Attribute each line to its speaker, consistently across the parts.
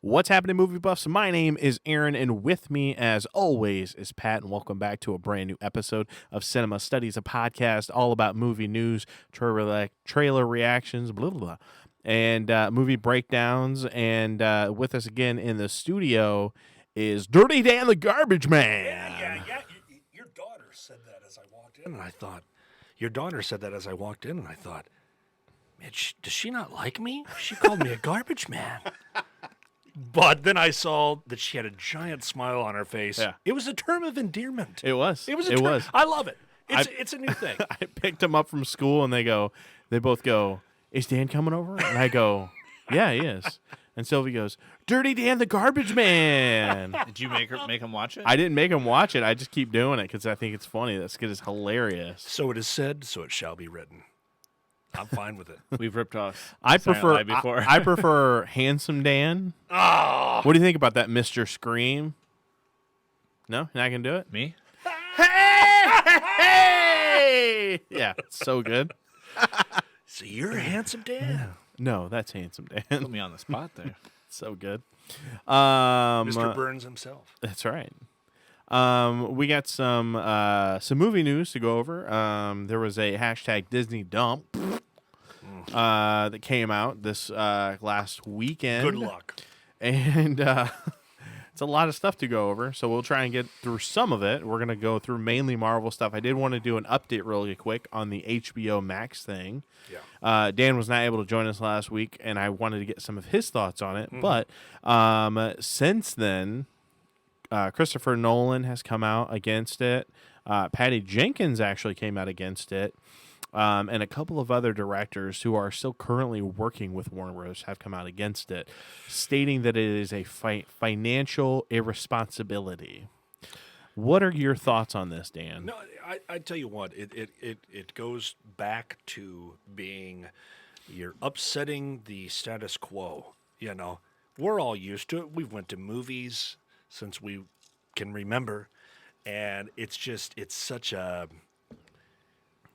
Speaker 1: What's happening, movie buffs? My name is Aaron, and with me, as always, is Pat, and welcome back to a brand new episode of Cinema Studies, a podcast all about movie news, trailer reactions, blah, blah, blah, and movie breakdowns. And with us again in the studio is Dirty Dan the Garbage Man.
Speaker 2: Yeah. Your daughter said that as I walked in, and I thought, man, does she not like me? She called me a garbage man. But then I saw that she had a giant smile on her face.
Speaker 1: Yeah.
Speaker 2: It was a term of endearment.
Speaker 1: It was.
Speaker 2: It was. I love it. It's a new thing.
Speaker 1: I picked them up from school, and they both go, "Is Dan coming over?" And I go, "Yeah, he is." And Sylvie goes, "Dirty Dan the Garbage Man."
Speaker 3: Did you make him watch it?
Speaker 1: I didn't make him watch it. I just keep doing it because I think it's funny. That skit is hilarious.
Speaker 2: So it is said, so it shall be written. I'm fine with it.
Speaker 3: We've ripped off.
Speaker 1: I
Speaker 3: Silent
Speaker 1: prefer
Speaker 3: Night before.
Speaker 1: I prefer Handsome Dan.
Speaker 2: Oh,
Speaker 1: What do you think about that, Mr. Scream? No, you're not gonna do it.
Speaker 3: Me?
Speaker 1: Hey! Yeah, it's so good.
Speaker 2: so you're a handsome Dan.
Speaker 1: No, that's Handsome
Speaker 3: Put
Speaker 1: Dan.
Speaker 3: me on the spot there.
Speaker 1: So good.
Speaker 2: Mr. Burns himself.
Speaker 1: That's right. We got some movie news to go over. There was a hashtag Disney dump that came out this last weekend.
Speaker 2: Good luck.
Speaker 1: And it's a lot of stuff to go over, so we'll try and get through some of it. We're going to go through mainly Marvel stuff. I did want to do an update really quick on the HBO Max thing.
Speaker 2: Yeah.
Speaker 1: Dan was not able to join us last week, and I wanted to get some of his thoughts on it. But since then, Christopher Nolan has come out against it. Patty Jenkins actually came out against it. And a couple of other directors who are still currently working with Warner Bros. Have come out against it, stating that it is a financial irresponsibility. What are your thoughts on this, Dan?
Speaker 2: No, I tell you what, it goes back to being you're upsetting the status quo. You know, we're all used to it. We've went to movies since we can remember, and it's such a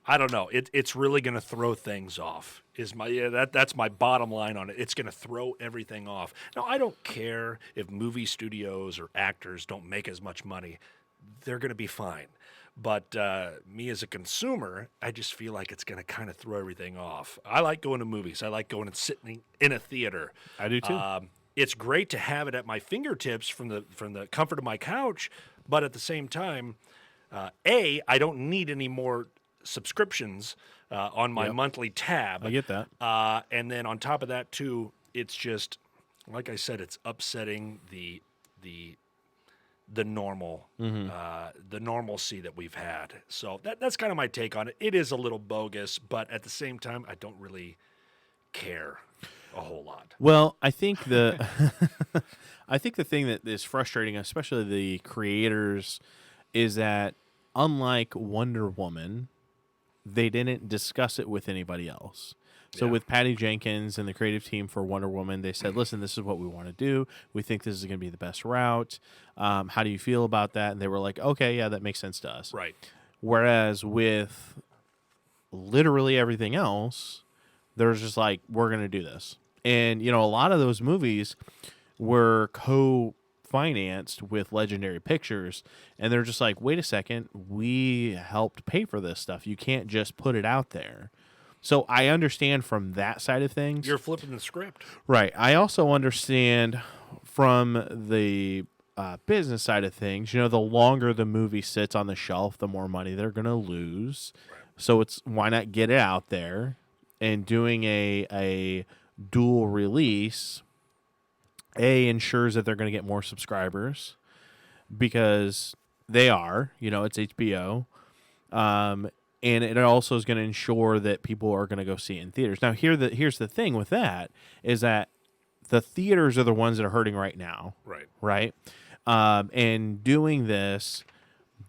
Speaker 2: I don't know. It's really going to throw things off. That's my bottom line on it. It's going to throw everything off. Now, I don't care if movie studios or actors don't make as much money. They're going to be fine. But me as a consumer, I just feel like it's going to kind of throw everything off. I like going to movies. I like going and sitting in a theater.
Speaker 1: I do too.
Speaker 2: It's great to have it at my fingertips from the comfort of my couch, but at the same time, I don't need any more subscriptions on my monthly tab.
Speaker 1: I get that.
Speaker 2: And then on top of that too, it's just like I said, it's upsetting the normal the normalcy that we've had. So that's kind of my take on it. It is a little bogus, but at the same time, I don't really care a whole lot.
Speaker 1: Well, I think the thing that is frustrating, especially the creators, is that unlike Wonder Woman, they didn't discuss it with anybody else. So with Patty Jenkins and the creative team for Wonder Woman, they said, listen, this is what we want to do. We think this is going to be the best route. How do you feel about that? And they were like, okay, yeah, that makes sense to us.
Speaker 2: Right.
Speaker 1: Whereas with literally everything else, there's just like, we're going to do this. And, a lot of those movies were co-financed with Legendary Pictures, and they're just like, wait a second, we helped pay for this stuff. You can't just put it out there. So I understand from that side of things.
Speaker 2: You're flipping the script.
Speaker 1: Right. I also understand from the business side of things, the longer the movie sits on the shelf, the more money they're going to lose.
Speaker 2: Right.
Speaker 1: So why not get it out there, and doing a dual release ensures that they're going to get more subscribers because they are, it's HBO. And it also is going to ensure that people are going to go see it in theaters. Now, here's the thing with that is that the theaters are the ones that are hurting right now.
Speaker 2: Right.
Speaker 1: Right? And doing this,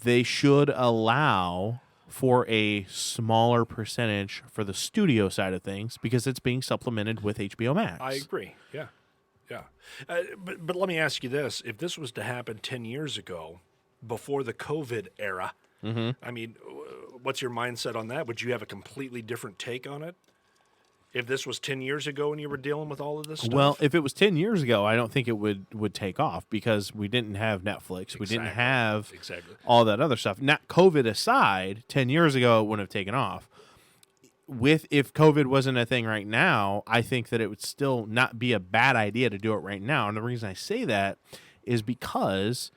Speaker 1: they should allow for a smaller percentage for the studio side of things because it's being supplemented with HBO Max.
Speaker 2: I agree. Yeah. But let me ask you this. If this was to happen 10 years ago, before the COVID era, I mean, what's your mindset on that? Would you have a completely different take on it? If this was 10 years ago and you were dealing with all of this stuff?
Speaker 1: Well, if it was 10 years ago, I don't think it would take off because we didn't have Netflix. We didn't have
Speaker 2: Exactly.
Speaker 1: all that other stuff. Not COVID aside, 10 years ago, it wouldn't have taken off. If COVID wasn't a thing right now, I think that it would still not be a bad idea to do it right now. And the reason I say that is because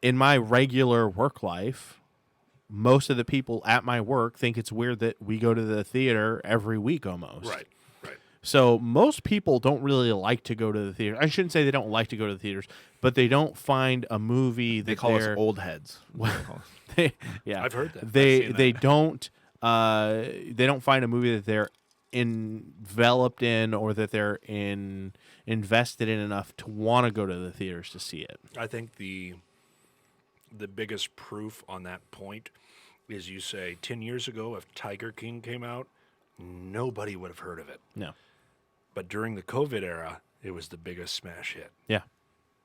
Speaker 1: in my regular work life, most of the people at my work think it's weird that we go to the theater every week almost.
Speaker 2: Right.
Speaker 1: So most people don't really like to go to the theater. I shouldn't say they don't like to go to the theaters, but they don't find a movie that
Speaker 3: They call us old heads.
Speaker 1: yeah,
Speaker 2: I've heard that.
Speaker 1: They don't find a movie that they're enveloped in or that they're invested in enough to want to go to the theaters to see it.
Speaker 2: I think the biggest proof on that point is you say 10 years ago, if Tiger King came out, nobody would have heard of it.
Speaker 1: No.
Speaker 2: But during the COVID era, it was the biggest smash hit.
Speaker 1: Yeah.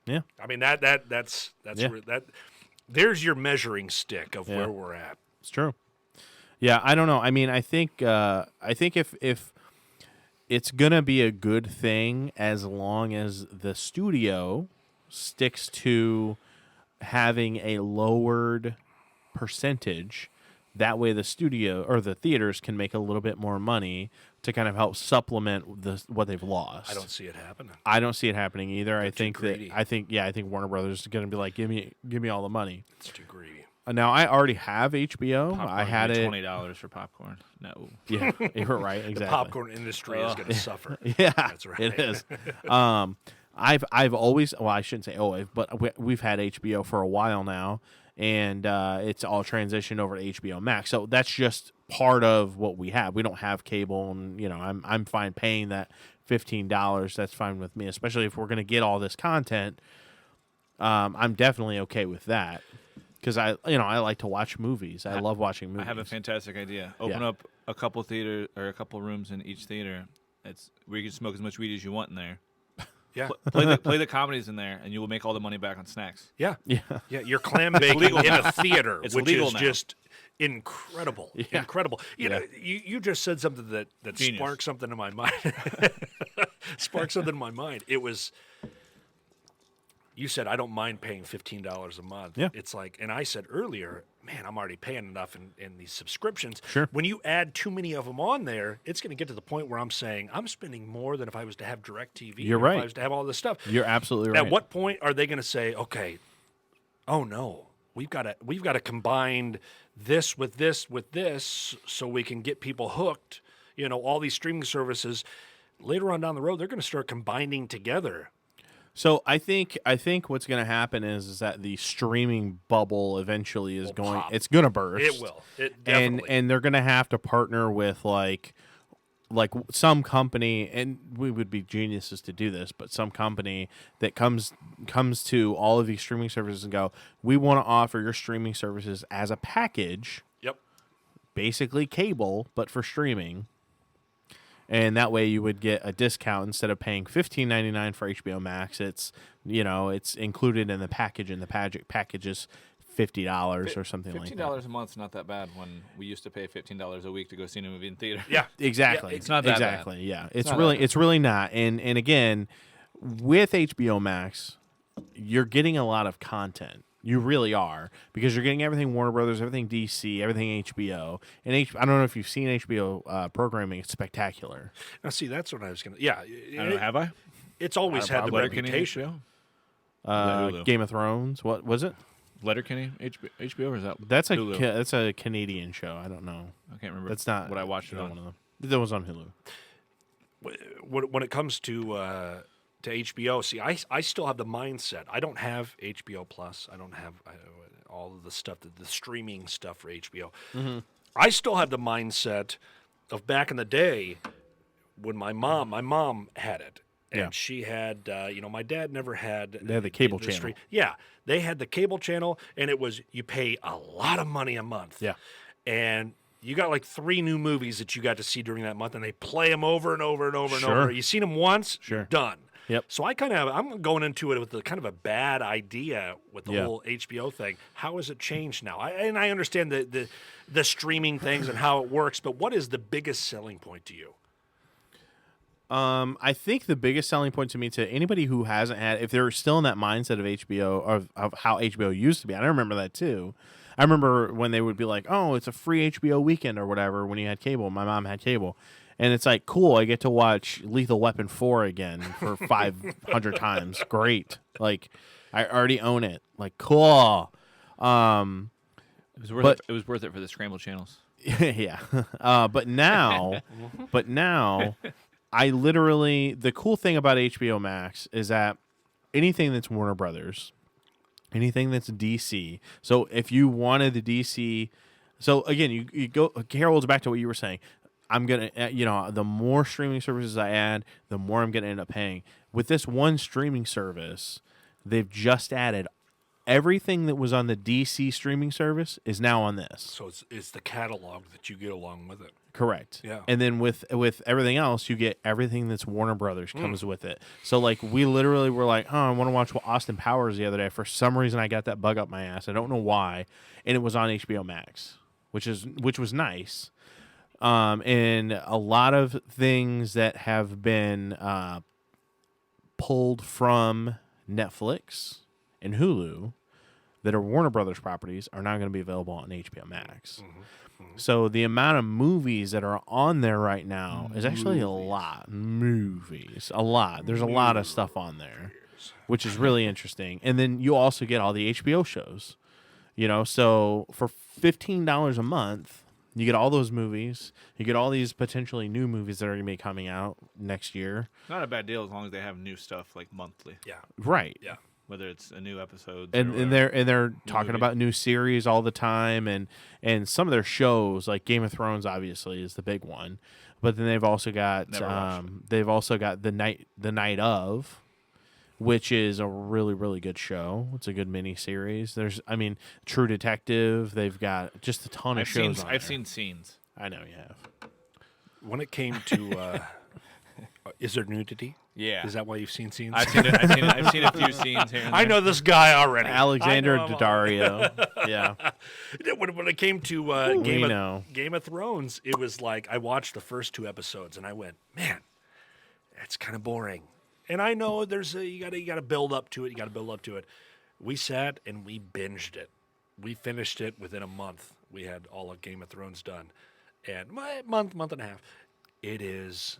Speaker 1: Yeah.
Speaker 2: I mean that's
Speaker 1: Yeah.
Speaker 2: that. There's your measuring stick of
Speaker 1: Yeah.
Speaker 2: where we're at.
Speaker 1: It's true. Yeah, I don't know. I mean, I think if it's gonna be a good thing as long as the studio sticks to having a lowered percentage. That way, the studio or the theaters can make a little bit more money to kind of help supplement what they've lost.
Speaker 2: I don't see it happening.
Speaker 1: I don't see it happening either. I think
Speaker 2: greedy.
Speaker 1: I think Warner Brothers is going to be like, give me all the money.
Speaker 2: It's too greedy.
Speaker 1: Now I already have HBO.
Speaker 3: Popcorn
Speaker 1: I had it.
Speaker 3: $20 for popcorn. No.
Speaker 1: Yeah, you're right. Exactly.
Speaker 2: The popcorn industry is going to suffer.
Speaker 1: Yeah,
Speaker 2: That's right.
Speaker 1: It is. I've always, well, I shouldn't say always, but we've had HBO for a while now, and it's all transitioned over to HBO Max. So that's just part of what we have. We don't have cable, and I'm fine paying that $15. That's fine with me, especially if we're going to get all this content. I'm definitely okay with that because I like to watch movies. I love watching movies.
Speaker 3: I have a fantastic idea. Open up a couple theater or a couple rooms in each theater. It's where you can smoke as much weed as you want in there.
Speaker 2: Yeah.
Speaker 3: Play the comedies in there, and you will make all the money back on snacks.
Speaker 2: Yeah.
Speaker 1: Yeah.
Speaker 2: Yeah. You're clam baking in a theater,
Speaker 3: It's
Speaker 2: which
Speaker 3: legal
Speaker 2: is
Speaker 3: now.
Speaker 2: just incredible.
Speaker 1: Yeah.
Speaker 2: Incredible. You know, you just said something that
Speaker 3: Genius.
Speaker 2: sparked something in my mind. Sparked something in my mind. It was, you said, I don't mind paying $15 a month.
Speaker 1: Yeah.
Speaker 2: It's like, and I said earlier, man, I'm already paying enough in these subscriptions.
Speaker 1: Sure.
Speaker 2: When you add too many of them on there, it's going to get to the point where I'm saying I'm spending more than if I was to have DirecTV.
Speaker 1: You're
Speaker 2: or
Speaker 1: right.
Speaker 2: If I was to have all this stuff.
Speaker 1: You're absolutely right.
Speaker 2: At what point are they going to say, okay, oh no, we've got to combine this with this so we can get people hooked. All these streaming services later on down the road, they're going to start combining together.
Speaker 1: So I think what's going to happen is that the streaming bubble eventually is going.
Speaker 2: pop.
Speaker 1: It's going to burst.
Speaker 2: It will. It definitely.
Speaker 1: And they're going to have to partner with like some company, and we would be geniuses to do this, but some company that comes to all of these streaming services and go, we want to offer your streaming services as a package,
Speaker 2: Yep.
Speaker 1: basically cable, but for streaming. And that way you would get a discount instead of paying $15.99 for HBO Max. It's it's included in the package, and the package is $50 or something like that.
Speaker 3: $15 a month's not that bad when we used to pay $15 a week to go see a movie in theater.
Speaker 2: Yeah.
Speaker 1: Exactly.
Speaker 2: Yeah,
Speaker 3: it's not that bad.
Speaker 1: exactly. Yeah.
Speaker 3: It's not that bad.
Speaker 1: It's really not. And again, with HBO Max, you're getting a lot of content. You really are, because you're getting everything Warner Brothers, everything DC, everything HBO. And I don't know if you've seen HBO programming. It's spectacular.
Speaker 2: Now, see, that's what I was going to. Yeah.
Speaker 3: I don't know, have I?
Speaker 2: It's always had the
Speaker 3: Letterkenny
Speaker 2: reputation.
Speaker 3: Hulu.
Speaker 1: Game of Thrones. What was it?
Speaker 3: Letterkenny HBO, or is that
Speaker 1: That's
Speaker 3: Hulu?
Speaker 1: that's a Canadian show. I don't know.
Speaker 3: I can't remember.
Speaker 1: That's not
Speaker 3: what I watched it
Speaker 1: not
Speaker 3: on.
Speaker 1: one of them. That was on Hulu.
Speaker 2: When it comes to HBO, see, I still have the mindset. I don't have HBO Plus. I don't have all of the stuff, the streaming stuff for HBO.
Speaker 1: Mm-hmm.
Speaker 2: I still have the mindset of back in the day when my mom had it. And
Speaker 1: Yeah.
Speaker 2: she had, my dad never had.
Speaker 1: They had the cable channel.
Speaker 2: stream. Yeah, they had the cable channel, and it was, you pay a lot of money a month.
Speaker 1: Yeah.
Speaker 2: And you got like 3 new movies that you got to see during that month, and they play them over and over and over and
Speaker 1: Sure.
Speaker 2: over. You seen them once,
Speaker 1: Sure.
Speaker 2: done.
Speaker 1: Yep.
Speaker 2: So I'm going into it with the kind of a bad idea with the
Speaker 1: Yeah.
Speaker 2: whole HBO thing. How has it changed now? I understand the streaming things and how it works, but what is the biggest selling point to you?
Speaker 1: I think the biggest selling point to me, to anybody who hasn't had, if they're still in that mindset of HBO, of how HBO used to be, and I remember that too. I remember when they would be like, "Oh, it's a free HBO weekend or whatever." When you had cable, my mom had cable, and it's like, cool. I get to watch Lethal Weapon 4 again for 500 times. Great. Like, I already own it. Like, cool.
Speaker 3: It was worth
Speaker 1: But-
Speaker 3: it. It was worth it for the scrambled channels.
Speaker 1: Yeah. But now, I literally, the cool thing about HBO Max is that anything that's Warner Brothers, anything that's DC. So if you wanted the DC, so again, you go, Carol's back to what you were saying. I'm going to, the more streaming services I add, the more I'm going to end up paying. With this one streaming service, they've just added everything that was on the DC streaming service is now on this.
Speaker 2: So it's the catalog that you get along with it.
Speaker 1: Correct.
Speaker 2: Yeah.
Speaker 1: And then with everything else, you get everything that's Warner Brothers comes with it. So like we literally were like, oh, I want to watch Austin Powers the other day. For some reason, I got that bug up my ass. I don't know why, and it was on HBO Max, which was nice. And a lot of things that have been pulled from Netflix and Hulu that are Warner Brothers properties are now going to be available on HBO Max. So the amount of movies that are on there right now is actually a lot. A lot. There's a lot of stuff on there, which is really interesting. And then you also get all the HBO shows. So for $15 a month, you get all those movies. You get all these potentially new movies that are going to be coming out next year.
Speaker 3: Not a bad deal as long as they have new stuff like monthly.
Speaker 2: Yeah.
Speaker 1: Right.
Speaker 2: Yeah.
Speaker 3: Whether it's a new episode
Speaker 1: And they're talking
Speaker 3: movie.
Speaker 1: about new series all the time, and some of their shows like Game of Thrones obviously is the big one, but then they've also got the night of, which is a really, really good show. It's a good mini series. There's True Detective. They've got just a ton of shows.
Speaker 3: I've seen scenes.
Speaker 1: I know you have.
Speaker 2: When it came to, is there nudity?
Speaker 3: Yeah.
Speaker 2: Is that why you've seen scenes?
Speaker 3: I've seen a few scenes here and
Speaker 2: I
Speaker 3: there.
Speaker 2: know this guy already.
Speaker 1: Alexander
Speaker 2: I know him
Speaker 1: Daddario. Yeah.
Speaker 2: When it came to Game of Thrones, it was like I watched the first 2 episodes and I went, man, that's kind of boring. And I know you got to build up to it. We sat and we binged it. We finished it within a month. We had all of Game of Thrones done, and month and a half. It is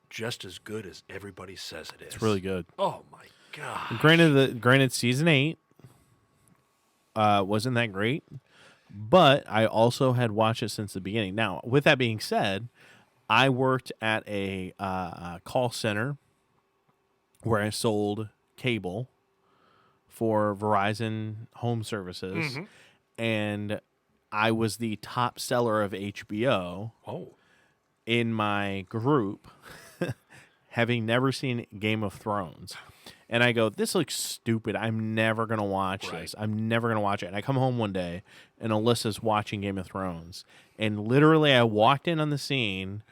Speaker 2: just as good as everybody says it is.
Speaker 1: It's really good.
Speaker 2: Oh my god!
Speaker 1: Granted, season 8 wasn't that great, but I also had watched it since the beginning. Now, with that being said, I worked at a call center where I sold cable for Verizon home services, and I was the top seller of HBO in my group, having never seen Game of Thrones. And I go, this looks stupid. I'm never going to watch this. I'm never going to watch it. And I come home one day, and Alyssa's watching Game of Thrones. And literally, I walked in on the scene.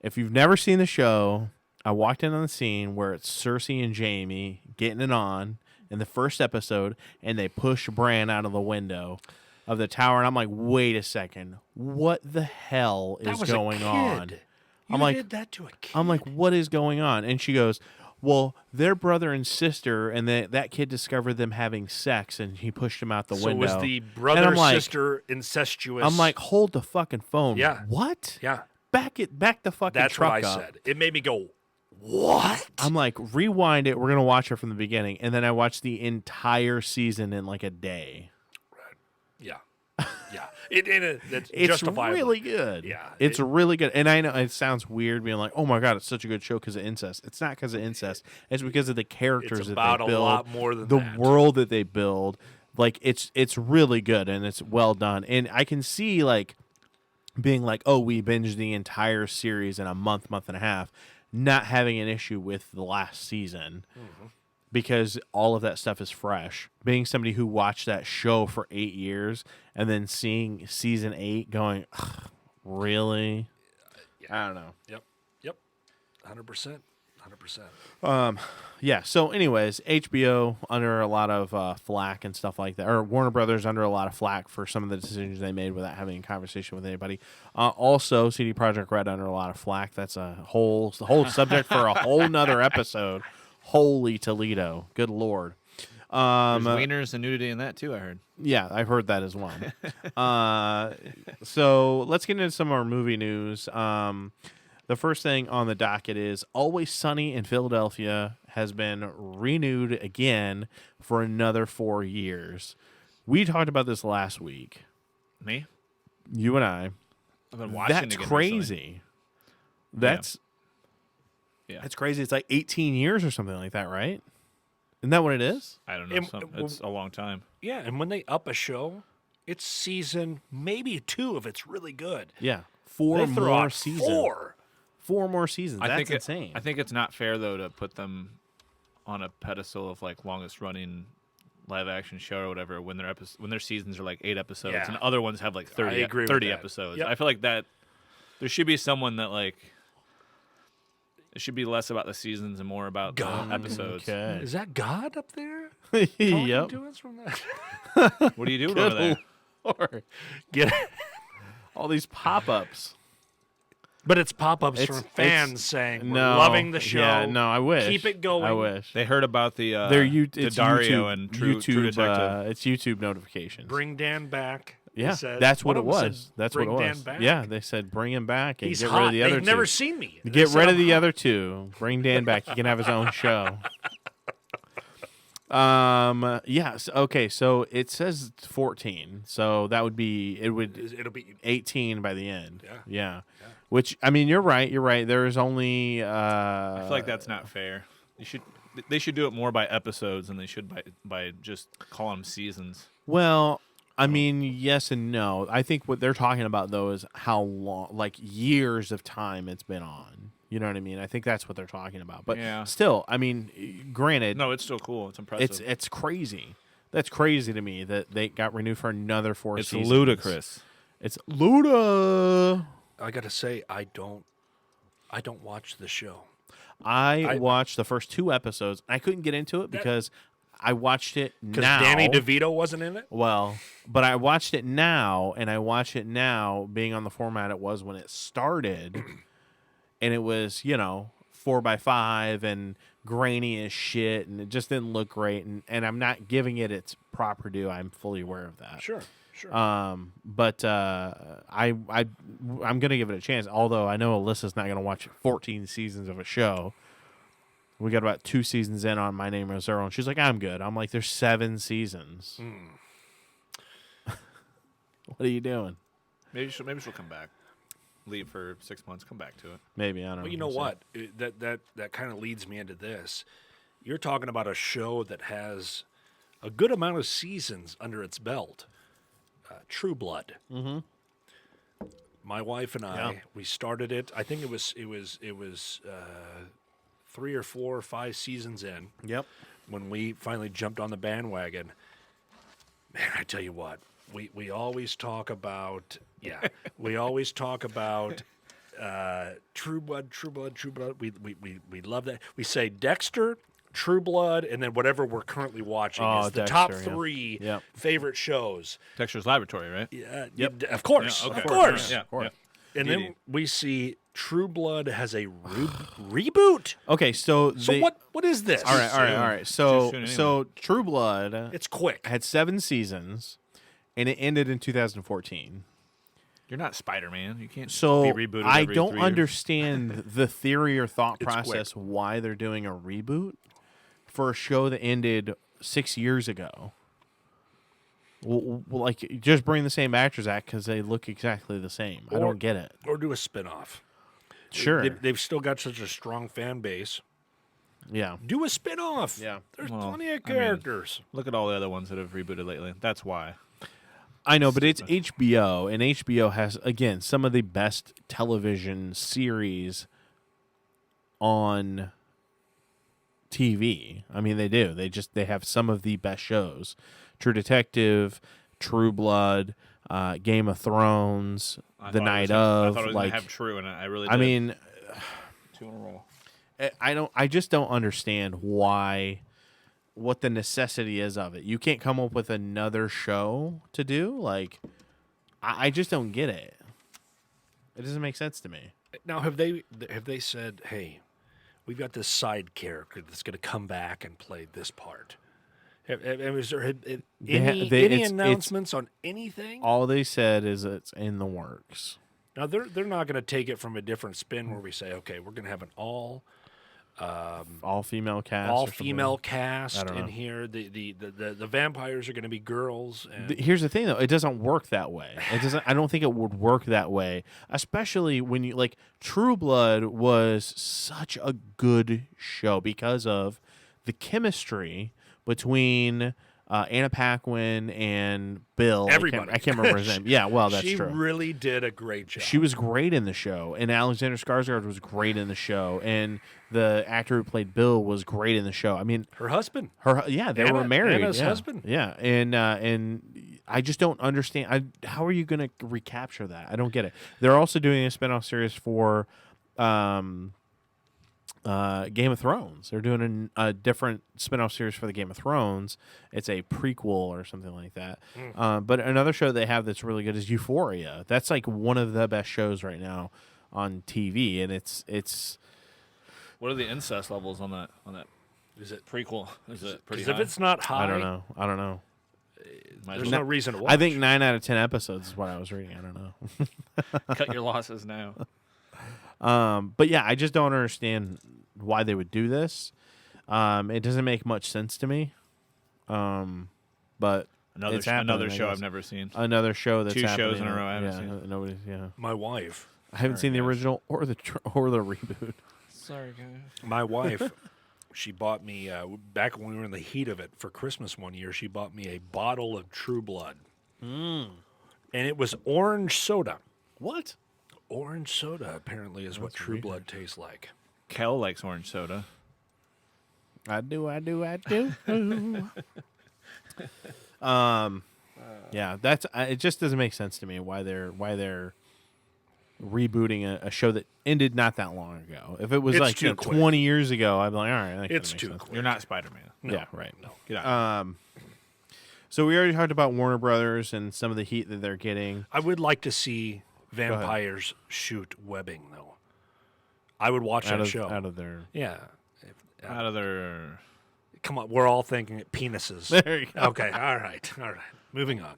Speaker 1: If you've never seen the show, I walked in on the scene where it's Cersei and Jaime getting it on in the first episode, and they push Bran out of the window of the tower. And I'm like, wait a second. What the hell is going on?
Speaker 2: You did that to a kid.
Speaker 1: I'm like, what is going on? And she goes, well, they're brother and sister, and that kid discovered them having sex, and he pushed them out the window.
Speaker 2: So was the brother-sister incestuous?
Speaker 1: I'm like, hold the fucking phone.
Speaker 2: Yeah.
Speaker 1: What?
Speaker 2: Yeah.
Speaker 1: Back the fucking
Speaker 2: That's
Speaker 1: truck
Speaker 2: what I
Speaker 1: up.
Speaker 2: said. It made me go, what?
Speaker 1: I'm like, rewind it. We're going to watch it from the beginning. And then I watched the entire season in like a day.
Speaker 2: Yeah. Yeah. It's
Speaker 1: It's
Speaker 2: justifiable.
Speaker 1: really good.
Speaker 2: Yeah.
Speaker 1: It's really good. And I know it sounds weird being like, oh my God, it's such a good show because of incest. It's not because of incest. It's because of the characters
Speaker 2: It's
Speaker 1: that
Speaker 2: about
Speaker 1: they
Speaker 2: a
Speaker 1: build.
Speaker 2: lot more than
Speaker 1: the
Speaker 2: that.
Speaker 1: world that they build. Like, it's really good and it's well done. And I can see, like, being like, oh, we binged the entire series in a month and a half, not having an issue with the last season. Because all of that stuff is fresh. Being somebody who watched that show for 8 years and then seeing season 8 going, ugh, really? I don't know.
Speaker 2: Yep. 100%. 100%.
Speaker 1: Yeah. So, anyways, HBO under a lot of flack and stuff like that, or Warner Brothers under a lot of flack for some of the decisions they made without having a conversation with anybody. Also, CD Projekt Red under a lot of flack. That's the whole subject for a whole nother episode. Holy Toledo! Good Lord.
Speaker 3: There's wieners and nudity in that too, I heard.
Speaker 1: Yeah, I've heard that as well. So let's get into some more movie news. The first thing on the docket is Always Sunny in Philadelphia has been renewed again for another 4 years. We talked about this last week.
Speaker 3: Me?
Speaker 1: You and I.
Speaker 3: I've been watching
Speaker 1: That's
Speaker 3: it again
Speaker 1: crazy.
Speaker 3: recently.
Speaker 1: That's crazy. It's like 18 years or something like that, right? Isn't that what it is?
Speaker 3: I don't know. It's a long time.
Speaker 2: Yeah, and when they up a show, it's season maybe 2 if it's really good.
Speaker 1: Yeah.
Speaker 2: They throw
Speaker 1: more
Speaker 2: out
Speaker 1: seasons.
Speaker 2: 4.
Speaker 1: 4 more seasons. That's insane.
Speaker 3: I think it's not fair though to put them on a pedestal of like longest running live action show or whatever when their seasons are like 8 episodes
Speaker 2: Yeah.
Speaker 3: and other ones have like
Speaker 2: I
Speaker 3: 30
Speaker 2: agree with
Speaker 3: 30
Speaker 2: that.
Speaker 3: episodes.
Speaker 2: Yep.
Speaker 3: I feel like that there should be someone that like it should be less about the seasons and more about the episodes.
Speaker 1: Okay.
Speaker 2: Is that God up there? Talking
Speaker 1: Yep.
Speaker 2: to us from that?
Speaker 3: What are you doing over there?
Speaker 1: Lord.
Speaker 2: Get
Speaker 1: All these pop-ups.
Speaker 2: But it's pop-ups
Speaker 1: It's-
Speaker 2: from fans saying, we're
Speaker 1: No.
Speaker 2: loving the show.
Speaker 1: Yeah, no, I wish.
Speaker 2: Keep it going.
Speaker 1: I wish.
Speaker 3: They heard about the
Speaker 1: It's
Speaker 3: Dario
Speaker 1: YouTube,
Speaker 3: and True Detective.
Speaker 1: It's YouTube notifications.
Speaker 2: Bring Dan back. They
Speaker 1: yeah,
Speaker 2: said.
Speaker 1: that's what
Speaker 2: One
Speaker 1: it
Speaker 2: of them
Speaker 1: was.
Speaker 2: said,
Speaker 1: That's what
Speaker 2: "Bring
Speaker 1: it
Speaker 2: Dan
Speaker 1: was.
Speaker 2: back."
Speaker 1: Yeah, they said bring him back and
Speaker 2: He's
Speaker 1: get
Speaker 2: hot.
Speaker 1: rid of the other
Speaker 2: They've
Speaker 1: two.
Speaker 2: never seen me. They
Speaker 1: Get
Speaker 2: said
Speaker 1: rid of
Speaker 2: I'm
Speaker 1: the
Speaker 2: hot.
Speaker 1: other two. Bring Dan back. He can have his own show. Yes. Okay. So it says 14. So that would be
Speaker 2: It'll be
Speaker 1: 18 by the end.
Speaker 2: Yeah.
Speaker 1: Yeah. Which I mean, you're right. You're right. There's only.
Speaker 3: I feel like that's not fair. They should do it more by episodes than they should by just calling them seasons.
Speaker 1: Well, I mean, yes and no. I think what they're talking about though is how long, like years of time it's been on. You know what I mean? I think that's what they're talking about. But
Speaker 3: Yeah.
Speaker 1: still, I mean, granted,
Speaker 3: No, it's still cool. It's impressive.
Speaker 1: it's crazy. That's crazy to me that they got renewed for another 4
Speaker 3: It's
Speaker 1: seasons.
Speaker 3: ludicrous.
Speaker 1: It's luda.
Speaker 2: I got to say, I don't watch the show.
Speaker 1: I watched the first 2 episodes. I couldn't get into it because I watched it
Speaker 2: Because
Speaker 1: now.
Speaker 2: Danny DeVito wasn't in it?
Speaker 1: Well, but I watched it now, and I watch it now being on the format it was when it started, and it was 4x5 and grainy as shit, and it just didn't look great, and I'm not giving it its proper due. I'm fully aware of that.
Speaker 2: Sure.
Speaker 1: But I'm gonna give it a chance. Although I know Alyssa's not gonna watch 14 seasons of a show. We got about 2 seasons in on My Name is Earl, and she's like, "I'm good." I'm like, "There's 7 seasons." What are you doing?
Speaker 3: Maybe she'll come back. Leave for 6 months. Come back to it.
Speaker 1: Maybe I don't know.
Speaker 2: Well, you know what? That kind of leads me into this. You're talking about a show that has a good amount of seasons under its belt. True Blood. Mm-hmm. My wife and I, we started it. I think it was 3 or 4 or 5 seasons in.
Speaker 1: Yep.
Speaker 2: When we finally jumped on the bandwagon. Man, I tell you what, we always talk about True Blood. We love that. We say Dexter, True Blood, and then whatever we're currently watching is the top
Speaker 1: Dexter, yeah.
Speaker 2: 3
Speaker 1: Yep.
Speaker 2: favorite shows.
Speaker 3: Dexter's Laboratory, right?
Speaker 2: Yeah,
Speaker 1: Yep.
Speaker 2: of course,
Speaker 3: Yeah, okay.
Speaker 2: of course.
Speaker 3: Yeah, yeah.
Speaker 2: And then we see True Blood has a reboot.
Speaker 1: Okay, so
Speaker 2: What is this?
Speaker 1: All right. So
Speaker 3: Too soon
Speaker 1: True Blood
Speaker 2: It's quick.
Speaker 1: had 7 seasons, and it ended in 2014.
Speaker 3: You're not Spider-Man. You can't
Speaker 1: So
Speaker 3: be rebooted
Speaker 1: I
Speaker 3: every
Speaker 1: don't
Speaker 3: 3 years.
Speaker 1: understand the theory or thought
Speaker 2: It's
Speaker 1: process why they're doing a reboot for a show that ended 6 years ago. Like, just bring the same actors back because they look exactly the same. I don't get it.
Speaker 2: Or do a spin-off.
Speaker 1: Sure.
Speaker 2: They've still got such a strong fan base.
Speaker 1: Yeah.
Speaker 2: Do a spin-off.
Speaker 1: Yeah.
Speaker 2: There's
Speaker 3: Well,
Speaker 2: plenty of
Speaker 3: I mean,
Speaker 2: characters.
Speaker 3: Look at all the other ones that have rebooted lately. That's why.
Speaker 1: I know, but it's HBO, and HBO has, again, some of the best television series on TV. I mean, they do. They have some of the best shows. True Detective, True Blood, Game of Thrones, The Night
Speaker 3: I
Speaker 1: of.
Speaker 3: thought it was
Speaker 1: Like,
Speaker 3: gonna have True, and I really.
Speaker 1: I
Speaker 3: did.
Speaker 1: mean,
Speaker 3: 2 in a row.
Speaker 1: I just don't understand what the necessity is of it. You can't come up with another show to do. Like, I just don't get it. It doesn't make sense to me.
Speaker 2: Now, have they said, hey, we've got this side character that's going to come back and play this part? Is there any announcements on anything?
Speaker 1: All they said is it's in the works.
Speaker 2: Now, they're not going to take it from a different spin where we say, okay, we're going to have an all
Speaker 1: female cast.
Speaker 2: All female cast
Speaker 1: I don't know.
Speaker 2: in here. The vampires are going to be girls. And
Speaker 1: Here's the thing, though. It doesn't work that way. It doesn't. I don't think it would work that way, especially when you like True Blood was such a good show because of the chemistry between Anna Paquin and Bill.
Speaker 2: Everybody.
Speaker 1: I can't remember his name. Yeah, well, that's
Speaker 2: she
Speaker 1: true.
Speaker 2: really did a great job.
Speaker 1: She was great in the show, and Alexander Skarsgård was great in the show, and the actor who played Bill was great in the show. I mean,
Speaker 2: her husband.
Speaker 1: They were married.
Speaker 2: Anna's
Speaker 1: yeah.
Speaker 2: husband.
Speaker 1: Yeah, and I just don't understand. How are you going to recapture that? I don't get it. They're also doing a spinoff series for Game of Thrones. They're doing a different spinoff series for the Game of Thrones. It's a prequel or something like that. But another show they have that's really good is Euphoria. That's like one of the best shows right now on TV, and it's.
Speaker 3: What are the incest levels on that?
Speaker 2: Is it
Speaker 3: Prequel? Is it pretty
Speaker 2: Because
Speaker 3: high?
Speaker 2: if it's not high,
Speaker 1: I don't know.
Speaker 2: there's no reason to watch.
Speaker 1: I think 9 out of 10 episodes is what I was reading. I don't know.
Speaker 3: Cut your losses now.
Speaker 1: But yeah, I just don't understand why they would do this. It doesn't make much sense to me. But it's
Speaker 3: Another
Speaker 1: happening, I
Speaker 3: show
Speaker 1: guess.
Speaker 3: I've never seen.
Speaker 1: Another show that's
Speaker 3: 2 shows
Speaker 1: happening.
Speaker 3: in a row I haven't
Speaker 1: yeah,
Speaker 3: seen.
Speaker 1: Nobody's. Yeah,
Speaker 2: My wife.
Speaker 1: I haven't seen the
Speaker 3: guys.
Speaker 1: original or the reboot.
Speaker 3: Sorry, guys.
Speaker 2: My wife, she bought me, back when we were in the heat of it, for Christmas one year, she bought me a bottle of True Blood. And it was orange soda.
Speaker 1: What?
Speaker 2: Orange soda, apparently, is what True Blood tastes like.
Speaker 3: Kel likes orange soda.
Speaker 1: I do. Yeah, that's. It just doesn't make sense to me why they're rebooting a show that ended not that long ago. If it was
Speaker 2: It's
Speaker 1: like
Speaker 2: too quick.
Speaker 1: 20 years ago, I'd be like, all right, that
Speaker 2: It's
Speaker 1: kinda
Speaker 2: too
Speaker 1: makes sense.
Speaker 2: quick.
Speaker 3: You're not Spider-Man.
Speaker 1: Yeah, right.
Speaker 2: No.
Speaker 3: Get out.
Speaker 1: So we already talked about Warner Brothers and some of the heat that they're getting.
Speaker 2: I would like to see vampires shoot webbing, though. I would watch that show.
Speaker 1: Out of their.
Speaker 2: Yeah.
Speaker 3: Out of their...
Speaker 2: Come on, we're all thinking penises.
Speaker 1: There you go.
Speaker 2: Okay, all right. Moving on.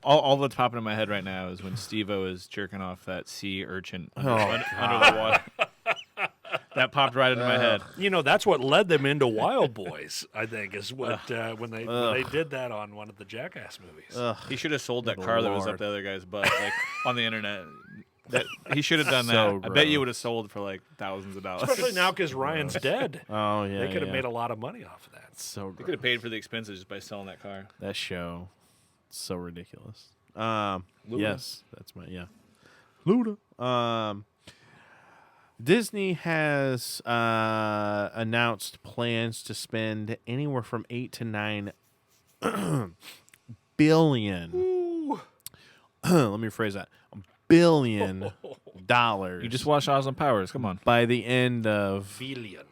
Speaker 3: all that's popping in my head right now is when Steve-O is jerking off that sea urchin under the water. That popped right into my head.
Speaker 2: You know, that's what led them into Wild Boys, I think, is what when they did that on one of the Jackass movies.
Speaker 3: He should have sold that
Speaker 1: Good
Speaker 3: car that was
Speaker 1: Lord.
Speaker 3: up the other guy's butt, like on the internet. He should have done
Speaker 1: So
Speaker 3: that. I bet you
Speaker 1: gross.
Speaker 3: would have sold for like thousands of dollars.
Speaker 2: Especially now because Ryan's dead.
Speaker 1: Oh yeah,
Speaker 2: They could have
Speaker 1: yeah.
Speaker 2: made a lot of money off of that.
Speaker 1: So
Speaker 3: They could have paid for the expenses just by selling that car.
Speaker 1: that show, so ridiculous. Yes, that's Luda. Disney has announced plans to spend anywhere from 8 to 9 billion. Let me rephrase that. $1 billion.
Speaker 3: You just watched Austin Powers. Come on.
Speaker 1: by the end of
Speaker 2: Billion.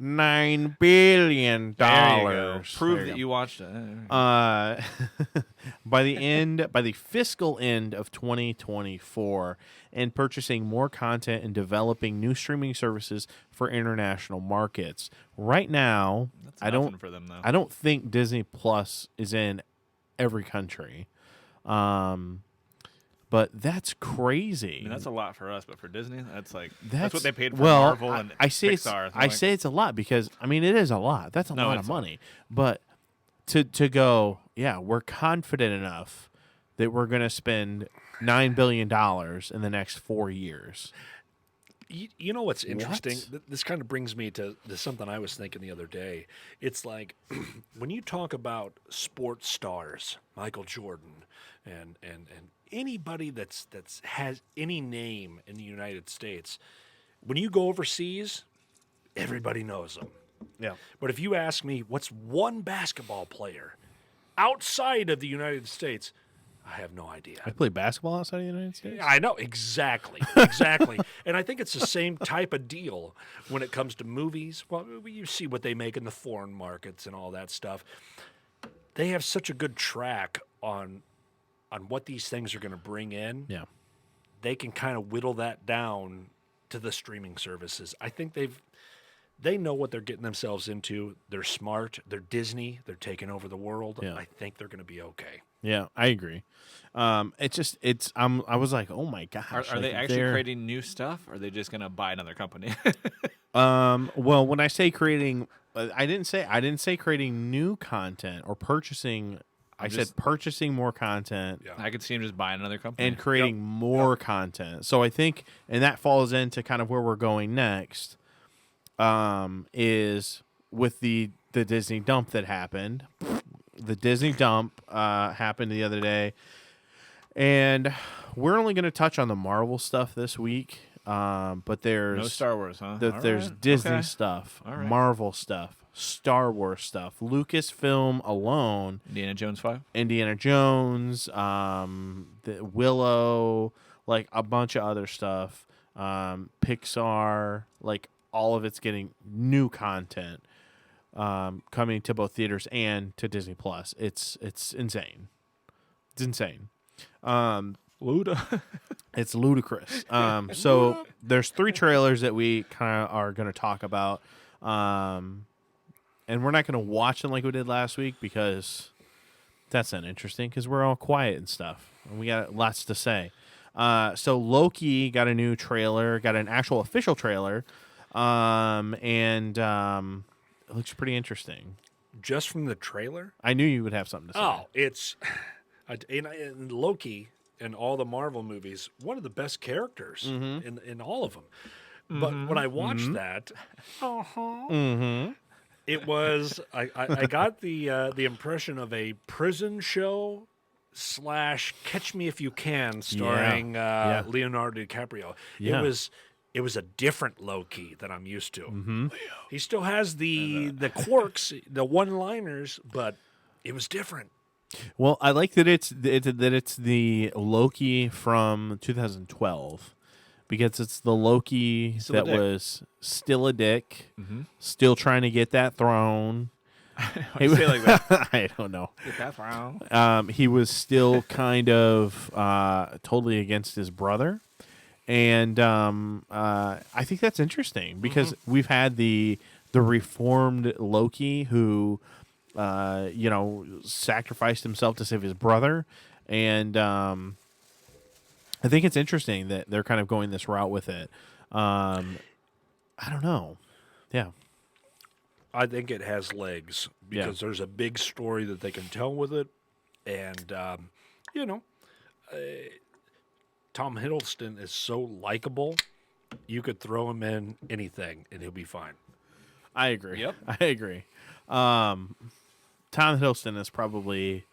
Speaker 1: $9 billion.
Speaker 3: There you go. Prove
Speaker 1: There
Speaker 3: that
Speaker 1: go.
Speaker 3: you watched it.
Speaker 1: By the fiscal end of 2024, and purchasing more content and developing new streaming services for international markets. Right now,
Speaker 3: That's
Speaker 1: I
Speaker 3: nothing
Speaker 1: don't
Speaker 3: for them though.
Speaker 1: I don't think Disney Plus is in every country. But that's crazy.
Speaker 3: I mean, that's a lot for us, but for Disney, that's
Speaker 1: That's
Speaker 3: what they paid for
Speaker 1: well,
Speaker 3: Marvel and
Speaker 1: I say
Speaker 3: Pixar.
Speaker 1: I say it's a lot because I mean it is a lot. That's a
Speaker 3: No,
Speaker 1: lot
Speaker 3: it's
Speaker 1: of
Speaker 3: a
Speaker 1: money. But to go, yeah, we're confident enough that we're going to spend $9 billion in the next 4 years.
Speaker 2: You know what's interesting?
Speaker 1: What?
Speaker 2: This kind of brings me to something I was thinking the other day. It's like when you talk about sports stars, Michael Jordan, and anybody that's has any name in the United States, when you go overseas, everybody knows them.
Speaker 1: Yeah.
Speaker 2: But if you ask me, what's one basketball player outside of the United States I have no idea.
Speaker 1: I play basketball outside of the United States.
Speaker 2: I know, exactly. And I think it's the same type of deal when it comes to movies. Well, you see what they make in the foreign markets and all that stuff. They have such a good track on what these things are going to bring in.
Speaker 1: Yeah.
Speaker 2: They can kind of whittle that down to the streaming services. I think they know what they're getting themselves into. They're smart. They're Disney. They're taking over the world.
Speaker 1: Yeah.
Speaker 2: I think they're going to be okay.
Speaker 1: Yeah, I agree. I was like, oh my gosh.
Speaker 3: Are they actually creating new stuff, or are they just going to buy another company?
Speaker 1: Well, when I say creating, I didn't say creating new content or purchasing. I said purchasing more content.
Speaker 2: Yeah.
Speaker 3: I could see him just buying another company.
Speaker 1: And creating more content. So I think, and that falls into kind of where we're going next, is with the Disney dump that happened. The Disney dump happened the other day, and we're only going to touch on the Marvel stuff this week. But there's
Speaker 3: no Star Wars, huh?
Speaker 1: There's Disney stuff,
Speaker 3: All right.
Speaker 1: Marvel stuff, Star Wars stuff, Lucasfilm alone,
Speaker 3: Indiana Jones 5.
Speaker 1: Indiana Jones, the Willow, like a bunch of other stuff, Pixar, like all of it's getting new content coming to both theaters and to Disney Plus. It's insane. It's insane. It's ludicrous. So there's 3 trailers that we kind of are going to talk about. And we're not going to watch them like we did last week because that's not interesting because we're all quiet and stuff. And we got lots to say. So Loki got a new trailer, got an actual official trailer. And it looks pretty interesting.
Speaker 2: Just from the trailer?
Speaker 1: I knew you would have something to say.
Speaker 2: Oh, it's in Loki and all the Marvel movies, one of the best characters in all of them. But when I watched that, it was I got the impression of a prison show / Catch Me If You Can starring Leonardo DiCaprio.
Speaker 1: Yeah.
Speaker 2: It was a different Loki that I'm used to. He still has the quirks, the one-liners, but it was different.
Speaker 1: Well, I like that it's the Loki from 2012 because it's the Loki that was still a dick, still trying to get that throne.
Speaker 3: Why you say it like that?
Speaker 1: I don't know.
Speaker 3: Get that throne.
Speaker 1: He was still kind of totally against his brother. And I think that's interesting because we've had the reformed Loki who, sacrificed himself to save his brother. And I think it's interesting that they're kind of going this route with it. I don't know. Yeah.
Speaker 2: I think it has legs because there's a big story that they can tell with it. And, Tom Hiddleston is so likable, you could throw him in anything and he'll be fine.
Speaker 1: I agree.
Speaker 3: Yep.
Speaker 1: I agree. Tom Hiddleston is probably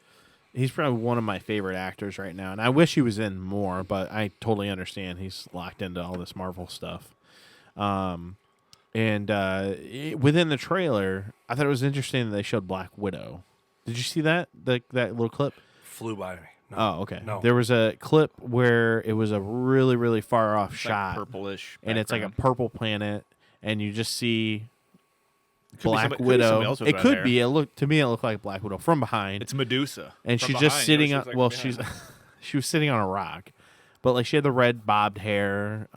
Speaker 1: one of my favorite actors right now, and I wish he was in more, but I totally understand he's locked into all this Marvel stuff. Within the trailer, I thought it was interesting that they showed Black Widow. Did you see that that little clip?
Speaker 2: Flew by me. No.
Speaker 1: Oh, okay.
Speaker 2: No.
Speaker 1: There was a clip where it was a really, really far off shot,
Speaker 3: like purplish,
Speaker 1: and it's like a purple planet, and you just see Black
Speaker 3: Widow.
Speaker 1: Widow. It could be. It looked like Black Widow from behind.
Speaker 3: It's Medusa,
Speaker 1: and she's just sitting on. Well, she was sitting on a rock, but like she had the red bobbed hair.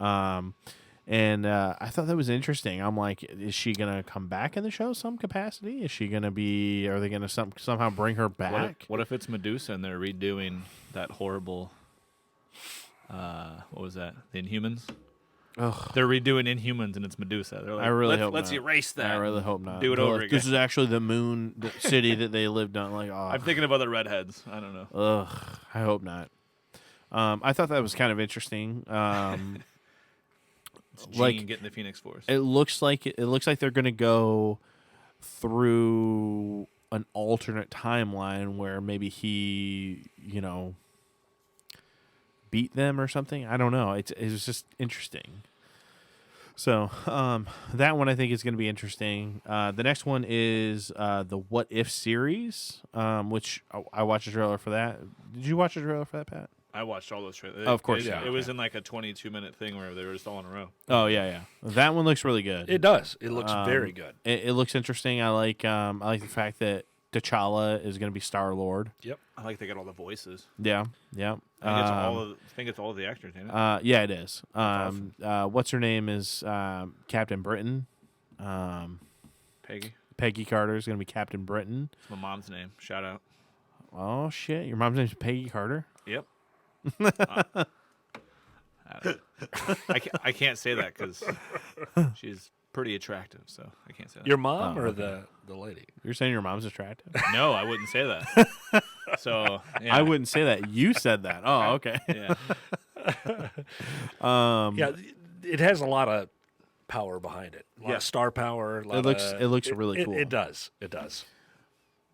Speaker 1: And I thought that was interesting. I'm like, is she gonna come back in the show some capacity? Is she gonna be? Are they gonna somehow bring her back?
Speaker 3: What if it's Medusa and they're redoing that horrible? What was that? The Inhumans.
Speaker 1: Ugh.
Speaker 3: They're redoing Inhumans and it's Medusa. They're like,
Speaker 1: I really hope
Speaker 3: let's
Speaker 1: not.
Speaker 3: erase that.
Speaker 1: I really hope not.
Speaker 3: Do it over again.
Speaker 1: This is actually the moon city that they lived on. Like, oh,
Speaker 3: I'm thinking of other redheads. I don't know.
Speaker 1: Ugh. I hope not. I thought that was kind of interesting.
Speaker 3: Like getting the Phoenix Force.
Speaker 1: It looks like they're going to go through an alternate timeline where maybe he, beat them or something. I don't know. It was just interesting. So that one I think is going to be interesting. The next one is the What If series, which I watched a trailer for that. Did you watch a trailer for that, Pat?
Speaker 3: I watched all those trailers.
Speaker 1: Oh, of course,
Speaker 3: It was
Speaker 1: okay.
Speaker 3: in like a 22-minute thing where they were just all in a row.
Speaker 1: Oh yeah. That one looks really good.
Speaker 2: It does. It looks very good.
Speaker 1: It looks interesting. I like the fact that T'Challa is going to be Star-Lord.
Speaker 2: Yep.
Speaker 3: I like they got all the voices.
Speaker 1: Yeah.
Speaker 3: I think it's all of the actors, ain't it?
Speaker 1: Yeah, it is.
Speaker 3: awesome.
Speaker 1: What's her name is Captain Britain.
Speaker 3: Peggy.
Speaker 1: Peggy Carter is going to be Captain Britain.
Speaker 3: It's my mom's name. Shout out.
Speaker 1: Oh shit! Your mom's name is Peggy Carter.
Speaker 3: Yep. I can't say that because she's pretty attractive, so I can't say that.
Speaker 2: Your mom or
Speaker 1: okay.
Speaker 2: the lady?
Speaker 1: You're saying your mom's attractive?
Speaker 3: No, I wouldn't say that. So yeah.
Speaker 1: I wouldn't say that. You said that. Oh, okay.
Speaker 3: Yeah.
Speaker 2: Yeah, it has a lot of power behind it. A lot of star power.
Speaker 1: It looks really cool.
Speaker 2: It does. It does.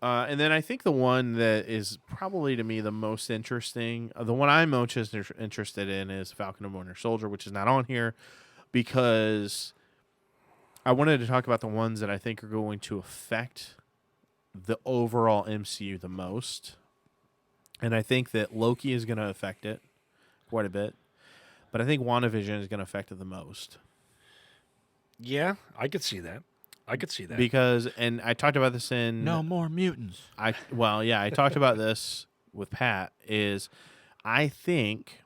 Speaker 1: And then I think the one that is probably to me the most interesting, the one I'm most interested in is Falcon and Winter Soldier, which is not on here because I wanted to talk about the ones that I think are going to affect the overall MCU the most. And I think that Loki is going to affect it quite a bit. But I think WandaVision is going to affect it the most.
Speaker 2: Yeah, I could see that.
Speaker 1: Because, and I talked about this in...
Speaker 3: No more mutants.
Speaker 1: I talked about this with Pat, is I think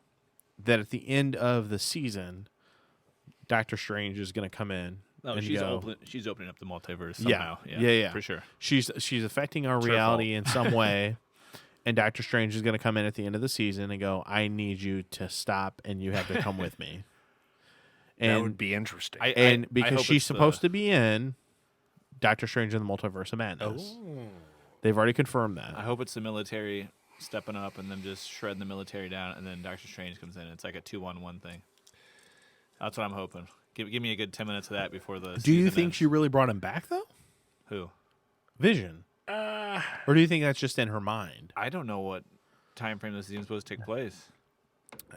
Speaker 1: that at the end of the season, Doctor Strange is going to come in.
Speaker 3: No,
Speaker 1: and
Speaker 3: she's
Speaker 1: go,
Speaker 3: she's opening up the multiverse somehow.
Speaker 1: Yeah.
Speaker 3: For sure.
Speaker 1: She's affecting our reality in some way, and Doctor Strange is going to come in at the end of the season and go, I need you to stop, and you have to come with me. And,
Speaker 2: that would be interesting.
Speaker 1: Because she's supposed to be in Doctor Strange in the Multiverse of Madness.
Speaker 2: Oh.
Speaker 1: They've already confirmed that.
Speaker 3: I hope it's the military stepping up and then just shredding the military down, and then Doctor Strange comes in. It's like a 2-on-1 thing. That's what I'm hoping. Give me a good 10 minutes of that before the
Speaker 1: Do you
Speaker 3: season
Speaker 1: think
Speaker 3: ends.
Speaker 1: she really brought him back, though?
Speaker 3: Who?
Speaker 1: Vision. Or do you think that's just in her mind?
Speaker 3: I don't know what time frame this season's supposed to take place.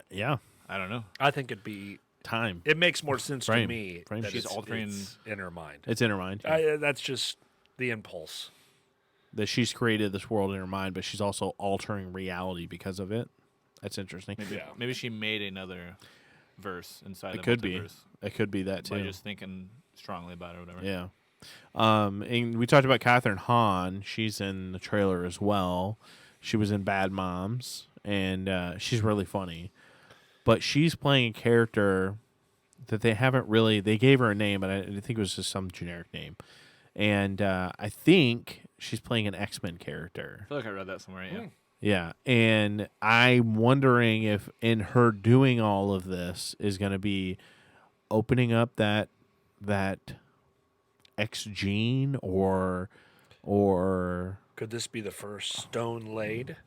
Speaker 1: Yeah.
Speaker 3: I don't know.
Speaker 2: I think it'd be...
Speaker 1: Time.
Speaker 2: It makes more sense to me
Speaker 1: Frame.
Speaker 2: that
Speaker 3: She's altering...
Speaker 2: it's in her mind.
Speaker 1: It's in her mind.
Speaker 2: That's just the impulse.
Speaker 1: That she's created this world in her mind, but she's also altering reality because of it. That's interesting.
Speaker 3: Maybe she made another verse inside
Speaker 1: It
Speaker 3: the
Speaker 1: could be.
Speaker 3: multiverse
Speaker 1: It could be that, too.
Speaker 3: by just thinking strongly about it or whatever.
Speaker 1: Yeah. And we talked about Catherine Hahn. She's in the trailer as well. She was in Bad Moms, and she's really funny. But she's playing a character that they haven't really... They gave her a name, but I think it was just some generic name. And I think she's playing an X-Men character.
Speaker 3: I feel like I read that somewhere, yeah.
Speaker 1: Yeah, and I'm wondering if in her doing all of this is going to be opening up that X gene or
Speaker 2: Could this be the first stone laid?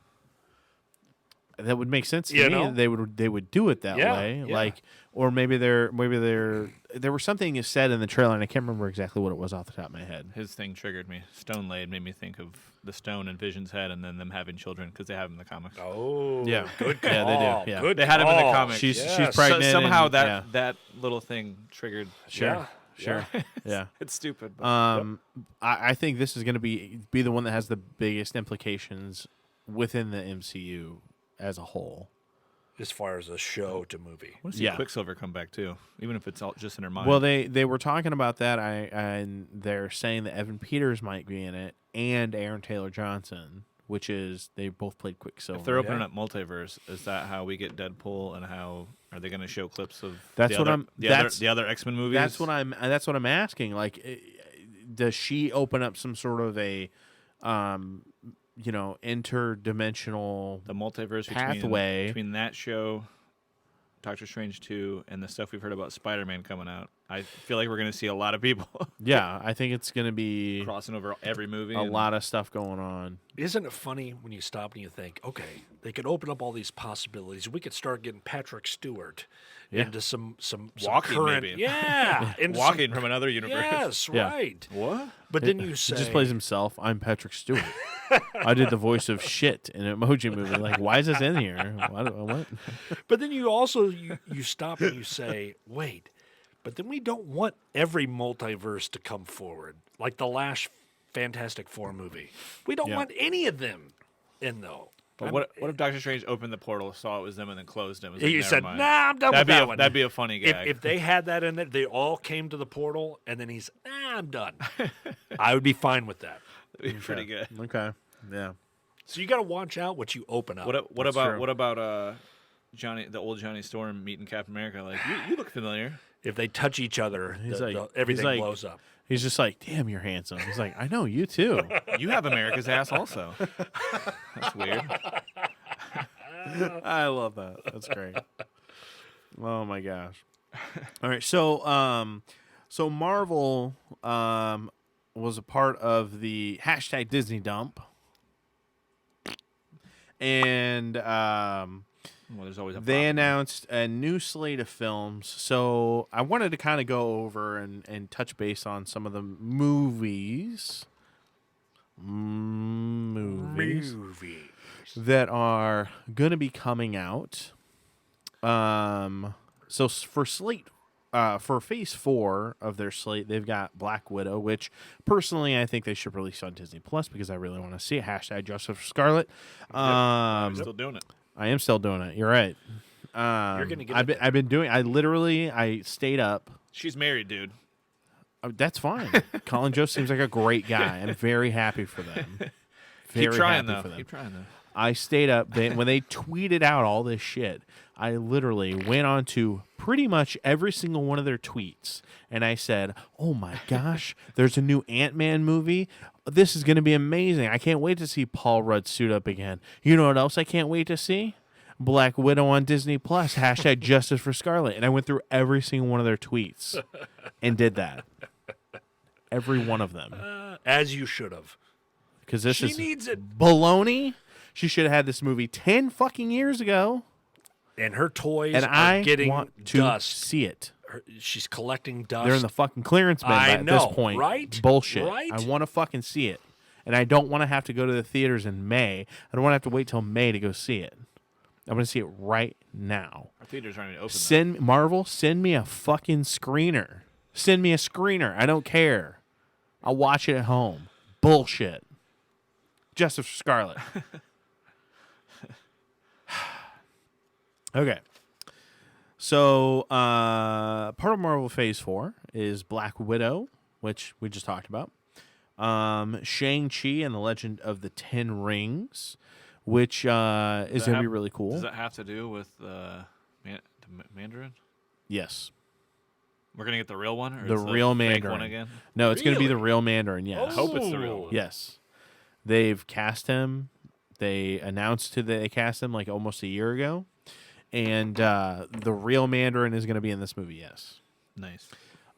Speaker 1: that would make sense to
Speaker 2: You
Speaker 1: me.
Speaker 2: know?
Speaker 1: They would do it that way,
Speaker 2: yeah.
Speaker 1: like, or maybe there was something you said in the trailer, and I can't remember exactly what it was off the top of my head.
Speaker 3: His thing triggered me. Stone laid made me think of the stone in Vision's head and then them having children because they have them in the comics.
Speaker 2: Oh,
Speaker 1: Yeah.
Speaker 2: good call.
Speaker 1: Yeah, they do. Yeah.
Speaker 2: Good
Speaker 3: They had him in the
Speaker 2: call.
Speaker 3: comics.
Speaker 1: She's
Speaker 2: Yes.
Speaker 1: pregnant.
Speaker 3: Somehow
Speaker 1: and-
Speaker 3: that little thing triggered.
Speaker 1: Sure.
Speaker 2: Yeah.
Speaker 1: Yeah.
Speaker 3: It's stupid. But
Speaker 1: I think this is going to be the one that has the biggest implications within the MCU as a whole.
Speaker 2: As far as a show to movie.
Speaker 3: I want to see
Speaker 1: yeah.
Speaker 3: Quicksilver come back too, even if it's all just in her mind.
Speaker 1: Well, they were talking about that, and they're saying that Evan Peters might be in it, and Aaron Taylor Johnson, which is they both played Quicksilver.
Speaker 3: if they're opening up multiverse, is that how we get Deadpool, and how are they going to show clips of
Speaker 1: That's
Speaker 3: the
Speaker 1: what
Speaker 3: other,
Speaker 1: I'm-
Speaker 3: the
Speaker 1: that's-
Speaker 3: other the other X-Men movies?
Speaker 1: That's what I'm asking. Like, does she open up some sort of a, interdimensional
Speaker 3: the multiverse
Speaker 1: pathway
Speaker 3: between that show, Doctor Strange 2, and the stuff we've heard about Spider-Man coming out? I feel like we're going to see a lot of people
Speaker 1: Yeah, I think it's going to be
Speaker 3: crossing over every movie.
Speaker 1: a lot of stuff going on.
Speaker 2: Isn't it funny when you stop and you think, okay, they could open up all these possibilities. We could start getting Patrick Stewart into some
Speaker 3: Walking,
Speaker 2: current,
Speaker 3: maybe.
Speaker 2: yeah, into
Speaker 3: walking
Speaker 2: some-
Speaker 3: from another universe.
Speaker 2: Yes,
Speaker 1: Yeah.
Speaker 2: right.
Speaker 3: What?
Speaker 2: But then you
Speaker 1: He
Speaker 2: say,
Speaker 1: just plays himself. I'm Patrick Stewart. I did the voice of shit in an Emoji Movie. Like, why is this in here? What?
Speaker 2: but then you also you stop and you say, wait, But then we don't want every multiverse to come forward, like the last Fantastic Four movie. We don't want any of them in, though.
Speaker 3: But what if Doctor Strange opened the portal, saw it was them, and then closed it? Was
Speaker 2: You
Speaker 3: like,
Speaker 2: said,
Speaker 3: "Never mind."
Speaker 2: "Nah, I'm done with that one."
Speaker 3: That'd be a funny gag.
Speaker 2: If they had that in there, they all came to the portal, and then he's, I'm done. I would be fine with that.
Speaker 3: That'd be pretty good.
Speaker 1: Okay. Yeah.
Speaker 2: So you got to watch out what you open up.
Speaker 3: What about Johnny, the old Johnny Storm meeting Captain America? Like, you look familiar.
Speaker 2: If they touch each other, everything
Speaker 1: he's like-
Speaker 2: blows up.
Speaker 1: He's just like, damn, you're handsome. He's like, I know, you too.
Speaker 3: You have America's ass also. That's weird.
Speaker 1: I love that. That's great. Oh my gosh. All right, so so Marvel was a part of the hashtag Disney dump, and
Speaker 3: Well, there's always a
Speaker 1: they
Speaker 3: problem.
Speaker 1: announced a new slate of films. So I wanted to kind of go over and touch base on some of the movies. Movies that are going to be coming out. So for slate, for phase 4 of their slate, they've got Black Widow, which personally I think they should release on Disney Plus because I really want to see it. Hashtag Justice for Scarlet.
Speaker 3: I'm still doing it.
Speaker 1: I am still doing it. You're right.
Speaker 2: You're gonna get
Speaker 1: I've been doing. I stayed up.
Speaker 3: She's married, dude.
Speaker 1: Oh, that's fine. Colin Jost seems like a great guy. I'm very happy for them. Very
Speaker 3: Keep trying,
Speaker 1: happy
Speaker 3: though.
Speaker 1: for them.
Speaker 3: Keep trying, though.
Speaker 1: I stayed up. When they tweeted out all this shit, I literally went on to pretty much every single one of their tweets, and I said, "Oh my gosh, there's a new Ant-Man movie. This is going to be amazing. I can't wait to see Paul Rudd suit up again. You know what else I can't wait to see? Black Widow on Disney Plus. Hashtag Justice for Scarlet." And I went through every single one of their tweets and did that. Every one of them.
Speaker 2: As you should have.
Speaker 1: Because this
Speaker 2: She
Speaker 1: is
Speaker 2: needs it.
Speaker 1: baloney. She should have had this movie 10 fucking years ago.
Speaker 2: And her toys
Speaker 1: And
Speaker 2: are
Speaker 1: I
Speaker 2: getting
Speaker 1: want to
Speaker 2: dust.
Speaker 1: see it.
Speaker 2: She's collecting dust.
Speaker 1: They're in the fucking clearance bin
Speaker 2: I
Speaker 1: at
Speaker 2: know,
Speaker 1: this point.
Speaker 2: right?
Speaker 1: Bullshit.
Speaker 2: Right?
Speaker 1: I want to fucking see it. And I don't want to have to go to the theaters in May. I don't want to have to wait till May to go see it. I want to see it right now.
Speaker 3: Our theaters aren't even open.
Speaker 1: Send me a fucking screener. Send me a screener. I don't care. I'll watch it at home. Bullshit. Justice for Scarlet. Okay. So, part of Marvel Phase 4 is Black Widow, which we just talked about. Shang-Chi and the Legend of the Ten Rings, which is going to be really cool.
Speaker 3: Does that have to do with the Mandarin?
Speaker 1: Yes.
Speaker 3: We're going to get the real one? Or
Speaker 1: The
Speaker 3: is
Speaker 1: real
Speaker 3: fake
Speaker 1: Mandarin.
Speaker 3: one again?
Speaker 1: No, it's going to be the
Speaker 2: Really?
Speaker 1: real Mandarin, yes.
Speaker 3: I hope it's the real one.
Speaker 1: Yes. They've cast him. They announced that they cast him like almost a year ago. And the real Mandarin is going to be in this movie, yes.
Speaker 3: Nice.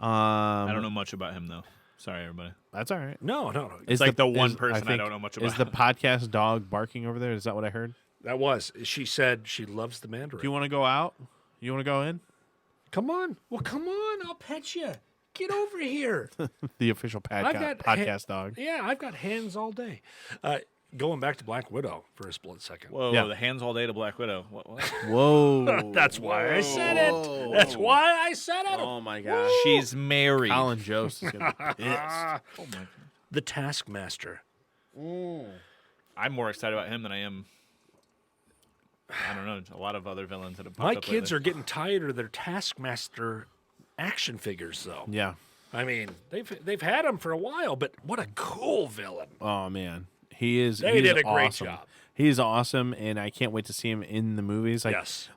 Speaker 3: I don't know much about him, though. Sorry, everybody.
Speaker 1: That's all right.
Speaker 2: No.
Speaker 1: Is
Speaker 3: like the one
Speaker 1: is-
Speaker 3: person I
Speaker 1: think-
Speaker 3: don't know much
Speaker 1: Is
Speaker 3: about.
Speaker 1: the podcast dog barking over there? Is that what I heard?
Speaker 2: That was. She said she loves the Mandarin.
Speaker 1: Do you want to go out? You want to go in?
Speaker 2: Come on. Well, come on. I'll pet you. Get over here.
Speaker 1: The official podcast dog.
Speaker 2: Yeah, I've got hands all day. Going back to Black Widow for a split second.
Speaker 3: Whoa,
Speaker 1: Yeah.
Speaker 3: the hands all day to Black Widow. What?
Speaker 1: Whoa.
Speaker 2: That's why I said it. That's why I said it.
Speaker 1: Oh, my gosh.
Speaker 3: She's married.
Speaker 1: Colin Jost is going to be pissed.
Speaker 3: Oh my.
Speaker 2: The Taskmaster.
Speaker 3: I'm more excited about him than I am. I don't know. A lot of other villains that have popped
Speaker 2: My
Speaker 3: up
Speaker 2: kids
Speaker 3: lately.
Speaker 2: are getting tired of their Taskmaster action figures, though.
Speaker 1: Yeah.
Speaker 2: I mean, they've had him for a while, but what a cool villain.
Speaker 1: Oh, man. He is.
Speaker 2: They
Speaker 1: he
Speaker 2: did
Speaker 1: is
Speaker 2: a great
Speaker 1: awesome.
Speaker 2: job.
Speaker 1: He's awesome, and I can't wait to see him in the movies. Like,
Speaker 2: Yes.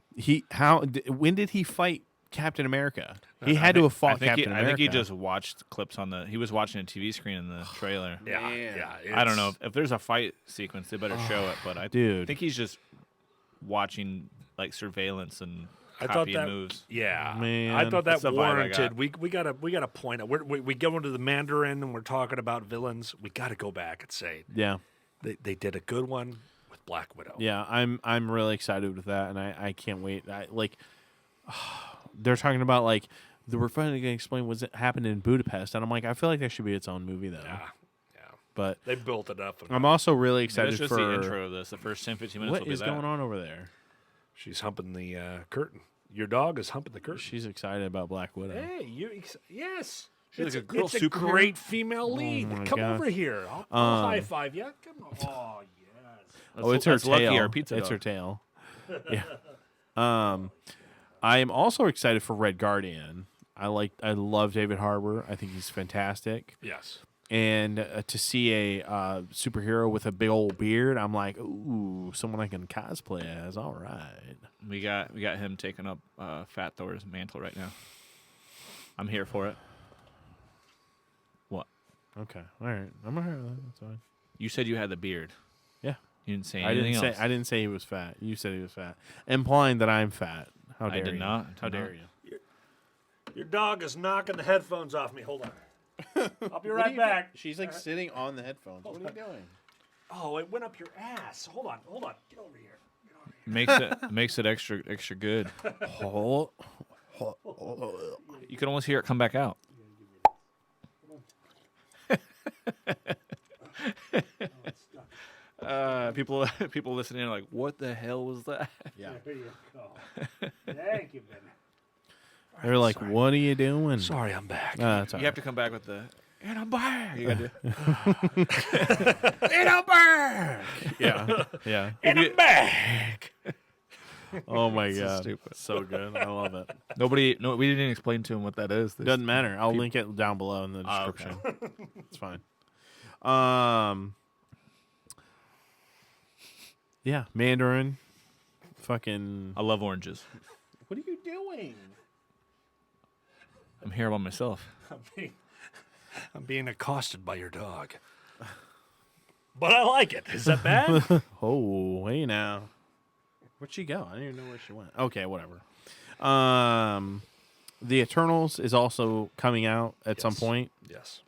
Speaker 1: When did he fight Captain America? He had to have fought Captain America.
Speaker 3: I think he just watched clips on the. He was watching a TV screen in the trailer.
Speaker 2: Yeah.
Speaker 1: Man.
Speaker 2: Yeah.
Speaker 3: I don't know if there's a fight sequence. They better show it. But I
Speaker 1: Dude.
Speaker 3: think he's just watching like surveillance and
Speaker 2: I thought
Speaker 3: copying
Speaker 2: that
Speaker 3: moves.
Speaker 2: Yeah,
Speaker 1: Man.
Speaker 2: I thought
Speaker 3: That's
Speaker 2: that
Speaker 3: the vibe I
Speaker 2: warranted.
Speaker 3: got.
Speaker 2: We gotta point out. We go into the Mandarin and we're talking about villains. We got to go back and say
Speaker 1: Yeah.
Speaker 2: they did a good one with Black Widow.
Speaker 1: Yeah, I'm really excited with that, and I can't wait. They're talking about like we're finally going to explain what happened in Budapest, and I'm like, I feel like that should be its own movie though.
Speaker 2: Yeah.
Speaker 1: But
Speaker 2: They built it up.
Speaker 1: I'm also really
Speaker 3: That's
Speaker 1: excited
Speaker 3: just
Speaker 1: for
Speaker 3: the intro of this. The first 10, 15 minutes
Speaker 1: what
Speaker 3: will be
Speaker 1: is
Speaker 3: that.
Speaker 1: going on over there.
Speaker 2: She's humping the curtain. Your dog is humping the curtain.
Speaker 1: She's excited about Black Widow.
Speaker 2: Hey, yes.
Speaker 3: She's
Speaker 2: It's
Speaker 3: like a girl
Speaker 2: it's a
Speaker 3: superhero?
Speaker 2: great female lead.
Speaker 1: my
Speaker 2: Come
Speaker 1: gosh.
Speaker 2: over here. I'll high five you. Come on. Oh, yes.
Speaker 1: It's her
Speaker 3: That's Lucky,
Speaker 1: tail.
Speaker 3: our pizza
Speaker 1: It's
Speaker 3: dog.
Speaker 1: her tail. Yeah. I am also excited for Red Guardian. I love David Harbour. I think he's fantastic.
Speaker 2: Yes.
Speaker 1: And to see a superhero with a big old beard, I'm like, ooh, someone I can cosplay as. All right.
Speaker 3: We got him taking up Fat Thor's mantle right now. I'm here for it. What?
Speaker 1: Okay. All right. I'm all right with that. That's fine.
Speaker 3: You said you had the beard.
Speaker 1: Yeah.
Speaker 3: You didn't say
Speaker 1: I
Speaker 3: anything
Speaker 1: didn't
Speaker 3: else.
Speaker 1: say. I didn't say he was fat. You said he was fat, implying that I'm fat. How dare
Speaker 3: I did
Speaker 1: you?
Speaker 3: not.
Speaker 1: How
Speaker 3: Did
Speaker 1: dare
Speaker 3: not.
Speaker 1: you?
Speaker 2: Your dog is knocking the headphones off me. Hold on. I'll be right back.
Speaker 1: She's like sitting on the headphones. What are you doing?
Speaker 2: Oh, it went up your ass. Hold on. Get over here.
Speaker 3: Makes it extra good. You can almost hear it come back out. People listening are like, what the hell was that?
Speaker 1: Yeah.
Speaker 2: There you go. Thank you, Ben.
Speaker 1: They're like, "What are you doing?"
Speaker 2: Sorry, I'm back.
Speaker 1: That's all
Speaker 3: You have to come back with the and I'm back. You gotta do.
Speaker 1: And I'm back. Yeah. Yeah.
Speaker 2: And I'm back.
Speaker 1: Oh my
Speaker 3: So
Speaker 1: god.
Speaker 3: stupid.
Speaker 1: So good. I love it.
Speaker 3: We didn't explain to him what that is. This-
Speaker 1: Doesn't matter. I'll link it down below in the
Speaker 3: Oh, okay.
Speaker 1: description. It's fine. Yeah, Mandarin. Fucking.
Speaker 3: I love oranges.
Speaker 1: What are you doing?
Speaker 3: I'm here by myself.
Speaker 2: I'm being accosted by your dog. But I like it. Is that bad?
Speaker 1: Oh, hey now. Where'd she go? I don't even know where she went. Okay, whatever. The Eternals is also coming out at some
Speaker 2: Yes.
Speaker 1: point.
Speaker 2: Yes.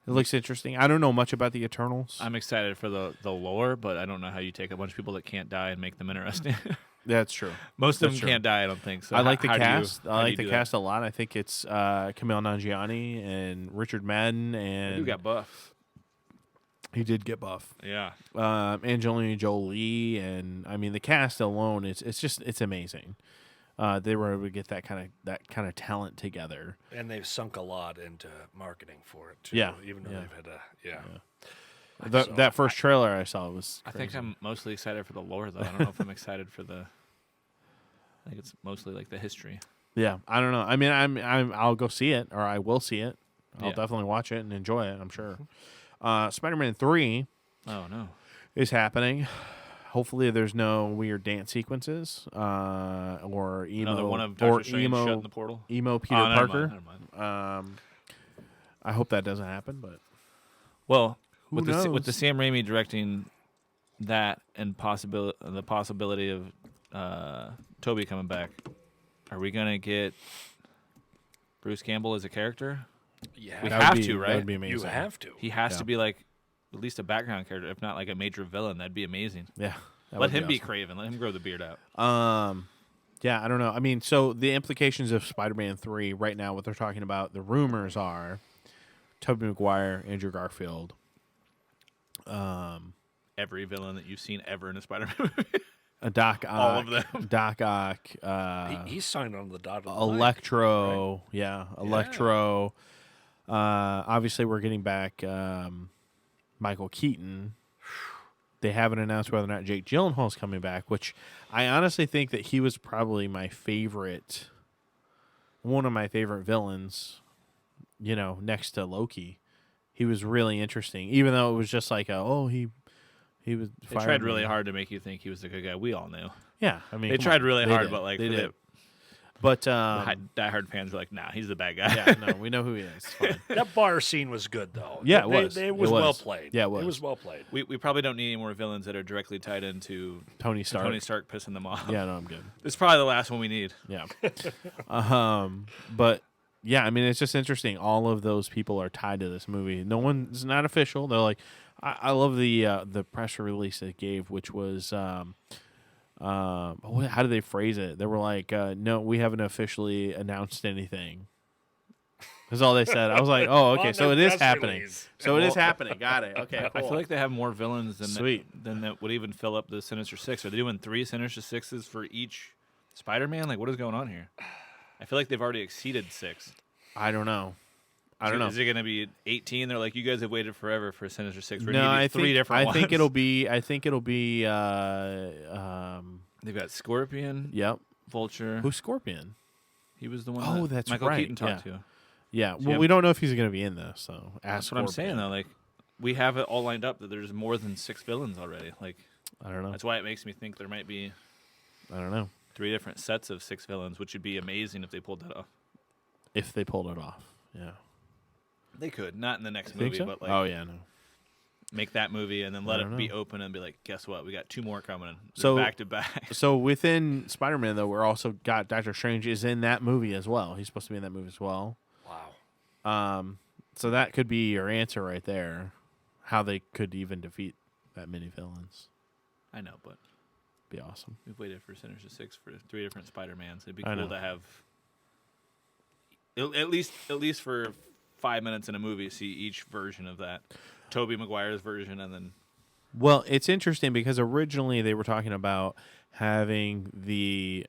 Speaker 1: It looks interesting. I don't know much about the Eternals.
Speaker 3: I'm excited for the lore, but I don't know how you take a bunch of people that can't die and make them interesting.
Speaker 1: That's true.
Speaker 3: Most of them
Speaker 1: That's true.
Speaker 3: can't die, I don't think. So
Speaker 1: I like the
Speaker 3: how do you-
Speaker 1: cast.
Speaker 3: how
Speaker 1: I
Speaker 3: do
Speaker 1: like
Speaker 3: you
Speaker 1: the
Speaker 3: do
Speaker 1: cast a lot. I think it's Kumail Nanjiani and Richard Madden,
Speaker 3: that?
Speaker 1: and
Speaker 3: You got buff.
Speaker 1: he did get buff.
Speaker 3: Yeah.
Speaker 1: Angelina Jolie, and I mean the cast alone. It's amazing. They were able to get that kind of talent together.
Speaker 2: And they've sunk a lot into marketing for it, too.
Speaker 1: Yeah,
Speaker 2: Even though
Speaker 1: yeah.
Speaker 2: they've had a, yeah. So,
Speaker 1: That first trailer I saw was.
Speaker 3: I think
Speaker 1: crazy.
Speaker 3: I'm mostly excited for the lore, though. I don't know if I'm excited for the. I think it's mostly like the history.
Speaker 1: Yeah, I don't know. I mean, I'll go see it, or I will see it. I'll
Speaker 3: Yeah.
Speaker 1: definitely watch it and enjoy it. I'm sure. Spider-Man 3
Speaker 3: Oh no.
Speaker 1: is happening. Hopefully, there's no weird dance sequences or emo
Speaker 3: Another one of
Speaker 1: or
Speaker 3: Doctor Strange
Speaker 1: emo
Speaker 3: shutting the portal.
Speaker 1: emo Peter
Speaker 3: Oh, never
Speaker 1: Parker.
Speaker 3: mind, never mind.
Speaker 1: I hope that doesn't happen, but
Speaker 3: Well,
Speaker 1: Who
Speaker 3: with the
Speaker 1: knows?
Speaker 3: Sam Raimi directing that and the possibility of Toby coming back, are we gonna get Bruce Campbell as a character?
Speaker 2: Yeah.
Speaker 3: We
Speaker 1: that would
Speaker 3: have
Speaker 1: be-
Speaker 3: to,
Speaker 1: That
Speaker 3: right?
Speaker 1: would be amazing.
Speaker 2: You have to.
Speaker 3: He has
Speaker 1: Yeah.
Speaker 3: to be like at least a background character, if not like a major villain. That'd be amazing.
Speaker 1: Yeah, that
Speaker 3: Let
Speaker 1: would
Speaker 3: him be
Speaker 1: awesome.
Speaker 3: Craven. Let him grow the beard out.
Speaker 1: Yeah, I don't know. I mean, so the implications of Spider-Man 3 right now, what they're talking about, the rumors are Tobey Maguire, Andrew Garfield.
Speaker 3: Every villain that you've seen ever in a Spider-Man movie.
Speaker 1: Doc Ock.
Speaker 3: All of them.
Speaker 1: Doc Ock.
Speaker 2: He's signed on the dotted line.
Speaker 1: Electro. Yeah, Electro. Obviously, we're getting back Michael Keaton. They haven't announced whether or not Jake Gyllenhaal's coming back, which I honestly think that he was probably my favorite, one of my favorite villains, next to Loki. He was really interesting, even though it was just like, he was.
Speaker 3: They tried really hard to make you think he was the good guy. We all knew.
Speaker 1: Yeah, I mean,
Speaker 3: They
Speaker 1: come
Speaker 3: tried
Speaker 1: on.
Speaker 3: really
Speaker 1: They
Speaker 3: hard,
Speaker 1: did.
Speaker 3: but like
Speaker 1: they
Speaker 3: for
Speaker 1: did.
Speaker 3: the
Speaker 1: But
Speaker 3: diehard fans were like, nah, he's the bad guy.
Speaker 1: yeah, no, we know who he is. It's fine.
Speaker 2: That bar scene was good, though.
Speaker 1: Yeah, it was.
Speaker 2: It
Speaker 1: It
Speaker 2: was
Speaker 1: was.
Speaker 2: well played.
Speaker 1: Yeah, it was.
Speaker 2: It was well played.
Speaker 3: We probably don't need any more villains that are directly tied into
Speaker 1: Tony Stark.
Speaker 3: Tony Stark pissing them off.
Speaker 1: Yeah, no, I'm good.
Speaker 3: This is probably the last one we need.
Speaker 1: Yeah. But yeah, I mean, it's just interesting. All of those people are tied to this movie. No one's not official. They're like, I love the press release they gave, which was, how did they phrase it? They were like, no, we haven't officially announced anything. That's all they said. I was like, oh, okay,
Speaker 2: On
Speaker 1: so
Speaker 2: their
Speaker 1: it is
Speaker 2: press
Speaker 1: happening.
Speaker 2: release.
Speaker 1: So it is happening. Got it. Okay,
Speaker 3: I
Speaker 1: cool.
Speaker 3: feel like they have more villains
Speaker 1: Sweet.
Speaker 3: than that would even fill up the Sinister Six. Are they doing 3 Sinister Sixes for each Spider-Man? Like, what is going on here? I feel like they've already exceeded 6.
Speaker 1: I don't know. I don't know.
Speaker 3: Is it going to be 18? They're like, you guys have waited forever for Sinister Six. We're
Speaker 1: No,
Speaker 3: gonna give you
Speaker 1: I
Speaker 3: 3
Speaker 1: think
Speaker 3: different ones.
Speaker 1: I think it'll be. I think it'll be.
Speaker 3: They've got Scorpion,
Speaker 1: Yep.
Speaker 3: Vulture.
Speaker 1: Who's Scorpion?
Speaker 3: He was the one.
Speaker 1: Oh,
Speaker 3: that
Speaker 1: that's
Speaker 3: Michael
Speaker 1: right,
Speaker 3: Keaton talked to.
Speaker 1: Yeah.
Speaker 3: So
Speaker 1: Well,
Speaker 3: you
Speaker 1: we
Speaker 3: have-
Speaker 1: don't know if he's going to be in this. So
Speaker 3: That's what I'm saying though. Like, we have it all lined up that there's more than 6 villains already. Like,
Speaker 1: I don't know.
Speaker 3: that's why it makes me think there might be
Speaker 1: I don't know
Speaker 3: 3 different sets of 6 villains, which would be amazing if they pulled that off.
Speaker 1: if they pulled it off. Yeah.
Speaker 3: They could, not in the next
Speaker 1: Think
Speaker 3: movie,
Speaker 1: so?
Speaker 3: but like
Speaker 1: Oh yeah, no.
Speaker 3: make that movie and then let
Speaker 1: don't
Speaker 3: it be
Speaker 1: know.
Speaker 3: open and be like, guess what? We got 2 more coming.
Speaker 1: So-
Speaker 3: back to back.
Speaker 1: So within Spider-Man, though, we're also got Doctor Strange is in that movie as well. He's supposed to be in that movie as well.
Speaker 2: Wow.
Speaker 1: So that could be your answer right there. How they could even defeat that many villains.
Speaker 3: I know, but
Speaker 1: Be awesome.
Speaker 3: we've waited for Sinister Six for 3 different Spider-Mans. It'd be
Speaker 1: I
Speaker 3: cool
Speaker 1: know.
Speaker 3: to have at least for 5 minutes in a movie, see each version of that. Tobey Maguire's version, and then
Speaker 1: Well, it's interesting because originally they were talking about having the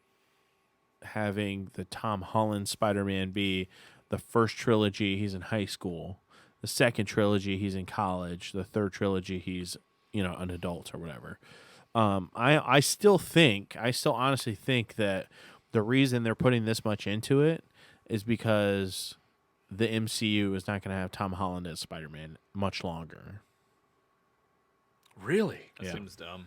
Speaker 1: Tom Holland Spider-Man be the first trilogy he's in high school, the second trilogy he's in college, the third trilogy he's an adult or whatever. I still honestly think that the reason they're putting this much into it is because the MCU is not going to have Tom Holland as Spider-Man much longer.
Speaker 2: Really?
Speaker 3: that
Speaker 1: Yeah.
Speaker 3: seems dumb.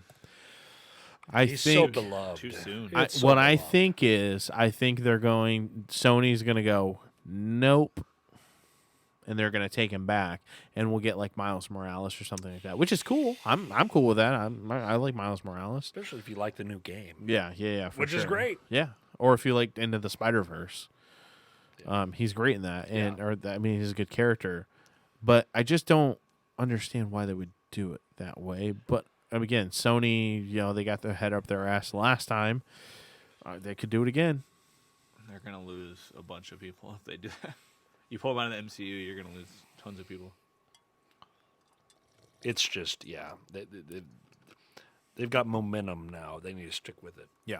Speaker 2: He's so beloved.
Speaker 3: Too soon.
Speaker 2: It's so
Speaker 1: What I
Speaker 2: beloved.
Speaker 1: think is, Sony's going to go, nope, and they're going to take him back, and we'll get like Miles Morales or something like that, which is cool. I'm cool with that. I like Miles Morales.
Speaker 2: Especially if you like the new game.
Speaker 1: Yeah, for
Speaker 2: Which is
Speaker 1: sure.
Speaker 2: great.
Speaker 1: Yeah, or if you like Into the Spider-Verse, he's great in that, he's a good character, but I just don't understand why they would do it that way. But again, Sony, they got their head up their ass last time. They could do it again.
Speaker 3: They're gonna lose a bunch of people if they do that. You pull them out of the MCU, you're gonna lose tons of people.
Speaker 2: It's just, they've got momentum now. They need to stick with it.
Speaker 1: Yeah.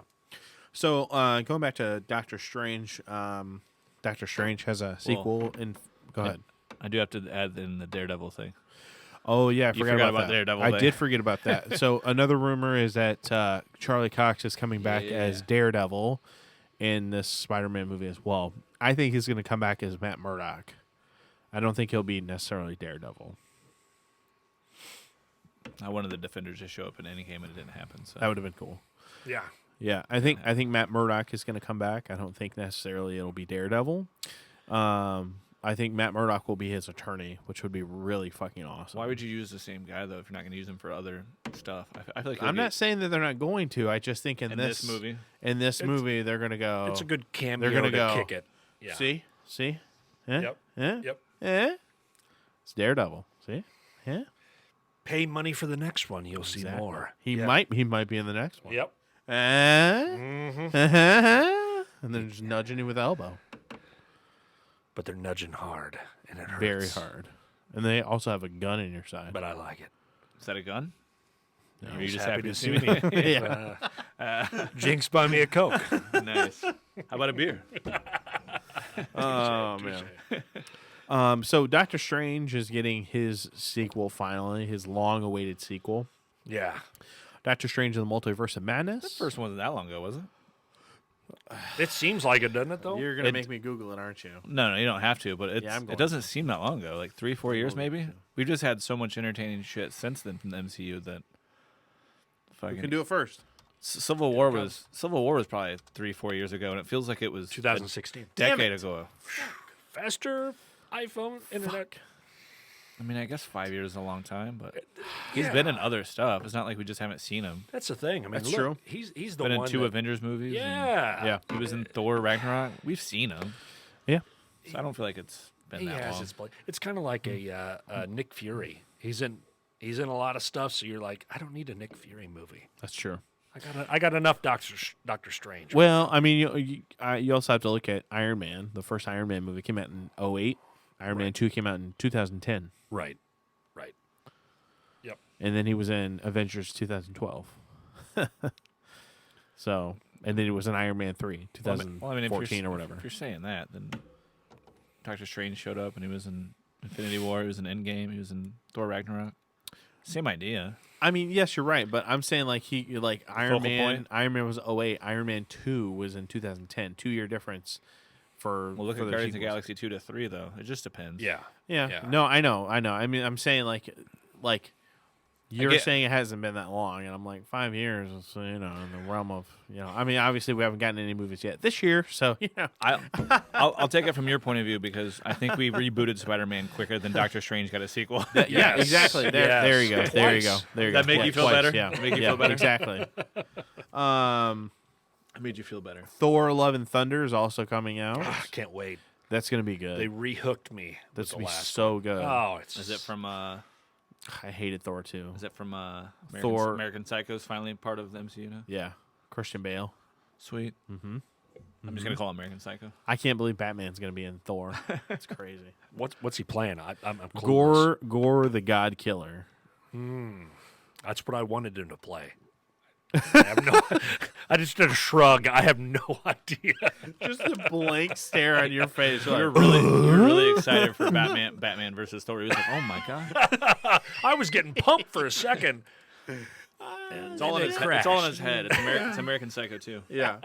Speaker 1: So going back to Doctor Strange, Doctor Strange has a sequel. Go ahead.
Speaker 3: I do have to add in the Daredevil thing.
Speaker 1: Oh yeah, I
Speaker 3: You
Speaker 1: forgot
Speaker 3: forgot
Speaker 1: about
Speaker 3: about
Speaker 1: that.
Speaker 3: Daredevil
Speaker 1: I
Speaker 3: Day.
Speaker 1: did forget about that. So another rumor is that Charlie Cox is coming back as Daredevil in this Spider-Man movie as well. I think he's going to come back as Matt Murdock. I don't think he'll be necessarily Daredevil.
Speaker 3: I wanted the Defenders to show up in any game, and it didn't happen. So
Speaker 1: That would have been cool.
Speaker 2: Yeah.
Speaker 1: Yeah, I think Matt Murdock is going to come back. I don't think necessarily it'll be Daredevil. I think Matt Murdock will be his attorney, which would be really fucking awesome.
Speaker 3: why would you use the same guy though if you're not going to use him for other stuff? I feel like
Speaker 1: I'm not saying that they're not going to. I just think in
Speaker 3: this movie.
Speaker 1: they're going to go.
Speaker 2: It's a good cameo
Speaker 1: They're gonna
Speaker 2: to
Speaker 1: go,
Speaker 2: kick it. Yeah.
Speaker 1: See? Eh?
Speaker 2: Yep.
Speaker 1: Eh?
Speaker 2: Yep.
Speaker 1: Eh? It's Daredevil. See? Yeah.
Speaker 2: Pay money for the next one. You'll see
Speaker 1: Exactly.
Speaker 2: more.
Speaker 1: He
Speaker 2: Yeah.
Speaker 1: might be in the next one.
Speaker 2: Yep.
Speaker 1: And then just nudging you with the elbow.
Speaker 2: But they're nudging hard, and it hurts.
Speaker 1: Very hard. And they also have a gun in your side.
Speaker 2: But I like it.
Speaker 3: Is that a gun?
Speaker 2: No,
Speaker 3: Or are you
Speaker 2: he's
Speaker 3: just
Speaker 2: happy
Speaker 3: happy
Speaker 2: to
Speaker 3: to
Speaker 2: see
Speaker 3: see
Speaker 2: me.
Speaker 1: Yeah.
Speaker 2: Jinx, buy me a Coke.
Speaker 3: Nice. How about a beer?
Speaker 1: Oh, man. So Doctor Strange is getting his sequel finally, his long-awaited sequel.
Speaker 2: Yeah.
Speaker 1: Doctor Strange and the Multiverse of Madness.
Speaker 3: First one wasn't that long ago, was it?
Speaker 2: It seems like it, doesn't it, though?
Speaker 1: You're going to
Speaker 3: It-
Speaker 1: make me Google it, aren't you?
Speaker 3: No, you don't have to, but it's,
Speaker 1: I'm going
Speaker 3: it doesn't seem that long ago. Like 3-4 years,
Speaker 1: going
Speaker 3: maybe. We've just had so much entertaining shit since then from the MCU that.
Speaker 1: We
Speaker 3: Fucking
Speaker 1: can do it first.
Speaker 3: Civil War was probably 3-4 years ago, and it feels like it was
Speaker 2: 2016.
Speaker 3: a decade ago.
Speaker 2: Faster iPhone, internet.
Speaker 3: I mean, I guess 5 years is a long time, but he's been in other stuff. It's not like we just haven't seen him.
Speaker 2: That's the thing. I mean,
Speaker 1: That's
Speaker 2: look,
Speaker 1: true.
Speaker 2: He's the
Speaker 3: Been in
Speaker 2: one
Speaker 3: 2
Speaker 2: that-
Speaker 3: Avengers movies. and
Speaker 2: Yeah.
Speaker 1: Yeah.
Speaker 3: he was in Thor Ragnarok. We've seen him,
Speaker 1: Yeah.
Speaker 3: so I don't feel like it's been
Speaker 2: He
Speaker 3: that
Speaker 2: has
Speaker 3: long.
Speaker 2: his place. It's kind of like a Nick Fury. He's in a lot of stuff, so you're like, I don't need a Nick Fury movie.
Speaker 1: That's true.
Speaker 2: I got enough Doctor Strange.
Speaker 1: Well, I mean, you also have to look at Iron Man. The first Iron Man movie came out in 2008. Iron Man 2 came out in 2010.
Speaker 2: Right. Yep.
Speaker 1: And then he was in Avengers 2012. So, and then he was in Iron Man 3, 2014 or whatever.
Speaker 3: If you're saying that, then Doctor Strange showed up and he was in Infinity War, he was in Endgame, he was in Thor Ragnarok. Same idea.
Speaker 1: I mean, yes, you're right, but I'm saying like Iron
Speaker 3: Focal
Speaker 1: Man.
Speaker 3: point?
Speaker 1: Iron Man was 2008. Iron Man 2 was in 2010. 2-year difference for.
Speaker 3: Well, look
Speaker 1: for
Speaker 3: at
Speaker 1: the
Speaker 3: Guardians of the
Speaker 1: sequels.
Speaker 3: Galaxy 2 to 3, though. It just depends.
Speaker 2: Yeah.
Speaker 1: Yeah. No, I know. I mean, I'm saying like you're saying it hasn't been that long, and I'm like 5 years. So, in the realm of I mean, obviously we haven't gotten any movies yet this year, so
Speaker 3: I'll take it from your point of view because I think we rebooted Spider-Man quicker than Doctor Strange got a sequel.
Speaker 1: Yeah, exactly. There you go. There you go. There you go.
Speaker 3: That make you feel
Speaker 1: Twice,
Speaker 3: better?
Speaker 1: Yeah,
Speaker 3: Make you feel better?
Speaker 1: Exactly.
Speaker 3: It made you feel better.
Speaker 1: Thor: Love and Thunder is also coming out.
Speaker 2: Can't wait.
Speaker 1: That's gonna be good.
Speaker 2: They rehooked me.
Speaker 1: That's
Speaker 2: with
Speaker 1: gonna
Speaker 2: the
Speaker 1: be
Speaker 2: last
Speaker 1: so
Speaker 2: one.
Speaker 1: good.
Speaker 2: Oh,
Speaker 3: Is it from
Speaker 1: I hated Thor 2.
Speaker 3: Thor? American Psycho's finally part of the MCU now.
Speaker 1: Yeah, Christian Bale.
Speaker 3: Sweet. Mm-hmm. I'm just gonna call it American Psycho.
Speaker 1: I can't believe Batman's gonna be in Thor. It's crazy.
Speaker 2: What's he playing? I'm clueless.
Speaker 1: Gore the God Killer.
Speaker 2: That's what I wanted him to play. I just did a shrug. I have no idea.
Speaker 1: Just a blank stare on your face.
Speaker 3: You're really excited for Batman versus Thor. He was like, oh my god.
Speaker 2: I was getting pumped for a second.
Speaker 3: It's all in his head. It's all in his head. It's American Psycho too.
Speaker 1: Yeah.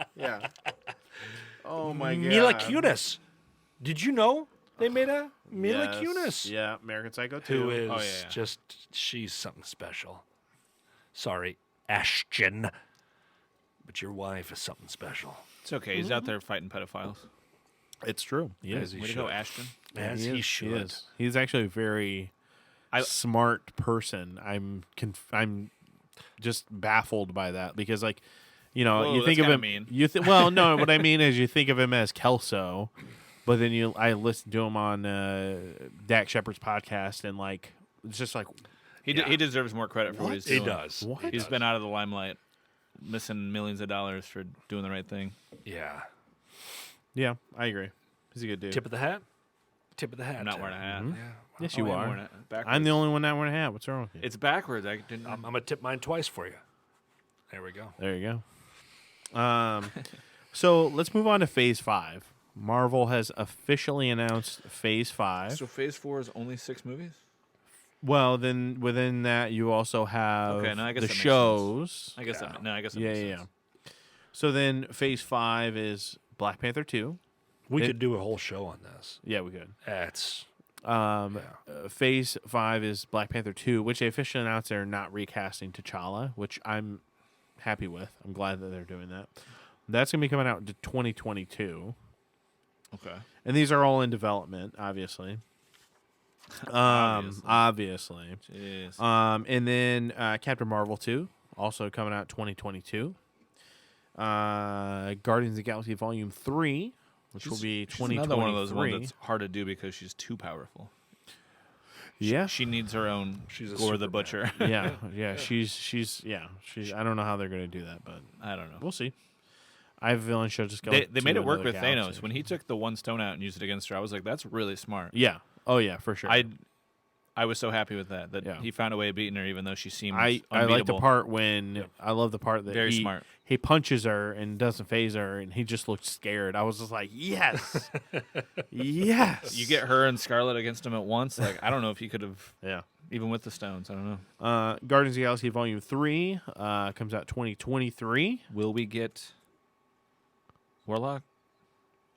Speaker 1: Oh my God.
Speaker 2: Mila Kunis. Did you know they made a Mila Kunis?
Speaker 1: Yeah, American Psycho 2.
Speaker 2: Who is just, she's something special. Sorry, Ashton. But your wife is something special.
Speaker 3: It's okay. He's out there fighting pedophiles.
Speaker 1: It's true.
Speaker 2: As he
Speaker 3: Way to
Speaker 2: should.
Speaker 3: go, Ashton.
Speaker 2: As he should.
Speaker 1: He is. He's actually a very smart person. I'm just baffled by that because, like, you think of him.
Speaker 3: Mean.
Speaker 1: Well, no. What I mean is, you think of him as Kelso, but then I listened to him on Dak Shepard's podcast, and like, it's just like
Speaker 3: He deserves more credit for what he's doing.
Speaker 2: He does.
Speaker 1: What?
Speaker 3: He's been out of the limelight, missing millions of dollars for doing the right thing.
Speaker 2: Yeah.
Speaker 1: Yeah, I agree. He's a good dude.
Speaker 2: Tip of the hat? Tip of the hat.
Speaker 3: I'm not
Speaker 2: Tim.
Speaker 3: wearing a hat.
Speaker 2: Yeah.
Speaker 1: Yes,
Speaker 3: Oh,
Speaker 1: you
Speaker 3: I am
Speaker 1: are.
Speaker 3: wearing it backwards.
Speaker 1: I'm the only one not wearing a hat. What's wrong with you?
Speaker 3: It's backwards. I didn't.
Speaker 2: I'm going to tip mine twice for you. There we go.
Speaker 1: There you go. So let's move on to Phase 5. Marvel has officially announced Phase 5.
Speaker 3: So Phase 4 is only 6 movies?
Speaker 1: Well, then within that, you also have
Speaker 3: Okay, no, I guess
Speaker 1: the
Speaker 3: that makes
Speaker 1: shows.
Speaker 3: I guess that makes
Speaker 1: Yeah.
Speaker 3: sense.
Speaker 1: So then Phase 5 is Black Panther 2.
Speaker 2: We could do a whole show on this.
Speaker 1: Yeah, we could.
Speaker 2: That's
Speaker 1: Phase 5 is Black Panther 2, which they officially announced they're not recasting T'Challa, which I'm happy with. I'm glad that they're doing that. That's going to be coming out to 2022.
Speaker 3: Okay.
Speaker 1: And these are all in development, obviously. Obviously.
Speaker 3: Jeez.
Speaker 1: And then Captain Marvel 2, also coming out 2022. Guardians of the Galaxy Volume 3, which will be 2023.
Speaker 3: Another one of those ones that's hard to do because she's too powerful.
Speaker 1: Yeah.
Speaker 3: She needs her own
Speaker 2: She's a
Speaker 3: Gore the
Speaker 2: Superman.
Speaker 3: Butcher.
Speaker 1: yeah. She's I don't know how they're going to do that, but
Speaker 3: I don't know.
Speaker 1: we'll see. I have a feeling she'll just go.
Speaker 3: They made
Speaker 1: to
Speaker 3: it work
Speaker 1: another
Speaker 3: with
Speaker 1: galaxy.
Speaker 3: Thanos. When he took the one stone out and used it against her, I was like, that's really smart.
Speaker 1: Yeah. Oh yeah, for sure.
Speaker 3: I was so happy with that
Speaker 1: Yeah.
Speaker 3: he found a way of beating her even though she seemed
Speaker 1: I
Speaker 3: unbeatable.
Speaker 1: like the part when I love the part that
Speaker 3: Very smart.
Speaker 1: He punches her and doesn't phase her, and he just looked scared. I was just like, yes, yes.
Speaker 3: You get her and Scarlet against him at once. Like I don't know if he could have,
Speaker 1: yeah.
Speaker 3: even with the stones. I don't know.
Speaker 1: Guardians of the Galaxy Volume 3 comes out 2023.
Speaker 3: Will we get Warlock?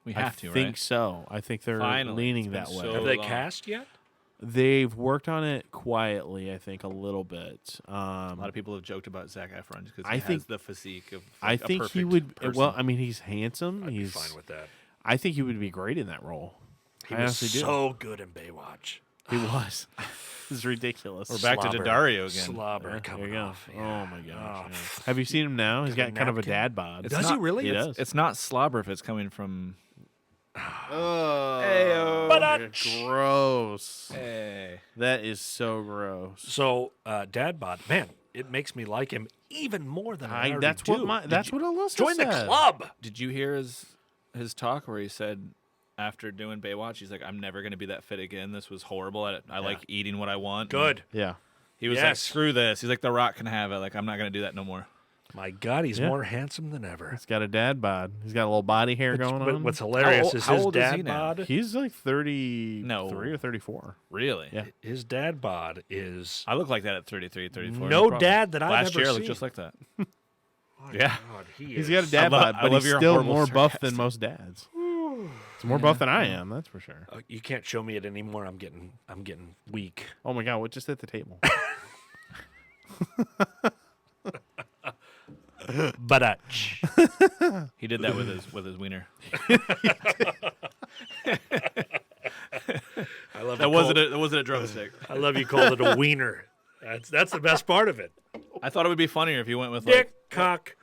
Speaker 3: We have to,
Speaker 1: I think
Speaker 3: right?
Speaker 1: so. I think they're
Speaker 3: Finally.
Speaker 1: leaning
Speaker 3: It's
Speaker 1: that
Speaker 3: been
Speaker 1: way.
Speaker 3: so
Speaker 2: Have they
Speaker 3: long.
Speaker 2: cast yet?
Speaker 1: They've worked on it quietly, I think, a little bit.
Speaker 3: A lot of people have joked about Zac Efron because
Speaker 1: I
Speaker 3: he
Speaker 1: think-
Speaker 3: has the physique of
Speaker 1: I
Speaker 3: like, a
Speaker 1: think he
Speaker 3: perfect
Speaker 1: would.
Speaker 3: person.
Speaker 1: Well, I mean, he's handsome.
Speaker 2: I'd
Speaker 1: he's
Speaker 2: be fine with that.
Speaker 1: I think he would be great in that role.
Speaker 2: He
Speaker 1: I
Speaker 2: was
Speaker 1: honestly do.
Speaker 2: so good in Baywatch.
Speaker 1: He was. This is ridiculous.
Speaker 3: We're back to
Speaker 2: Slobber.
Speaker 3: Daddario again.
Speaker 2: Slobber
Speaker 1: There
Speaker 2: coming
Speaker 1: you go.
Speaker 2: off.
Speaker 1: Oh
Speaker 2: Yeah.
Speaker 1: my gosh.
Speaker 2: Oh,
Speaker 1: yeah. Have you seen him now? He's
Speaker 2: Got
Speaker 1: got
Speaker 2: a
Speaker 1: kind of a
Speaker 2: napkin?
Speaker 1: dad bod.
Speaker 3: It's
Speaker 2: Does
Speaker 3: not-
Speaker 2: he really?
Speaker 1: He does.
Speaker 3: It's not slobber if it's coming from.
Speaker 1: Oh, gross.
Speaker 3: Hey.
Speaker 1: That is so gross.
Speaker 2: So, dad bod, man, it makes me like him even more than I already
Speaker 1: That's
Speaker 2: do.
Speaker 1: what that's what Alyssa
Speaker 2: Join the
Speaker 1: said.
Speaker 2: club.
Speaker 3: Did you hear his talk where he said after doing Baywatch, he's like, I'm never going to be that fit again. This was horrible. I like eating what I want.
Speaker 2: Good.
Speaker 1: Yeah.
Speaker 3: He was like,
Speaker 2: Yes.
Speaker 3: screw this. He's like, The Rock can have it. Like, I'm not going to do that no more.
Speaker 2: My God, he's
Speaker 1: Yeah.
Speaker 2: more handsome than ever.
Speaker 1: He's got a dad bod. He's got a little body hair going
Speaker 2: But
Speaker 1: on.
Speaker 2: what's hilarious is
Speaker 3: how
Speaker 2: his
Speaker 3: old is
Speaker 2: dad
Speaker 3: he now?
Speaker 2: bod.
Speaker 1: He's like 33
Speaker 3: No.
Speaker 1: or 34.
Speaker 3: Really?
Speaker 1: Yeah.
Speaker 2: His dad bod is
Speaker 3: I look like that at 33, 34.
Speaker 2: no
Speaker 3: problem.
Speaker 2: dad that I've
Speaker 3: Last
Speaker 2: ever
Speaker 3: year, I
Speaker 2: seen.
Speaker 3: looked just like that.
Speaker 2: My
Speaker 3: Yeah.
Speaker 2: God,
Speaker 1: He's got a
Speaker 2: is-
Speaker 1: dad bod,
Speaker 3: I
Speaker 1: but
Speaker 3: love
Speaker 1: he's
Speaker 3: your
Speaker 1: still
Speaker 3: horrible
Speaker 1: more buff than
Speaker 3: sarcasm.
Speaker 1: most dads. He's more buff than I am, that's for sure.
Speaker 2: You can't show me it anymore. I'm getting weak.
Speaker 1: Oh my god, what just hit the table?
Speaker 2: But
Speaker 3: He did that with his wiener.
Speaker 2: I love
Speaker 3: That wasn't a drumstick.
Speaker 2: I love you called it a wiener. That's the best part of it.
Speaker 3: I thought it would be funnier if you went with
Speaker 2: Dick, cock,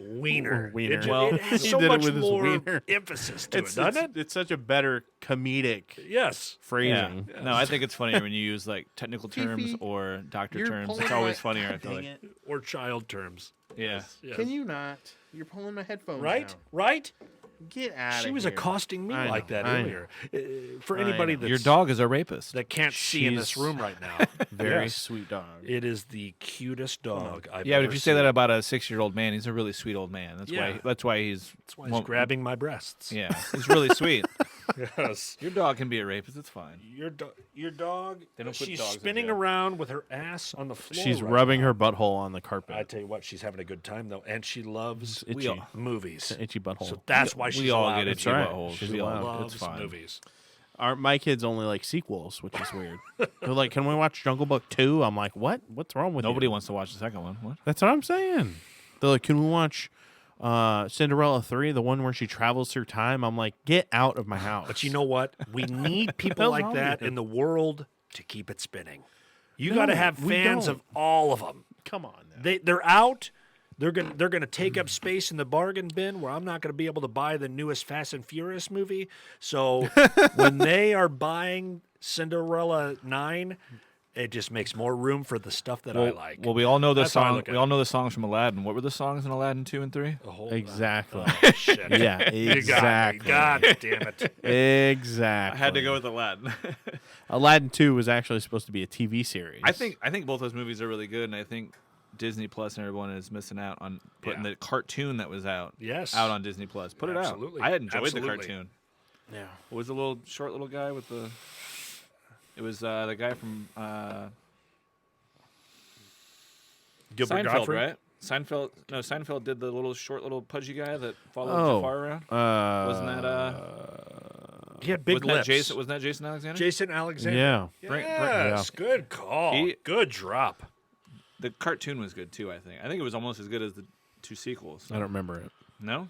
Speaker 2: wiener.
Speaker 1: Wiener.
Speaker 2: It,
Speaker 3: Well,
Speaker 2: it has
Speaker 1: he
Speaker 2: so
Speaker 1: did it
Speaker 2: much
Speaker 1: with his
Speaker 2: more
Speaker 1: wiener.
Speaker 2: emphasis to it, doesn't it?
Speaker 1: It's such a better comedic
Speaker 2: Yes.
Speaker 3: Yeah.
Speaker 1: phrasing.
Speaker 3: No, I think it's funnier when you use like technical terms
Speaker 1: Fifi,
Speaker 3: or doctor
Speaker 1: you're
Speaker 3: terms.
Speaker 1: pulling
Speaker 3: It's always
Speaker 1: my-
Speaker 3: funnier. I feel
Speaker 1: Dang
Speaker 3: like.
Speaker 1: it.
Speaker 2: Or child terms.
Speaker 3: Yeah.
Speaker 2: Yes.
Speaker 1: Can you not? You're pulling my headphones
Speaker 2: Right?
Speaker 1: down.
Speaker 2: Right?
Speaker 1: Get out
Speaker 2: She
Speaker 1: of
Speaker 2: was
Speaker 1: here.
Speaker 2: accosting me
Speaker 1: I
Speaker 2: like
Speaker 1: know,
Speaker 2: that
Speaker 1: I know.
Speaker 2: earlier. For
Speaker 1: I
Speaker 2: anybody
Speaker 1: know.
Speaker 2: that's,
Speaker 3: Your dog is a rapist.
Speaker 2: that can't see in this
Speaker 1: She's-
Speaker 2: room right now,
Speaker 1: Very
Speaker 2: yes,
Speaker 1: sweet dog.
Speaker 2: it is the cutest dog I've
Speaker 3: Yeah, but
Speaker 2: ever
Speaker 3: if you say
Speaker 2: seen.
Speaker 3: that about a 6-year-old man, he's a really sweet old man. That's
Speaker 2: Yeah.
Speaker 3: why. That's why he's.
Speaker 2: That's why he's
Speaker 3: well,
Speaker 2: grabbing my breasts.
Speaker 3: Yeah, he's really sweet.
Speaker 2: Yes.
Speaker 3: Your dog can be a rapist. It's fine.
Speaker 2: Your dog,
Speaker 3: They don't put
Speaker 2: she's
Speaker 3: dogs in
Speaker 2: spinning
Speaker 3: jail.
Speaker 2: around with her ass on the floor.
Speaker 1: She's
Speaker 2: right
Speaker 1: rubbing
Speaker 2: now.
Speaker 1: her butthole on the carpet.
Speaker 2: I tell you what, she's having a good time though, and she loves
Speaker 1: It's
Speaker 3: We
Speaker 1: itchy.
Speaker 3: all-
Speaker 2: movies.
Speaker 1: Itchy butthole.
Speaker 2: So that's why she's
Speaker 3: we all
Speaker 2: allowed
Speaker 3: get
Speaker 2: to
Speaker 3: itchy
Speaker 2: do it.
Speaker 1: right.
Speaker 3: buttholes.
Speaker 1: She's
Speaker 3: We all.
Speaker 1: allowed.
Speaker 2: Loves
Speaker 1: It's fine.
Speaker 2: movies.
Speaker 1: My kids only like sequels, which is weird. They're like, "Can we watch Jungle Book 2?" I'm like, "What? What's wrong with
Speaker 3: Nobody
Speaker 1: you?"
Speaker 3: wants to watch the second one. What?
Speaker 1: That's what I'm saying. They're like, "Can we watch Cinderella 3, the one where she travels through time?" I'm like, "Get out of my house."
Speaker 2: But you know what? We need people
Speaker 1: hell's
Speaker 2: like
Speaker 1: wrong
Speaker 2: that
Speaker 1: with you?
Speaker 2: in the world to keep it spinning. You
Speaker 1: No,
Speaker 2: got to have
Speaker 1: we
Speaker 2: fans
Speaker 1: don't.
Speaker 2: of all of them.
Speaker 1: come on. Now.
Speaker 2: They're out. They're gonna take up space in the bargain bin where I'm not gonna be able to buy the newest Fast and Furious movie. So when they are buying Cinderella 9, it just makes more room for the stuff that I like.
Speaker 3: Well, we all know the
Speaker 2: That's how I
Speaker 3: song.
Speaker 2: look at
Speaker 3: We all know the songs from Aladdin. What were the songs in Aladdin 2 and 3?
Speaker 2: The whole-
Speaker 1: Exactly.
Speaker 2: Oh, shit.
Speaker 1: Yeah,
Speaker 2: You got me.
Speaker 1: exactly.
Speaker 2: God damn it.
Speaker 1: Exactly.
Speaker 3: I had to go with Aladdin.
Speaker 1: Aladdin 2 was actually supposed to be a TV series.
Speaker 3: I think both those movies are really good, and I think Disney Plus and everyone is missing out on putting
Speaker 2: Yeah.
Speaker 3: the cartoon that was out
Speaker 2: Yes.
Speaker 3: out on Disney Plus. Put it
Speaker 2: Absolutely.
Speaker 3: out. I had enjoyed
Speaker 2: Absolutely.
Speaker 3: the cartoon.
Speaker 1: Yeah.
Speaker 3: What was the little short little guy with the? It was the guy from
Speaker 2: Gilbert
Speaker 3: Seinfeld,
Speaker 2: Gottfried?
Speaker 3: right? Seinfeld. No, Seinfeld did the little short little pudgy guy that followed
Speaker 1: Oh.
Speaker 3: Jafar around. Wasn't that
Speaker 2: He had big
Speaker 3: wasn't that
Speaker 2: lips.
Speaker 3: Jason? Wasn't that Jason Alexander?
Speaker 2: Jason Alexander.
Speaker 1: Yeah.
Speaker 2: Yes, good call.
Speaker 3: He-
Speaker 2: Good drop.
Speaker 3: The cartoon was good too. I think it was almost as good as the 2 sequels.
Speaker 1: I don't remember it.
Speaker 3: No,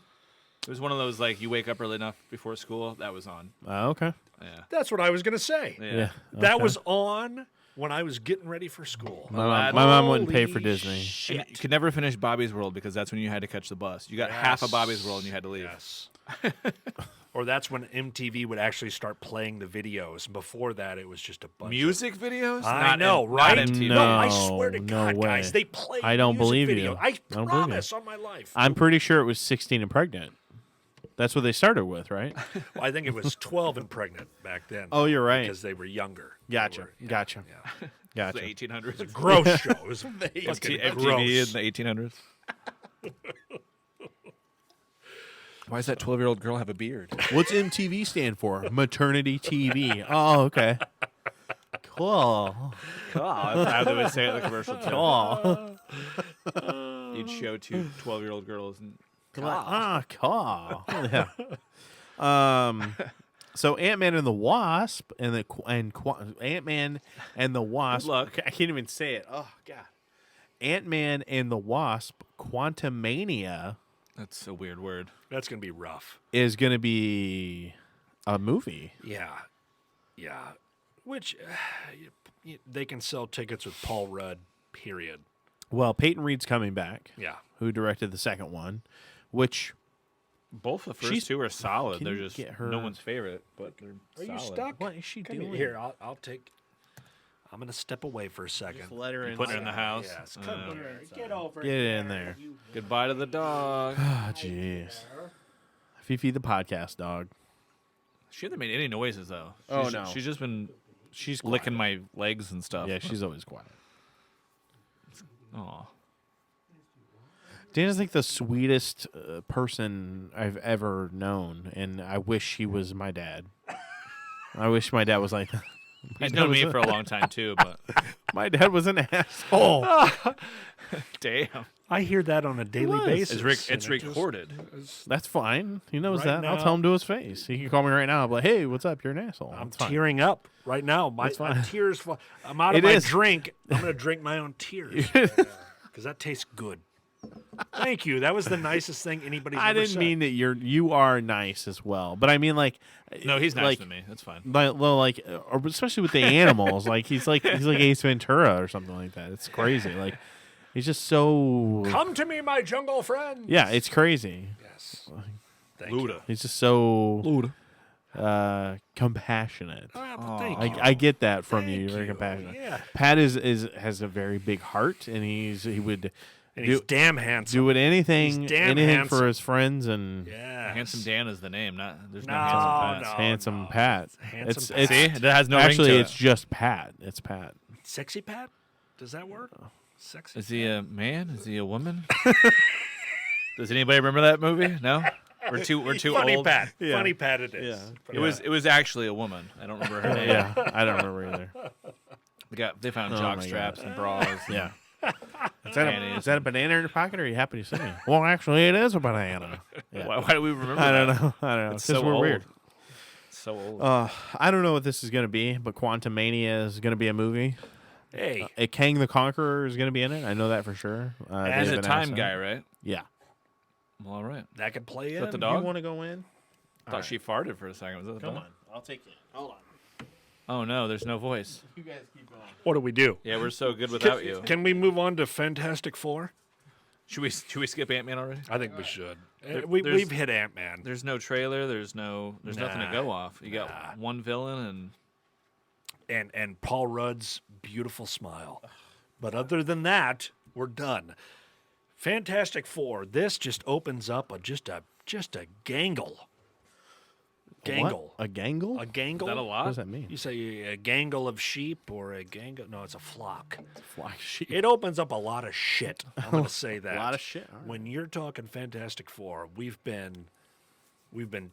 Speaker 3: it was one of those like you wake up early enough before school. That was on.
Speaker 1: Okay.
Speaker 3: Yeah,
Speaker 2: That's what I was going to say.
Speaker 3: yeah.
Speaker 1: Yeah.
Speaker 2: That
Speaker 1: okay.
Speaker 2: was on when I was getting ready for school.
Speaker 1: My mom wouldn't pay for
Speaker 2: Holy
Speaker 1: Disney.
Speaker 3: And
Speaker 2: Shit.
Speaker 3: you could never finish Bobby's World because that's when you had to catch the bus. You got half of Bobby's World and you had to leave.
Speaker 2: Yes. Or that's when MTV would actually start playing the videos. Before that, it was just a bunch
Speaker 3: Music videos?
Speaker 2: of... I
Speaker 3: Not
Speaker 2: know,
Speaker 3: M-
Speaker 2: right?
Speaker 3: Not MTV.
Speaker 2: No, I swear to
Speaker 1: No
Speaker 2: God,
Speaker 1: way.
Speaker 2: guys, they play
Speaker 1: I don't
Speaker 2: music
Speaker 1: believe
Speaker 2: video.
Speaker 1: you.
Speaker 2: I
Speaker 1: don't believe you.
Speaker 2: promise on my life.
Speaker 1: I'm pretty sure it was 16 and pregnant. That's what they started with, right?
Speaker 2: Well, I think it was 12 and pregnant back then.
Speaker 1: Oh, you're right.
Speaker 2: Because they were younger. They
Speaker 1: Gotcha.
Speaker 2: were- yeah,
Speaker 1: Gotcha.
Speaker 2: yeah.
Speaker 1: Gotcha.
Speaker 3: The 1800s.
Speaker 2: Gross show. It was fucking
Speaker 3: MTV in
Speaker 2: gross.
Speaker 3: the 1800s. Why does that 12-year-old girl have a beard?
Speaker 1: What's MTV stand for? Maternity TV. Oh, okay. Cool.
Speaker 3: That's how they would say it in the commercial. Too.
Speaker 1: Cool.
Speaker 3: You'd show 2 12-year-old girls and
Speaker 1: Cool. Yeah. So Ant-Man and the Wasp Ant-Man and the Wasp.
Speaker 3: Good luck.
Speaker 1: I can't even say it. Oh God. Ant-Man and the Wasp: Quantumania
Speaker 3: that's a weird word.
Speaker 2: That's going to be rough.
Speaker 1: is going to be a movie.
Speaker 2: Yeah. Yeah. Which they can sell tickets with Paul Rudd, period.
Speaker 1: Well, Peyton Reed's coming back,
Speaker 2: Yeah.
Speaker 1: who directed the second one, which
Speaker 3: Both the first
Speaker 1: She's-
Speaker 3: 2 are solid.
Speaker 1: can
Speaker 3: They're
Speaker 1: you
Speaker 3: just
Speaker 1: get her-
Speaker 3: no one's favorite, but they're
Speaker 2: Are you
Speaker 3: solid.
Speaker 2: stuck?
Speaker 1: what is she
Speaker 2: Come
Speaker 1: doing?
Speaker 2: here. I'll take I'm gonna step away for a second.
Speaker 1: Let her in.
Speaker 3: Put her in the house.
Speaker 2: Yes, come here. Get over
Speaker 1: Get in there.
Speaker 3: Goodbye to the dog.
Speaker 1: Oh, jeez. Fifi the podcast dog.
Speaker 3: She hasn't made any noises though.
Speaker 1: Oh, no.
Speaker 3: She's just been
Speaker 1: She's
Speaker 3: licking my legs and stuff.
Speaker 1: Yeah, she's always quiet.
Speaker 3: Aw.
Speaker 1: Dana's like the sweetest person I've ever known, and I wish he was my dad. I wish my dad was like that.
Speaker 3: He's known me for a long time too, but
Speaker 1: My dad was an asshole.
Speaker 3: damn,
Speaker 2: I hear that on a daily
Speaker 1: was.
Speaker 2: basis.
Speaker 3: it's
Speaker 2: and it just-
Speaker 3: recorded.
Speaker 1: That's fine. He knows
Speaker 2: Right
Speaker 1: that. I'll
Speaker 2: now-
Speaker 1: tell him to his face. He can call me right now. I'll be like, hey, what's up? You're an asshole.
Speaker 2: I'm
Speaker 1: It's fine.
Speaker 2: tearing up right now. My
Speaker 1: That's fine.
Speaker 2: tears. I'm out of
Speaker 1: It
Speaker 2: my
Speaker 1: is.
Speaker 2: drink. I'm gonna drink my own tears because that tastes good. Thank you. That was the nicest thing anybody's
Speaker 1: I
Speaker 2: ever
Speaker 1: didn't
Speaker 2: said.
Speaker 1: mean that you are nice as well, but I mean like
Speaker 3: No, he's nice
Speaker 1: like,
Speaker 3: to me. That's fine.
Speaker 1: like or especially with the animals, like he's like Ace Ventura or something like that. It's crazy. Like he's just so
Speaker 2: Come to me, my jungle friend.
Speaker 1: yeah, it's crazy.
Speaker 2: Yes. Thank you.
Speaker 1: He's just so compassionate.
Speaker 2: Well, thank you.
Speaker 1: I get that from you.
Speaker 2: Thank
Speaker 1: You're very
Speaker 2: you.
Speaker 1: compassionate.
Speaker 2: Yeah.
Speaker 1: Pat has a very big heart, and he would
Speaker 2: And he's damn handsome.
Speaker 1: do anything
Speaker 2: He's damn
Speaker 1: for
Speaker 2: handsome.
Speaker 1: his friends and
Speaker 2: Yeah.
Speaker 3: Handsome Dan is the name. Not there's no,
Speaker 2: No,
Speaker 3: handsome Pat.
Speaker 2: no.
Speaker 1: handsome Pat.
Speaker 2: Handsome
Speaker 1: it's
Speaker 2: Pat.
Speaker 3: See, that has no
Speaker 1: actually
Speaker 3: ring to
Speaker 1: it's
Speaker 3: it.
Speaker 1: just Pat. It's Pat.
Speaker 2: Sexy Pat? Does that work? Sexy.
Speaker 3: Is he a man? Is he a woman? Does anybody remember that movie? No, we're too
Speaker 2: Funny
Speaker 3: old.
Speaker 2: Pat.
Speaker 1: Yeah.
Speaker 2: Funny Pat it is.
Speaker 1: Yeah.
Speaker 3: It was actually a woman. I don't remember her name.
Speaker 1: Yeah, I don't remember either.
Speaker 3: They found
Speaker 1: Oh
Speaker 3: jock
Speaker 1: my
Speaker 3: straps
Speaker 1: God.
Speaker 3: and bras.
Speaker 1: Yeah.
Speaker 3: Panties.
Speaker 1: Is that a banana in your pocket, or are you happy to see me? Well, actually, it is a banana. Yeah.
Speaker 3: Why do we remember?
Speaker 1: I don't
Speaker 3: that?
Speaker 1: know. I don't know.
Speaker 3: It's
Speaker 1: Because
Speaker 3: so
Speaker 1: we're
Speaker 3: old.
Speaker 1: weird.
Speaker 3: So old.
Speaker 1: I don't know what this is going to be, but Quantum Mania is going to be a movie.
Speaker 2: Hey.
Speaker 1: Kang the Conqueror is going to be in it. I know that for sure.
Speaker 3: He's
Speaker 1: they've
Speaker 3: a
Speaker 1: announced
Speaker 3: time
Speaker 1: that.
Speaker 3: guy, right?
Speaker 1: Yeah.
Speaker 3: Well, all right.
Speaker 2: That could play
Speaker 3: Is
Speaker 2: in.
Speaker 3: that the
Speaker 1: You
Speaker 3: dog?
Speaker 1: want to go in?
Speaker 3: Thought she farted for a second. Was that the
Speaker 1: Come
Speaker 3: dog?
Speaker 1: on. I'll take you. Hold on.
Speaker 3: Oh no, there's no voice.
Speaker 1: You guys keep going.
Speaker 2: What do we do?
Speaker 3: Yeah, we're so good without you.
Speaker 2: Can we move on to Fantastic Four?
Speaker 3: Should we skip Ant-Man already?
Speaker 2: I think we should.
Speaker 3: there's-
Speaker 2: We've hit Ant-Man.
Speaker 3: There's no trailer. There's nothing to go off. You got one villain
Speaker 2: And Paul Rudd's beautiful smile. But other than that, we're done. Fantastic Four. This just opens up just a gangle. Gangle.
Speaker 1: What? A gangle?
Speaker 2: A gangle.
Speaker 3: Is that a lot?
Speaker 1: What does that mean?
Speaker 2: You say a gangle of sheep or a gangle? No, it's a flock.
Speaker 1: Fly sheep.
Speaker 2: It opens up a lot of shit. I'm going to say that.
Speaker 1: A lot of shit. All right.
Speaker 2: When you're talking Fantastic Four, we've been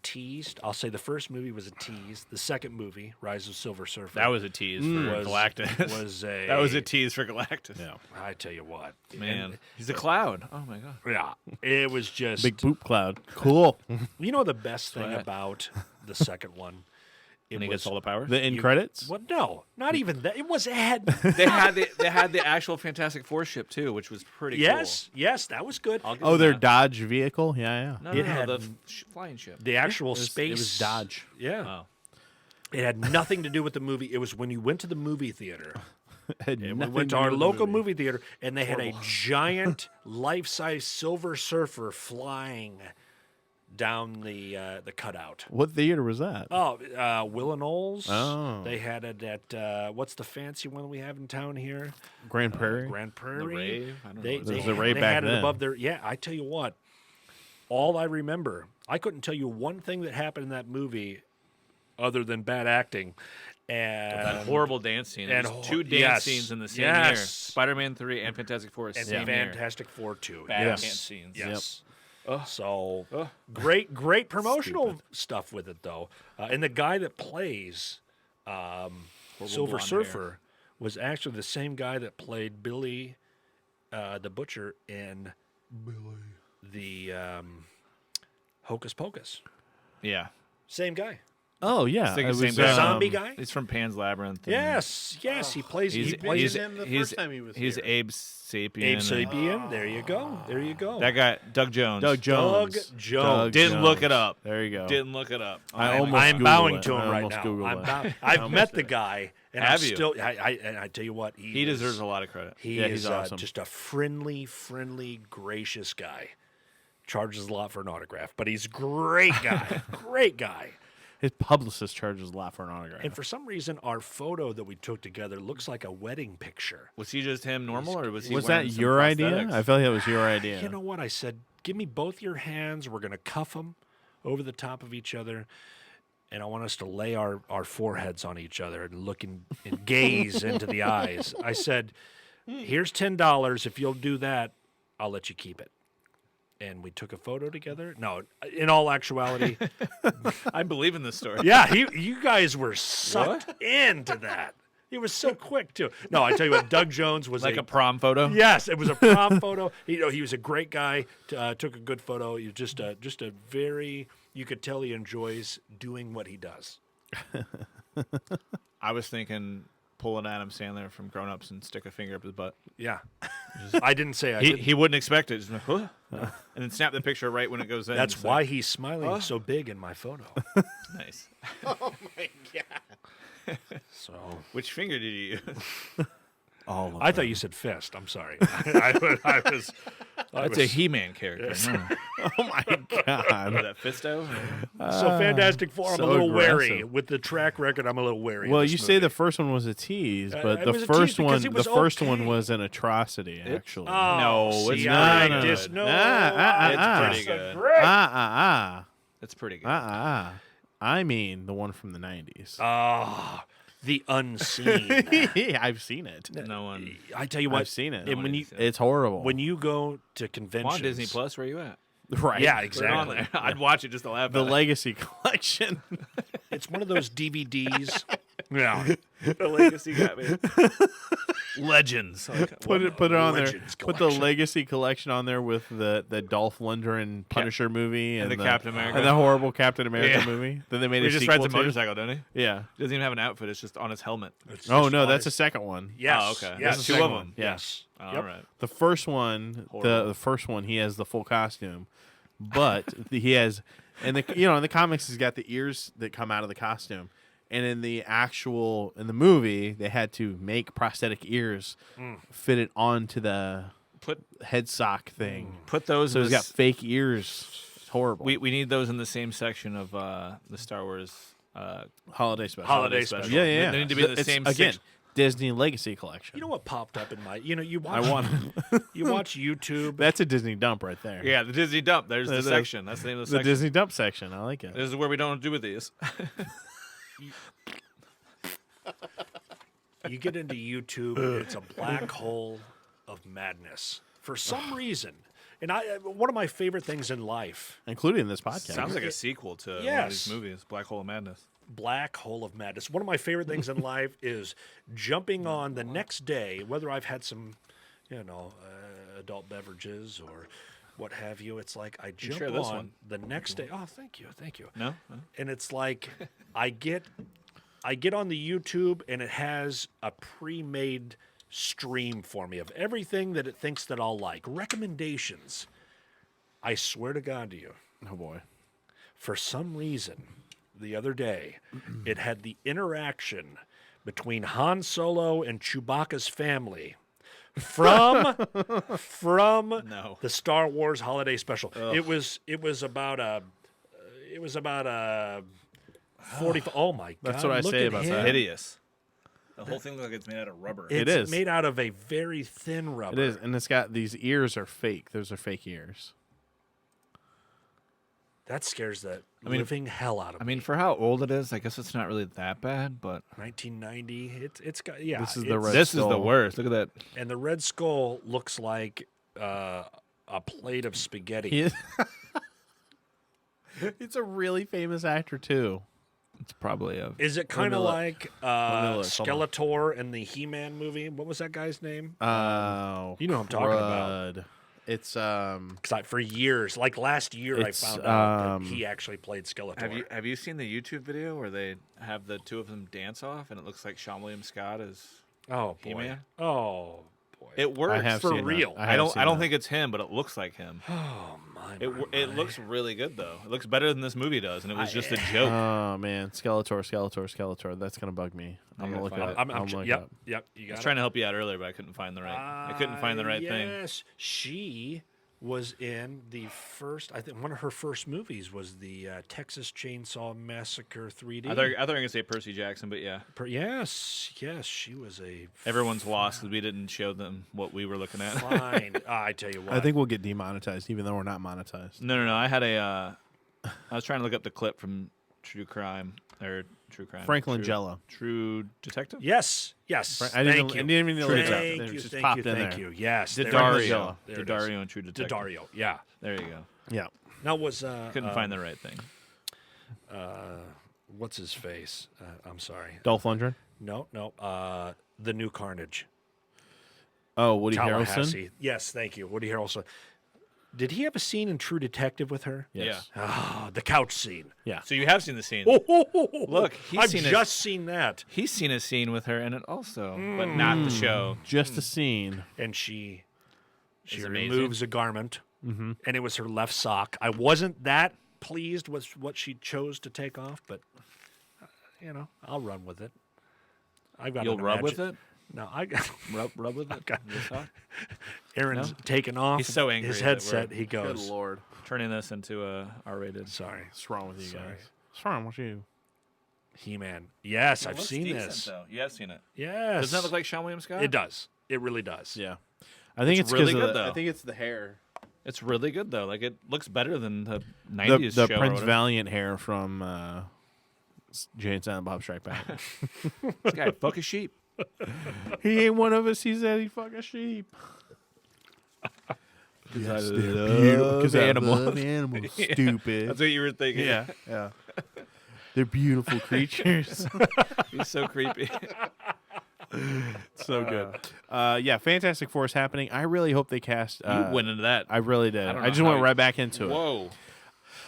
Speaker 2: teased. I'll say the first movie was a tease. The second movie, Rise of Silver Surfer,
Speaker 3: that was a tease for
Speaker 2: was-
Speaker 3: Galactus.
Speaker 2: was a
Speaker 3: that was a tease for Galactus.
Speaker 1: Yeah.
Speaker 2: I tell you what,
Speaker 3: Man, he's a cloud. Oh my god.
Speaker 2: yeah, it was just
Speaker 1: Big poop cloud. Cool.
Speaker 2: You know the best thing
Speaker 3: Sweat.
Speaker 2: about the second one, it
Speaker 3: And he
Speaker 2: was
Speaker 3: gets all the powers.
Speaker 1: The end credits?
Speaker 2: well, no, not even that. It was had.
Speaker 3: they had the actual Fantastic Four ship too, which was pretty
Speaker 2: yes, that was good.
Speaker 3: cool. I'll give
Speaker 1: Oh,
Speaker 3: them
Speaker 1: their
Speaker 3: that.
Speaker 1: Dodge vehicle? Yeah,
Speaker 3: No,
Speaker 2: It
Speaker 3: no,
Speaker 2: had-
Speaker 3: the flying ship.
Speaker 2: The actual
Speaker 1: It was,
Speaker 2: space.
Speaker 1: It was Dodge.
Speaker 2: Yeah,
Speaker 3: Oh.
Speaker 2: it had nothing to do with the movie. It was when you went to the movie theater.
Speaker 1: Had
Speaker 2: We
Speaker 1: nothing
Speaker 2: went to
Speaker 1: do
Speaker 2: our
Speaker 1: with the
Speaker 2: local movie theater, and they had a
Speaker 1: Horrible.
Speaker 2: giant life-size Silver Surfer flying down the cutout.
Speaker 1: What theater was that?
Speaker 2: Oh, Will and Knowles.
Speaker 1: Oh.
Speaker 2: They had it at what's the fancy one we have in town here?
Speaker 1: Grand Prairie?
Speaker 2: Grand Prairie.
Speaker 3: The rave. I don't
Speaker 2: They,
Speaker 3: know.
Speaker 1: There
Speaker 2: they,
Speaker 1: was a rave
Speaker 2: they
Speaker 1: back
Speaker 2: had it
Speaker 1: then.
Speaker 2: above their. Yeah, I tell you what. All I remember, I couldn't tell you one thing that happened in that movie, other than bad acting, and
Speaker 3: That horrible dance scene.
Speaker 2: and
Speaker 3: There's
Speaker 2: ho-
Speaker 3: two dance
Speaker 2: yes,
Speaker 3: scenes in the same
Speaker 2: yes.
Speaker 3: year. Spider-Man 3 and Fantastic Four.
Speaker 2: and
Speaker 3: Same year.
Speaker 2: Fantastic Four too.
Speaker 3: Bad
Speaker 2: yes.
Speaker 3: dance scenes.
Speaker 2: Yes.
Speaker 3: Ugh.
Speaker 2: So
Speaker 3: Ugh.
Speaker 2: great promotional stuff with it though, and the guy that plays Silver
Speaker 3: blonde
Speaker 2: Surfer was actually the same guy that played Billy, the Butcher in the Hocus Pocus.
Speaker 3: Yeah.
Speaker 2: Same guy.
Speaker 1: Oh, yeah.
Speaker 3: Thinking
Speaker 1: It
Speaker 3: same
Speaker 1: was,
Speaker 3: guy.
Speaker 2: Zombie guy.
Speaker 3: He's from Pan's Labyrinth. and
Speaker 2: Yes, he plays.
Speaker 3: He's
Speaker 2: He plays
Speaker 1: him the
Speaker 3: he's,
Speaker 1: first time he was
Speaker 3: he's
Speaker 1: here.
Speaker 3: Abe Sapien.
Speaker 2: Abe
Speaker 3: and-
Speaker 2: Sapien. There you go. There you go.
Speaker 3: That guy, Doug Jones.
Speaker 1: Doug Jones.
Speaker 2: Doug Jones.
Speaker 3: Didn't look it up.
Speaker 1: There you go.
Speaker 3: Didn't look it up.
Speaker 1: I almost
Speaker 2: I'm
Speaker 1: Googled
Speaker 2: bowing
Speaker 1: it.
Speaker 2: to him
Speaker 1: I
Speaker 2: right
Speaker 1: almost
Speaker 2: now.
Speaker 1: Googled
Speaker 2: I'm
Speaker 1: it.
Speaker 2: bow- I've met the guy, and
Speaker 3: Have
Speaker 2: I'm
Speaker 3: you?
Speaker 2: still. And I tell you what,
Speaker 3: He
Speaker 2: is-
Speaker 3: deserves a lot of credit.
Speaker 2: He
Speaker 1: Yeah,
Speaker 2: is
Speaker 1: he's awesome.
Speaker 2: just a friendly, gracious guy. Charges a lot for an autograph, but he's a great guy. Great guy.
Speaker 1: His publicist charges a lot for an autograph.
Speaker 2: And for some reason, our photo that we took together looks like a wedding picture.
Speaker 3: Was he just him normal, or was he?
Speaker 1: Was
Speaker 3: wearing
Speaker 1: that
Speaker 3: some
Speaker 1: your idea?
Speaker 3: prosthetics?
Speaker 1: I felt like that was your idea.
Speaker 2: You know what? I said, give me both your hands. We're going to cuff them over the top of each other. And I want us to lay our foreheads on each other and look and gaze into the eyes. I said, here's $10. If you'll do that, I'll let you keep it. And we took a photo together. No, in all actuality,
Speaker 3: I believe in this story.
Speaker 2: yeah, you guys were sucked into that. It was so quick too. No, I tell you what, Doug Jones was
Speaker 3: Like a prom photo.
Speaker 2: Yes, it was a prom photo. He was a great guy. Took a good photo. He was just a very. You could tell he enjoys doing what he does.
Speaker 3: I was thinking pulling Adam Sandler from Grown Ups and stick a finger up his butt.
Speaker 2: Yeah, I didn't say I.
Speaker 3: He wouldn't expect it. Just like, huh? And then snap the picture right when it goes in.
Speaker 2: That's
Speaker 3: It's
Speaker 2: why
Speaker 3: like,
Speaker 2: he's smiling so big in my photo.
Speaker 3: nice.
Speaker 1: Oh my god!
Speaker 2: So
Speaker 3: Which finger did you use?
Speaker 1: All of
Speaker 2: I thought you said fist. I'm sorry. I was.
Speaker 3: That's a He-Man character.
Speaker 1: Oh my god!
Speaker 3: That Fisto?
Speaker 2: So Fantastic Four. I'm
Speaker 1: so
Speaker 2: a little wary
Speaker 1: aggressive.
Speaker 2: with the track record. I'm a little wary. of
Speaker 1: Well,
Speaker 2: this
Speaker 1: you say
Speaker 2: movie.
Speaker 1: the first one was a tease, but
Speaker 2: it
Speaker 1: the
Speaker 2: was a tease
Speaker 1: first
Speaker 2: because
Speaker 1: one,
Speaker 2: it was
Speaker 1: the first one
Speaker 2: okay.
Speaker 1: was an atrocity. Actually,
Speaker 2: Oh,
Speaker 3: No,
Speaker 2: see,
Speaker 3: it's
Speaker 2: I
Speaker 3: not.
Speaker 2: dis-
Speaker 1: No,
Speaker 2: no,
Speaker 1: no.
Speaker 2: I
Speaker 3: It's pretty good.
Speaker 2: disagree.
Speaker 3: It's pretty good.
Speaker 1: I mean the one from the '90s.
Speaker 2: Ah, the unseen.
Speaker 1: I've seen it.
Speaker 3: No one.
Speaker 2: I tell you what,
Speaker 1: I've seen it.
Speaker 2: And when you
Speaker 1: It's horrible.
Speaker 2: when you go to conventions,
Speaker 3: On Disney Plus, where you at?
Speaker 1: right?
Speaker 2: yeah,
Speaker 3: Put it on
Speaker 2: exactly.
Speaker 3: there. I'd watch it just to laugh
Speaker 1: The
Speaker 3: at it.
Speaker 1: Legacy Collection.
Speaker 2: It's one of those DVDs. Yeah,
Speaker 3: The Legacy got me. Legends.
Speaker 1: Put it on there.
Speaker 2: Legends
Speaker 1: Put the
Speaker 2: Collection.
Speaker 1: Legacy Collection on there with the Dolph Lundgren Punisher movie
Speaker 3: and the Captain America.
Speaker 1: and the horrible Captain America
Speaker 3: Yeah.
Speaker 1: movie. Then they made
Speaker 3: He
Speaker 1: a
Speaker 3: just
Speaker 1: sequel
Speaker 3: rides a
Speaker 1: to.
Speaker 3: motorcycle, doesn't he?
Speaker 1: Yeah.
Speaker 3: He doesn't even have an outfit. It's just on his helmet.
Speaker 2: It's
Speaker 1: Oh
Speaker 2: just
Speaker 1: no,
Speaker 2: on
Speaker 1: that's a
Speaker 2: his-
Speaker 1: second one.
Speaker 2: Yes.
Speaker 3: Oh, okay.
Speaker 2: Yes.
Speaker 3: There's two of them.
Speaker 2: Yes.
Speaker 3: All
Speaker 2: Yep.
Speaker 3: right.
Speaker 1: The first one,
Speaker 3: Horrible.
Speaker 1: the first one, he has the full costume, but he has, and in the comics, he's got the ears that come out of the costume, and in the movie, they had to make prosthetic ears fit it onto the
Speaker 3: Put
Speaker 1: head sock thing.
Speaker 3: put those.
Speaker 1: So
Speaker 3: in
Speaker 1: he's
Speaker 3: the
Speaker 1: got fake ears. It's horrible.
Speaker 3: we need those in the same section of the Star Wars.
Speaker 1: Holiday special.
Speaker 2: Holiday special.
Speaker 1: Yeah, yeah, yeah.
Speaker 3: They need to be in the
Speaker 1: It's,
Speaker 3: same
Speaker 1: again.
Speaker 3: section.
Speaker 1: Disney Legacy Collection.
Speaker 2: You know what popped up in my? You
Speaker 1: I
Speaker 2: watch.
Speaker 1: want.
Speaker 2: You watch YouTube.
Speaker 1: That's a Disney dump right there.
Speaker 3: Yeah, the Disney dump. There's the
Speaker 1: There's
Speaker 3: section. That's the name of the
Speaker 1: The
Speaker 3: section.
Speaker 1: Disney dump section. I like it.
Speaker 3: This is where we don't do with these.
Speaker 2: You get into YouTube, it's a black hole of madness for some reason. And one of my favorite things in life,
Speaker 1: Including this podcast.
Speaker 3: Sounds like a sequel to one of
Speaker 2: Yes.
Speaker 3: these movies, Black Hole of Madness.
Speaker 2: black hole of madness. One of my favorite things in life is jumping on the next day, whether I've had some, adult beverages or what have you. It's like I jump
Speaker 3: share this
Speaker 2: on
Speaker 3: one.
Speaker 2: the next day. Oh, thank you.
Speaker 3: No?
Speaker 2: And it's like I get on the YouTube and it has a pre-made stream for me of everything that it thinks that I'll like. Recommendations. I swear to God to you,
Speaker 1: Oh boy.
Speaker 2: for some reason, the other day, it had the interaction between Han Solo and Chewbacca's family from
Speaker 3: No.
Speaker 2: the Star Wars Holiday Special. It was about a 40. Oh my God!
Speaker 1: That's what I
Speaker 2: look
Speaker 1: say
Speaker 2: at
Speaker 1: about
Speaker 2: him.
Speaker 1: that.
Speaker 3: Hideous. The whole thing looks like it's made out of rubber.
Speaker 2: It's
Speaker 1: It is.
Speaker 2: made out of a very thin
Speaker 1: It
Speaker 2: rubber.
Speaker 1: is, and it's got these ears are fake. Those are fake ears.
Speaker 2: That scares the
Speaker 3: mean-
Speaker 2: living hell out of
Speaker 3: I
Speaker 2: me.
Speaker 3: mean, for how old it is, I guess it's not really that bad, but
Speaker 2: 1990. It's got yeah.
Speaker 1: This is the
Speaker 2: it's-
Speaker 1: Red
Speaker 3: this is the
Speaker 1: Skull.
Speaker 3: worst. Look at that.
Speaker 2: And the Red Skull looks like a plate of spaghetti.
Speaker 1: He is. It's a really famous actor too.
Speaker 3: It's probably a.
Speaker 2: Is it kind
Speaker 1: me
Speaker 2: of
Speaker 1: look.
Speaker 2: like
Speaker 1: me look. Hold on.
Speaker 2: Skeletor in the He-Man movie? What was that guy's name?
Speaker 1: Oh,
Speaker 2: You know what I'm talking about.
Speaker 1: crud. It's
Speaker 2: Because for years, like last year, I
Speaker 1: It's,
Speaker 2: found out that he actually played Skeletor.
Speaker 3: Have you seen the YouTube video where they have the two of them dance off and it looks like Sean William Scott is
Speaker 2: Oh boy!
Speaker 3: He-Man?
Speaker 2: Oh boy!
Speaker 3: it works
Speaker 1: I have
Speaker 2: for
Speaker 1: seen that.
Speaker 2: real.
Speaker 3: I
Speaker 1: have
Speaker 3: don't
Speaker 1: seen that.
Speaker 3: think it's him, but it looks like him.
Speaker 2: oh my!
Speaker 3: It looks really good though. It looks better than this movie does, and it was just a joke.
Speaker 1: Oh man, Skeletor. That's gonna bug me. I'm gonna
Speaker 3: gotta
Speaker 1: look it
Speaker 3: find
Speaker 1: up.
Speaker 3: it.
Speaker 2: I'm
Speaker 1: I'm gonna look it
Speaker 2: yep,
Speaker 1: up.
Speaker 2: yep. You
Speaker 3: I
Speaker 2: got
Speaker 3: was
Speaker 2: it.
Speaker 3: trying to help you out earlier, but I couldn't find the right. I couldn't find the right thing.
Speaker 2: Yes, she was in the first. I think one of her first movies was the Texas Chainsaw Massacre 3D.
Speaker 3: I thought you were going to say Percy Jackson, but yeah.
Speaker 2: Yes, she was a
Speaker 3: Everyone's lost because we didn't show them what we were looking at.
Speaker 2: fine. I tell you what.
Speaker 1: I think we'll get demonetized, even though we're not monetized.
Speaker 3: No. I had I was trying to look up the clip from True Crime.
Speaker 1: Franklin Jello.
Speaker 3: True Detective?
Speaker 2: Yes.
Speaker 1: I didn't even know
Speaker 2: Thank
Speaker 1: that.
Speaker 2: you.
Speaker 1: It just
Speaker 2: Thank
Speaker 1: popped
Speaker 2: you.
Speaker 1: in
Speaker 2: Thank
Speaker 1: there.
Speaker 2: you. Yes.
Speaker 3: Daddario.
Speaker 2: There it is.
Speaker 3: Daddario and True Detective.
Speaker 2: Daddario. Yeah.
Speaker 3: There you go.
Speaker 1: Yeah.
Speaker 2: Now was
Speaker 3: Couldn't find the right thing.
Speaker 2: what's his face? I'm sorry.
Speaker 1: Dolph Lundgren.
Speaker 2: No. The new Carnage.
Speaker 1: Oh, Woody
Speaker 2: Tallahassee.
Speaker 1: Harrelson.
Speaker 2: Yes, thank you. Woody Harrelson. Did he have a scene in True Detective with her?
Speaker 1: Yes.
Speaker 2: The couch scene.
Speaker 1: Yeah.
Speaker 3: So you have seen the scene.
Speaker 2: Look,
Speaker 3: he's
Speaker 2: I've
Speaker 3: seen
Speaker 2: just seen that.
Speaker 3: He's seen a scene with her in it also, but not the show.
Speaker 1: Just a scene.
Speaker 2: And she
Speaker 3: It's amazing.
Speaker 2: removes a garment, and it was her left sock. I wasn't that pleased with what she chose to take off, but I'll run with it. I've got.
Speaker 3: You'll rub with it?
Speaker 2: No, I got.
Speaker 3: Rub with it? Your sock?
Speaker 2: Aaron's
Speaker 3: No?
Speaker 2: taken off.
Speaker 3: He's so angry
Speaker 2: His
Speaker 3: that
Speaker 2: headset.
Speaker 3: we're-
Speaker 2: He
Speaker 1: Good
Speaker 2: goes.
Speaker 1: Lord.
Speaker 3: Turning this into a R-rated.
Speaker 2: Sorry,
Speaker 1: What's wrong with you
Speaker 2: Sorry.
Speaker 1: guys? What's wrong with you?
Speaker 2: He-Man. Yes, I've seen this.
Speaker 3: Though. You have seen it.
Speaker 2: Yes.
Speaker 3: Doesn't that look like Sean William Scott?
Speaker 2: It does. It really does.
Speaker 1: Yeah. I think
Speaker 3: It's
Speaker 1: it's
Speaker 3: really
Speaker 1: 'cause
Speaker 3: good,
Speaker 1: of the,
Speaker 3: though.
Speaker 1: I think it's the hair.
Speaker 3: It's really good though. Like it looks better than the '90s
Speaker 1: The
Speaker 3: show. or
Speaker 1: Prince
Speaker 3: whatever.
Speaker 1: Valiant hair from Jay and Silent Bob Strike Back.
Speaker 3: This guy fuck a sheep.
Speaker 1: He ain't one of us. He said he fuck a sheep.
Speaker 3: Because animals.
Speaker 1: Animals. Stupid.
Speaker 3: That's what you were thinking.
Speaker 1: Yeah. They're beautiful creatures.
Speaker 3: He's so creepy.
Speaker 1: So good. Yeah, Fantastic Four is happening. I really hope they cast.
Speaker 3: You went into that.
Speaker 1: I really did.
Speaker 3: I don't
Speaker 1: I
Speaker 3: know
Speaker 1: just
Speaker 3: how
Speaker 1: went
Speaker 3: you-
Speaker 1: right back into it.
Speaker 3: Whoa.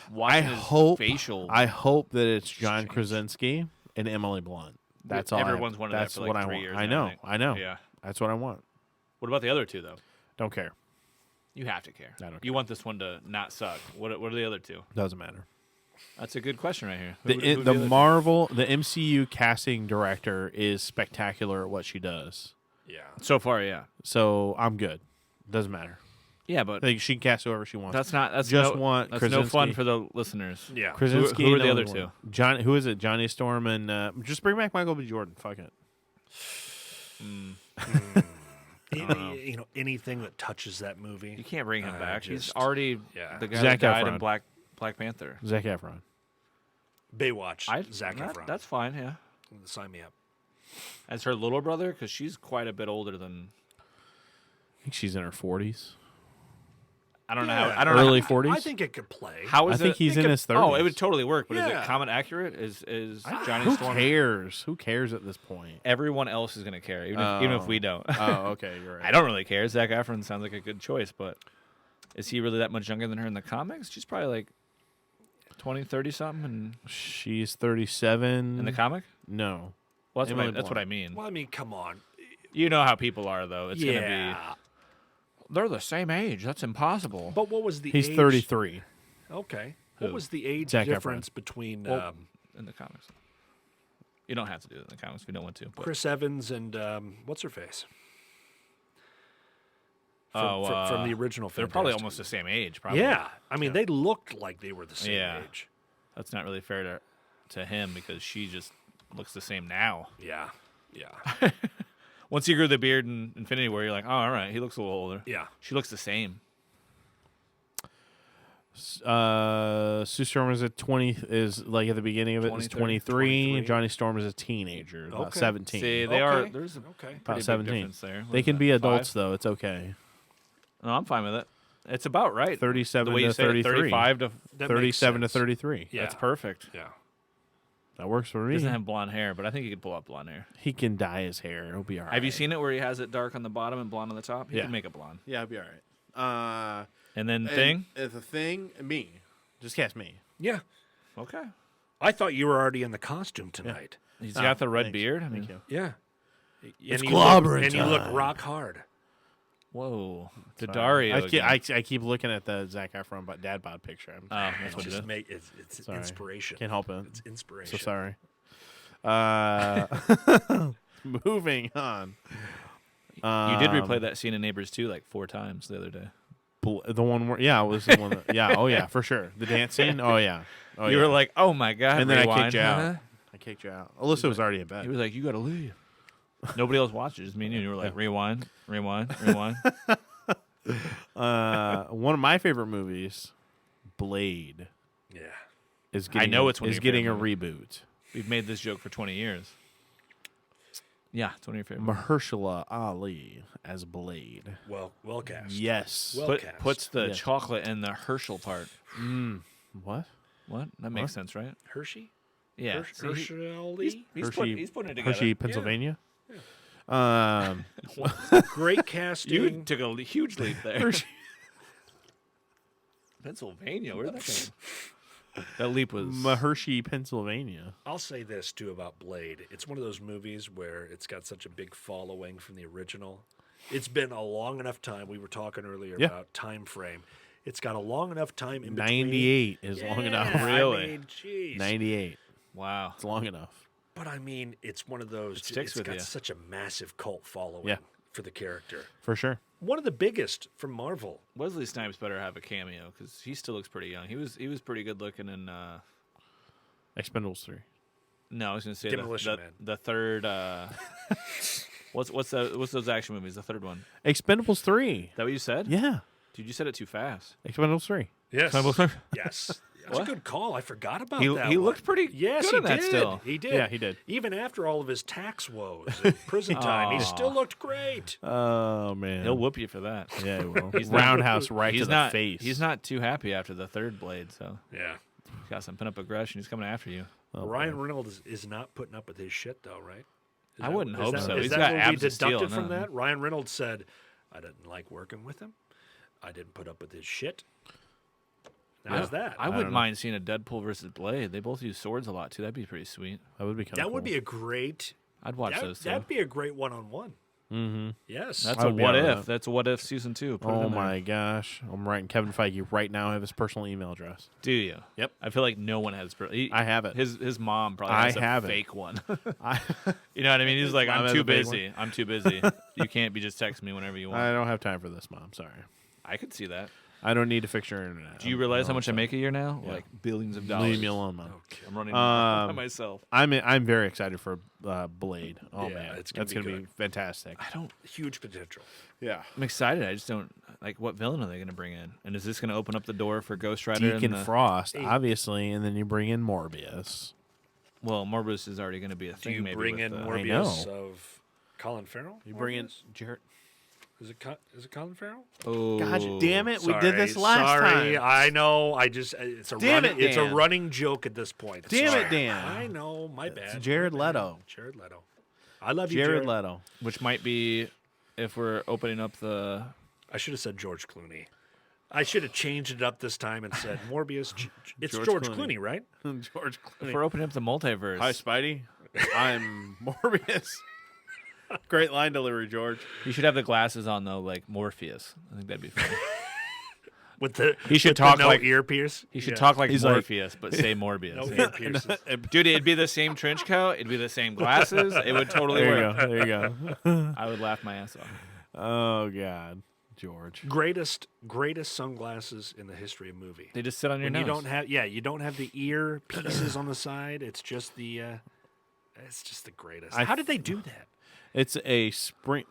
Speaker 1: I
Speaker 3: Watching his
Speaker 1: hope.
Speaker 3: facial.
Speaker 1: I hope that it's John Krasinski and Emily Blunt. That's all.
Speaker 3: Everyone's wanted that
Speaker 1: That's
Speaker 3: for like
Speaker 1: what I
Speaker 3: 3
Speaker 1: want.
Speaker 3: years.
Speaker 1: I
Speaker 3: now,
Speaker 1: know.
Speaker 3: think.
Speaker 1: I know.
Speaker 3: Yeah.
Speaker 1: That's what I want.
Speaker 3: What about the other two though?
Speaker 1: Don't care.
Speaker 3: You have to care.
Speaker 1: I don't
Speaker 3: You want this one to not suck. What are the other two?
Speaker 1: Doesn't matter.
Speaker 3: That's a good question right here.
Speaker 1: The
Speaker 3: other two?
Speaker 1: Marvel, the MCU casting director is spectacular at what she does.
Speaker 2: Yeah.
Speaker 3: So far, yeah.
Speaker 1: So I'm good. Doesn't matter.
Speaker 3: Yeah, but
Speaker 1: Like she can cast whoever she wants.
Speaker 3: that's
Speaker 1: just
Speaker 3: no,
Speaker 1: want
Speaker 3: that's no fun
Speaker 1: Krasinski.
Speaker 3: for the listeners.
Speaker 2: Yeah.
Speaker 1: Krasinski.
Speaker 3: Who are
Speaker 1: and
Speaker 3: the other
Speaker 1: Emily
Speaker 3: two?
Speaker 1: Blunt. John. Who is it? Johnny Storm and just bring back Michael B. Jordan. Fuck it.
Speaker 2: Anything that touches that movie.
Speaker 3: You can't bring him back. He's
Speaker 2: just-
Speaker 3: already
Speaker 2: yeah.
Speaker 3: the guy
Speaker 1: Zac
Speaker 3: that died
Speaker 1: Efron.
Speaker 3: in Black Panther.
Speaker 1: Zac Efron.
Speaker 2: Baywatch. Zac Efron.
Speaker 3: That's fine. Yeah,
Speaker 2: Sign me up.
Speaker 3: as her little brother, because she's quite a bit older than.
Speaker 1: I think she's in her 40s.
Speaker 3: I don't know
Speaker 2: Yeah.
Speaker 3: how. I don't
Speaker 1: Early
Speaker 3: know
Speaker 1: 40s.
Speaker 2: I think it could play.
Speaker 3: how is
Speaker 1: I think
Speaker 3: it.
Speaker 1: he's
Speaker 3: it
Speaker 1: in
Speaker 3: could-
Speaker 1: his 30s.
Speaker 3: Oh, it would totally work. But is
Speaker 2: Yeah.
Speaker 3: it common accurate? Is Johnny
Speaker 1: Who
Speaker 3: Storm?
Speaker 1: cares? Who cares at this point?
Speaker 3: Everyone else is gonna care, even if we don't.
Speaker 1: Oh, okay, you're right.
Speaker 3: I don't really care. Zac Efron sounds like a good choice, but is he really that much younger than her in the comics? She's probably like 20, 30 something, and
Speaker 1: She's 37.
Speaker 3: in the comic.
Speaker 1: No.
Speaker 3: Well,
Speaker 1: Emily
Speaker 3: that's what
Speaker 1: Blunt.
Speaker 3: I mean.
Speaker 2: Well, I mean, come on.
Speaker 3: You know how people are, though. It's gonna
Speaker 2: Yeah.
Speaker 3: be. They're the same age. That's impossible.
Speaker 2: But what was the
Speaker 1: He's
Speaker 2: age?
Speaker 1: 33.
Speaker 2: Okay.
Speaker 3: Who?
Speaker 2: What was the age
Speaker 1: Zac Efron.
Speaker 2: difference between
Speaker 3: Well, in the comics, you don't have to do it in the comics if you don't want to. But.
Speaker 2: Chris Evans and what's her face? From,
Speaker 3: Oh,
Speaker 2: from the original
Speaker 3: They're
Speaker 2: Fantastic
Speaker 3: probably almost the same age. Probably.
Speaker 2: Yeah. I mean, they looked like they were the same
Speaker 3: Yeah.
Speaker 2: age.
Speaker 3: That's not really fair to him because she just looks the same now.
Speaker 2: Yeah. Yeah.
Speaker 3: Once you grew the beard in Infinity War, you're like, oh, all right, he looks a little older.
Speaker 2: Yeah.
Speaker 3: She looks the same.
Speaker 1: Sue Storm is at 20. Is like at the beginning of it is 23.
Speaker 2: 23.
Speaker 1: And Johnny Storm is a teenager, about
Speaker 2: Okay.
Speaker 1: 17.
Speaker 3: See, they are.
Speaker 2: Okay.
Speaker 3: There's a
Speaker 2: Okay.
Speaker 3: pretty
Speaker 1: About
Speaker 3: big
Speaker 1: 17.
Speaker 3: difference there. What
Speaker 1: They
Speaker 3: is
Speaker 1: can
Speaker 3: that,
Speaker 1: be
Speaker 3: 5?
Speaker 1: adults though. It's okay.
Speaker 3: No, I'm fine with it. It's about right.
Speaker 1: 37
Speaker 3: the way
Speaker 1: to
Speaker 3: you say it,
Speaker 1: 33.
Speaker 3: 35 to.
Speaker 2: That makes
Speaker 1: 37 to
Speaker 2: sense.
Speaker 1: 33.
Speaker 2: Yeah.
Speaker 3: That's perfect.
Speaker 2: Yeah.
Speaker 1: That works for
Speaker 3: He
Speaker 1: me.
Speaker 3: doesn't have blonde hair, but I think he could pull off blonde hair.
Speaker 1: He can dye his hair. It'll be all right.
Speaker 3: Have you seen it where he has it dark on the bottom and blonde on the top? He
Speaker 1: Yeah.
Speaker 3: can make it blonde.
Speaker 1: Yeah, it'll be all right.
Speaker 3: And then thing.
Speaker 1: The thing, me. Just cast me.
Speaker 2: Yeah.
Speaker 3: Okay.
Speaker 2: I thought you were already in the costume tonight.
Speaker 3: He's
Speaker 1: Oh,
Speaker 3: got the red
Speaker 1: thanks.
Speaker 3: beard. I
Speaker 1: Thank
Speaker 3: mean,
Speaker 1: you.
Speaker 2: Yeah.
Speaker 1: It's
Speaker 2: and
Speaker 1: clobbering
Speaker 2: you look
Speaker 1: time.
Speaker 2: rock hard.
Speaker 3: whoa. The Dario.
Speaker 1: I keep looking at the Zac Efron dad bod picture.
Speaker 3: Oh, that's what it is.
Speaker 2: It's
Speaker 1: Sorry.
Speaker 2: inspiration.
Speaker 1: Can't help it.
Speaker 2: It's inspiration.
Speaker 1: So sorry. Moving on.
Speaker 3: You did replay that scene in Neighbors 2 like 4 times the other day.
Speaker 1: The one where it was the one. Oh yeah, for sure. The dance scene. Oh yeah. Oh,
Speaker 3: You
Speaker 1: yeah.
Speaker 3: were like, oh my god,
Speaker 1: and then
Speaker 3: rewind.
Speaker 1: I kicked you out. I kicked you out. Alyssa was already in bed.
Speaker 3: He was like, you gotta leave. Nobody else watched it, just me and you. You were like, rewind.
Speaker 1: One of my favorite movies, Blade,
Speaker 2: Yeah.
Speaker 1: is getting,
Speaker 3: know it's one of
Speaker 1: is
Speaker 3: your
Speaker 1: getting a
Speaker 3: favorite
Speaker 1: reboot.
Speaker 3: We've made this joke for 20 years. Yeah, it's one of your favorite.
Speaker 1: Mahershala Ali as Blade.
Speaker 2: Well cast.
Speaker 1: Yes.
Speaker 2: Well cast.
Speaker 3: Puts the
Speaker 1: Yes.
Speaker 3: chocolate in the Herschel part.
Speaker 1: What?
Speaker 3: What? That makes sense, right?
Speaker 2: Hershey?
Speaker 3: Yeah. See,
Speaker 2: Herschel?
Speaker 3: he's
Speaker 1: Hershey,
Speaker 3: putting it together.
Speaker 1: Hershey, Pennsylvania.
Speaker 2: Great casting.
Speaker 3: You took a huge leap there. Pennsylvania, where did that come from? That leap was
Speaker 1: Mahershey, Pennsylvania.
Speaker 2: I'll say this too about Blade. It's one of those movies where it's got such a big following from the original. It's been a long enough time. We were talking earlier about time frame. It's got a long enough time in between.
Speaker 1: 98 is long enough.
Speaker 3: Really?
Speaker 2: I mean, geez.
Speaker 1: 98.
Speaker 3: wow.
Speaker 1: It's long enough.
Speaker 2: But I mean, it's one of those.
Speaker 3: sticks
Speaker 2: It's
Speaker 3: with
Speaker 2: got
Speaker 3: you.
Speaker 2: such a massive cult following
Speaker 1: Yeah.
Speaker 2: for the character.
Speaker 1: For sure.
Speaker 2: One of the biggest from Marvel.
Speaker 3: Wesley Snipes better have a cameo because he still looks pretty young. He was pretty good looking in.
Speaker 1: Expendables 3.
Speaker 3: No, I was gonna say
Speaker 2: Demolition Man.
Speaker 3: the third. What's those action movies? The third one.
Speaker 1: Expendables 3.
Speaker 3: Is that what you said?
Speaker 1: Yeah.
Speaker 3: Dude, you said it too fast.
Speaker 1: Expendables 3.
Speaker 2: Yes.
Speaker 1: Expendables 3.
Speaker 2: Yes. That's a
Speaker 3: What?
Speaker 2: good call. I forgot about
Speaker 3: He
Speaker 2: that.
Speaker 3: he
Speaker 2: one.
Speaker 3: looked pretty
Speaker 2: Yes,
Speaker 3: good
Speaker 2: he
Speaker 3: in that
Speaker 2: did.
Speaker 3: still.
Speaker 2: He did.
Speaker 1: Yeah, he did.
Speaker 2: Even after all of his tax woes and prison time, he still looked great.
Speaker 1: Oh, man.
Speaker 3: He'll whoop you for that.
Speaker 1: Yeah, he will.
Speaker 3: He's not-
Speaker 1: Roundhouse right
Speaker 3: he's
Speaker 1: to
Speaker 3: not,
Speaker 1: the face.
Speaker 3: He's not too happy after the third Blade, so
Speaker 2: Yeah.
Speaker 3: he's got some pent-up aggression. He's coming after you.
Speaker 1: Oh,
Speaker 2: Ryan Reynolds is not putting up with his shit, though, right?
Speaker 3: I wouldn't hope so.
Speaker 2: Is
Speaker 3: He's
Speaker 2: that
Speaker 3: got
Speaker 2: what we
Speaker 3: abs of steel,
Speaker 2: deducted from
Speaker 3: no.
Speaker 2: that? Ryan Reynolds said, I didn't like working with him. I didn't put up with his shit. How's that?
Speaker 3: I wouldn't
Speaker 1: know.
Speaker 3: mind seeing a Deadpool versus Blade. They both use swords a lot too. That'd be pretty sweet.
Speaker 1: That would be kind of
Speaker 2: That
Speaker 1: cool.
Speaker 2: would be a great.
Speaker 3: I'd watch those two.
Speaker 2: That'd be a great one-on-one.
Speaker 1: Mm-hmm.
Speaker 2: Yes.
Speaker 3: That's
Speaker 1: I
Speaker 3: a
Speaker 1: would be
Speaker 3: what
Speaker 1: on
Speaker 3: if.
Speaker 1: that.
Speaker 3: That's a what if season 2. Put it
Speaker 1: Oh,
Speaker 3: in there.
Speaker 1: my gosh. I'm writing Kevin Feige right now. I have his personal email address.
Speaker 3: Do you?
Speaker 1: Yep.
Speaker 3: I feel like no one has.
Speaker 1: I have it.
Speaker 3: His mom probably
Speaker 1: I
Speaker 3: has
Speaker 1: have
Speaker 3: a
Speaker 1: it.
Speaker 3: fake one.
Speaker 1: I,
Speaker 3: You know what I mean? He's
Speaker 1: His
Speaker 3: like,
Speaker 1: mom
Speaker 3: I'm
Speaker 1: has
Speaker 3: too
Speaker 1: a fake
Speaker 3: busy. I'm too busy. You can't be just texting me whenever you want.
Speaker 1: I don't have time for this, Mom. Sorry.
Speaker 3: I could see that.
Speaker 1: I don't need to fix your internet.
Speaker 3: Do you realize how much I make a year now?
Speaker 1: Yeah.
Speaker 3: Like billions of dollars.
Speaker 1: Leave me alone, Mom.
Speaker 3: I'm running by
Speaker 1: Um,
Speaker 3: myself.
Speaker 1: I'm very excited for Blade. Oh,
Speaker 2: Yeah,
Speaker 1: man.
Speaker 2: it's gonna
Speaker 1: That's
Speaker 2: be
Speaker 1: going to be
Speaker 2: good.
Speaker 1: fantastic.
Speaker 3: I don't.
Speaker 2: Huge potential.
Speaker 1: Yeah.
Speaker 3: I'm excited. I just don't like what villain are they going to bring in, and is this going to open up the door for Ghost Rider?
Speaker 1: Deacon
Speaker 3: and the,
Speaker 1: Frost, obviously, and then you bring in Morbius.
Speaker 3: well, Morbius is already going to be a
Speaker 2: Do
Speaker 3: thing.
Speaker 2: you
Speaker 3: maybe
Speaker 2: bring
Speaker 3: with
Speaker 2: in
Speaker 3: the-
Speaker 2: Morbius of Colin Farrell?
Speaker 1: You bring in
Speaker 2: Morbius?
Speaker 1: Jared.
Speaker 2: Is it Colin Farrell?
Speaker 3: Oh,
Speaker 1: Gosh, damn it. We
Speaker 2: Sorry,
Speaker 1: did this last
Speaker 2: sorry.
Speaker 1: time.
Speaker 2: I know. It's a
Speaker 1: Damn
Speaker 2: running,
Speaker 1: it,
Speaker 2: it's a
Speaker 1: Dan.
Speaker 2: running joke at this point.
Speaker 1: Damn
Speaker 2: Sorry.
Speaker 1: it, Dan.
Speaker 2: I know. My bad.
Speaker 1: Jared
Speaker 2: My bad.
Speaker 1: Leto.
Speaker 2: Jared Leto. I love you,
Speaker 1: Jared
Speaker 2: Jared.
Speaker 1: Leto.
Speaker 3: which might be if we're opening up the.
Speaker 2: I should have said George Clooney. I should have changed it up this time and said Morbius. It's
Speaker 1: George
Speaker 2: George
Speaker 1: Clooney.
Speaker 2: Clooney, right?
Speaker 1: George
Speaker 3: If
Speaker 1: Clooney.
Speaker 3: we're opening up the multiverse,
Speaker 1: Hi, Spidey. I'm Morbius. Great line delivery, George.
Speaker 3: you should have the glasses on though, like Morpheus. I think that'd be funny.
Speaker 2: With the
Speaker 3: He should
Speaker 2: with the
Speaker 3: talk
Speaker 2: no
Speaker 3: like-
Speaker 2: ear pierce.
Speaker 3: He should
Speaker 2: Yeah.
Speaker 3: talk like
Speaker 1: He's like-
Speaker 3: Morpheus, but say Morbius.
Speaker 2: No
Speaker 3: Yeah.
Speaker 2: ear pierces.
Speaker 3: Dude, it'd be the same trench coat. It'd be the same glasses. It would totally
Speaker 1: There you
Speaker 3: work.
Speaker 1: go. There you go.
Speaker 3: I would laugh my ass off.
Speaker 1: Oh, God. George.
Speaker 2: greatest sunglasses in the history of movie.
Speaker 3: They just sit on your
Speaker 2: When
Speaker 3: nose.
Speaker 2: you don't have the ear pieces on the side. It's just the greatest.
Speaker 1: I
Speaker 2: How did they do that?
Speaker 1: It's a spring.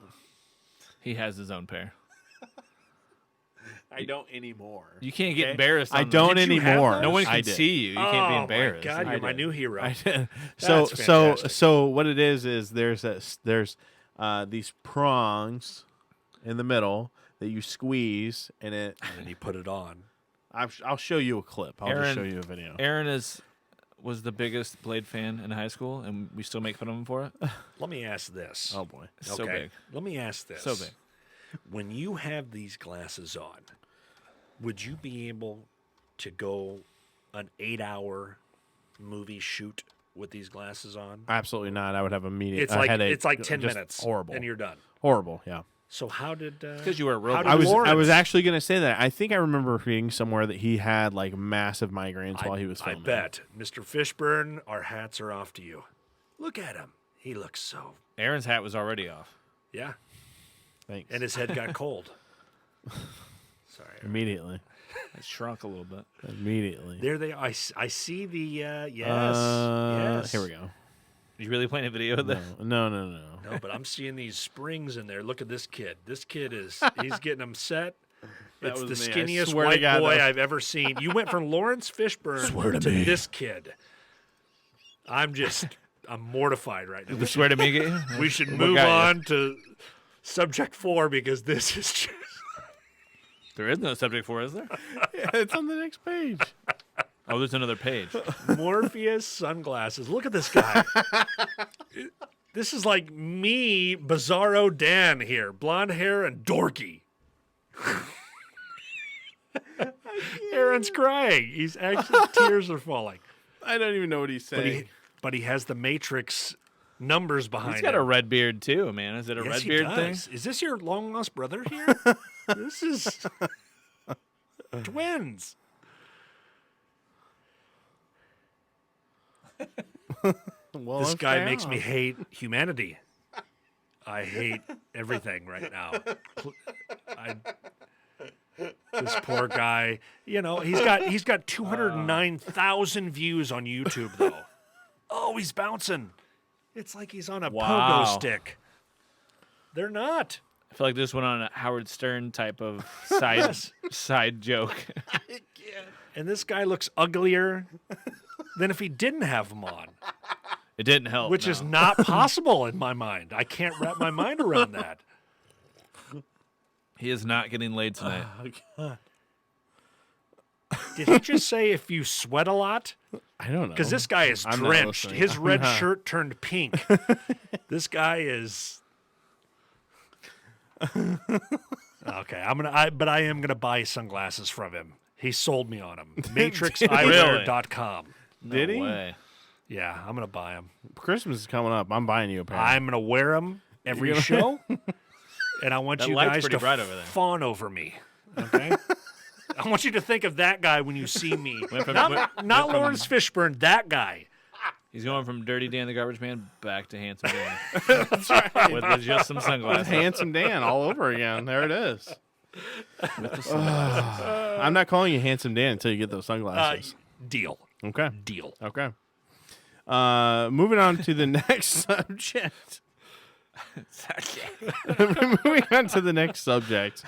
Speaker 3: He has his own pair.
Speaker 1: I don't anymore.
Speaker 3: You can't get
Speaker 1: Okay?
Speaker 3: embarrassed.
Speaker 1: I
Speaker 3: on
Speaker 1: don't
Speaker 2: Did you have
Speaker 1: anymore.
Speaker 2: those?
Speaker 3: No one
Speaker 1: I
Speaker 3: can
Speaker 1: did.
Speaker 3: see you. You can't be embarrassed.
Speaker 2: Oh my God, you're
Speaker 3: I
Speaker 2: my
Speaker 3: did.
Speaker 2: new hero.
Speaker 1: I did.
Speaker 2: That's fantastic.
Speaker 1: So what it is there's these prongs in the middle that you squeeze, and it.
Speaker 2: And he put it on.
Speaker 1: I'll show you a clip. I'll just
Speaker 3: Aaron-
Speaker 1: show you a video.
Speaker 3: Aaron was the biggest Blade fan in high school, and we still make fun of him for it.
Speaker 2: Let me ask this.
Speaker 1: Oh boy.
Speaker 3: It's so big.
Speaker 2: Let me ask this.
Speaker 3: So big.
Speaker 2: When you have these glasses on, would you be able to go an 8-hour movie shoot with these glasses on?
Speaker 1: Absolutely not. I would have immediate.
Speaker 2: It's
Speaker 1: a
Speaker 2: like
Speaker 1: headache.
Speaker 2: it's like 10
Speaker 1: Just
Speaker 2: minutes,
Speaker 1: Horrible.
Speaker 2: and you're done.
Speaker 1: Horrible. Yeah.
Speaker 2: So how did?
Speaker 3: Because you were a
Speaker 2: how
Speaker 3: robot.
Speaker 2: did
Speaker 1: I was
Speaker 2: Lawrence-
Speaker 1: actually going to say that. I think I remember reading somewhere that he had like massive migraines while he was
Speaker 2: I
Speaker 1: filming.
Speaker 2: bet, Mr. Fishburne, our hats are off to you. Look at him. He looks so.
Speaker 3: Aaron's hat was already off.
Speaker 2: Yeah,
Speaker 1: Thanks.
Speaker 2: and his head got cold. Sorry.
Speaker 1: Immediately.
Speaker 3: It shrunk a little bit.
Speaker 1: Immediately.
Speaker 2: There they are. I see the yes.
Speaker 1: Here we go.
Speaker 3: You really playing a video of that?
Speaker 1: No.
Speaker 2: No, but I'm seeing these springs in there. Look at this kid. This kid he's getting them set.
Speaker 1: That
Speaker 2: It's the
Speaker 1: was me. I
Speaker 2: skinniest
Speaker 1: swear to
Speaker 2: white
Speaker 1: God,
Speaker 2: boy
Speaker 1: that-
Speaker 2: I've ever seen. You went from Lawrence Fishburne to this kid. I'm mortified right now.
Speaker 3: You swear to me?
Speaker 2: We should
Speaker 3: What
Speaker 2: move
Speaker 3: got you?
Speaker 2: on to subject 4 because this is just...
Speaker 3: There is no subject for it, is there?
Speaker 1: Yeah, it's on the next page.
Speaker 3: Oh, there's another page.
Speaker 2: Morpheus sunglasses. Look at this guy. This is like me, Bizarro Dan here. Blonde hair and dorky. Aaron's crying. He's actually, tears are falling.
Speaker 1: I don't even know what he's saying.
Speaker 2: But he has the Matrix numbers behind
Speaker 3: He's got
Speaker 2: him.
Speaker 3: a red beard too, man. Is it a
Speaker 2: Yes,
Speaker 3: red
Speaker 2: he
Speaker 3: beard thing?
Speaker 2: does. Is this your long lost brother here? This is twins.
Speaker 1: Well,
Speaker 2: This
Speaker 1: okay,
Speaker 2: guy makes me hate humanity. I hate everything right now. This poor guy, he's got 209,000 views on YouTube though. Oh, he's bouncing. It's like he's on a
Speaker 3: Wow.
Speaker 2: pogo stick. They're not.
Speaker 3: I feel like this went on a Howard Stern type of side joke.
Speaker 2: And this guy looks uglier than if he didn't have them on,
Speaker 3: It didn't help.
Speaker 2: which is not possible in my mind. I can't wrap my mind around that.
Speaker 3: He is not getting laid tonight.
Speaker 2: Did he just say if you sweat a lot?
Speaker 1: I don't know.
Speaker 2: Because this guy is
Speaker 1: I'm not
Speaker 2: drenched.
Speaker 1: listening.
Speaker 2: His
Speaker 1: I'm
Speaker 2: red
Speaker 1: not.
Speaker 2: shirt turned pink. This guy is okay. But I am gonna buy sunglasses from him. He sold me on them. MatrixEyewear.com.
Speaker 1: Did
Speaker 3: No
Speaker 1: he?
Speaker 3: way.
Speaker 2: Yeah, I'm gonna buy them.
Speaker 1: Christmas is coming up. I'm buying you a pair.
Speaker 2: I'm gonna wear them every
Speaker 1: You're
Speaker 2: show, and I want
Speaker 3: That
Speaker 2: you
Speaker 3: light's
Speaker 2: guys
Speaker 3: pretty
Speaker 2: to
Speaker 3: bright over there.
Speaker 2: fawn over me. Okay. I want you to think of that guy when you see me. Not Lawrence Fishburne. That guy.
Speaker 3: He's going from Dirty Dan the Garbage Man back to Handsome Dan. That's right. With just some sunglasses.
Speaker 1: Handsome Dan all over again. There it is. I'm not calling you Handsome Dan until you get those sunglasses.
Speaker 2: Deal.
Speaker 1: Okay.
Speaker 2: Deal.
Speaker 1: Okay. Moving on to the next subject. Moving on to the next subject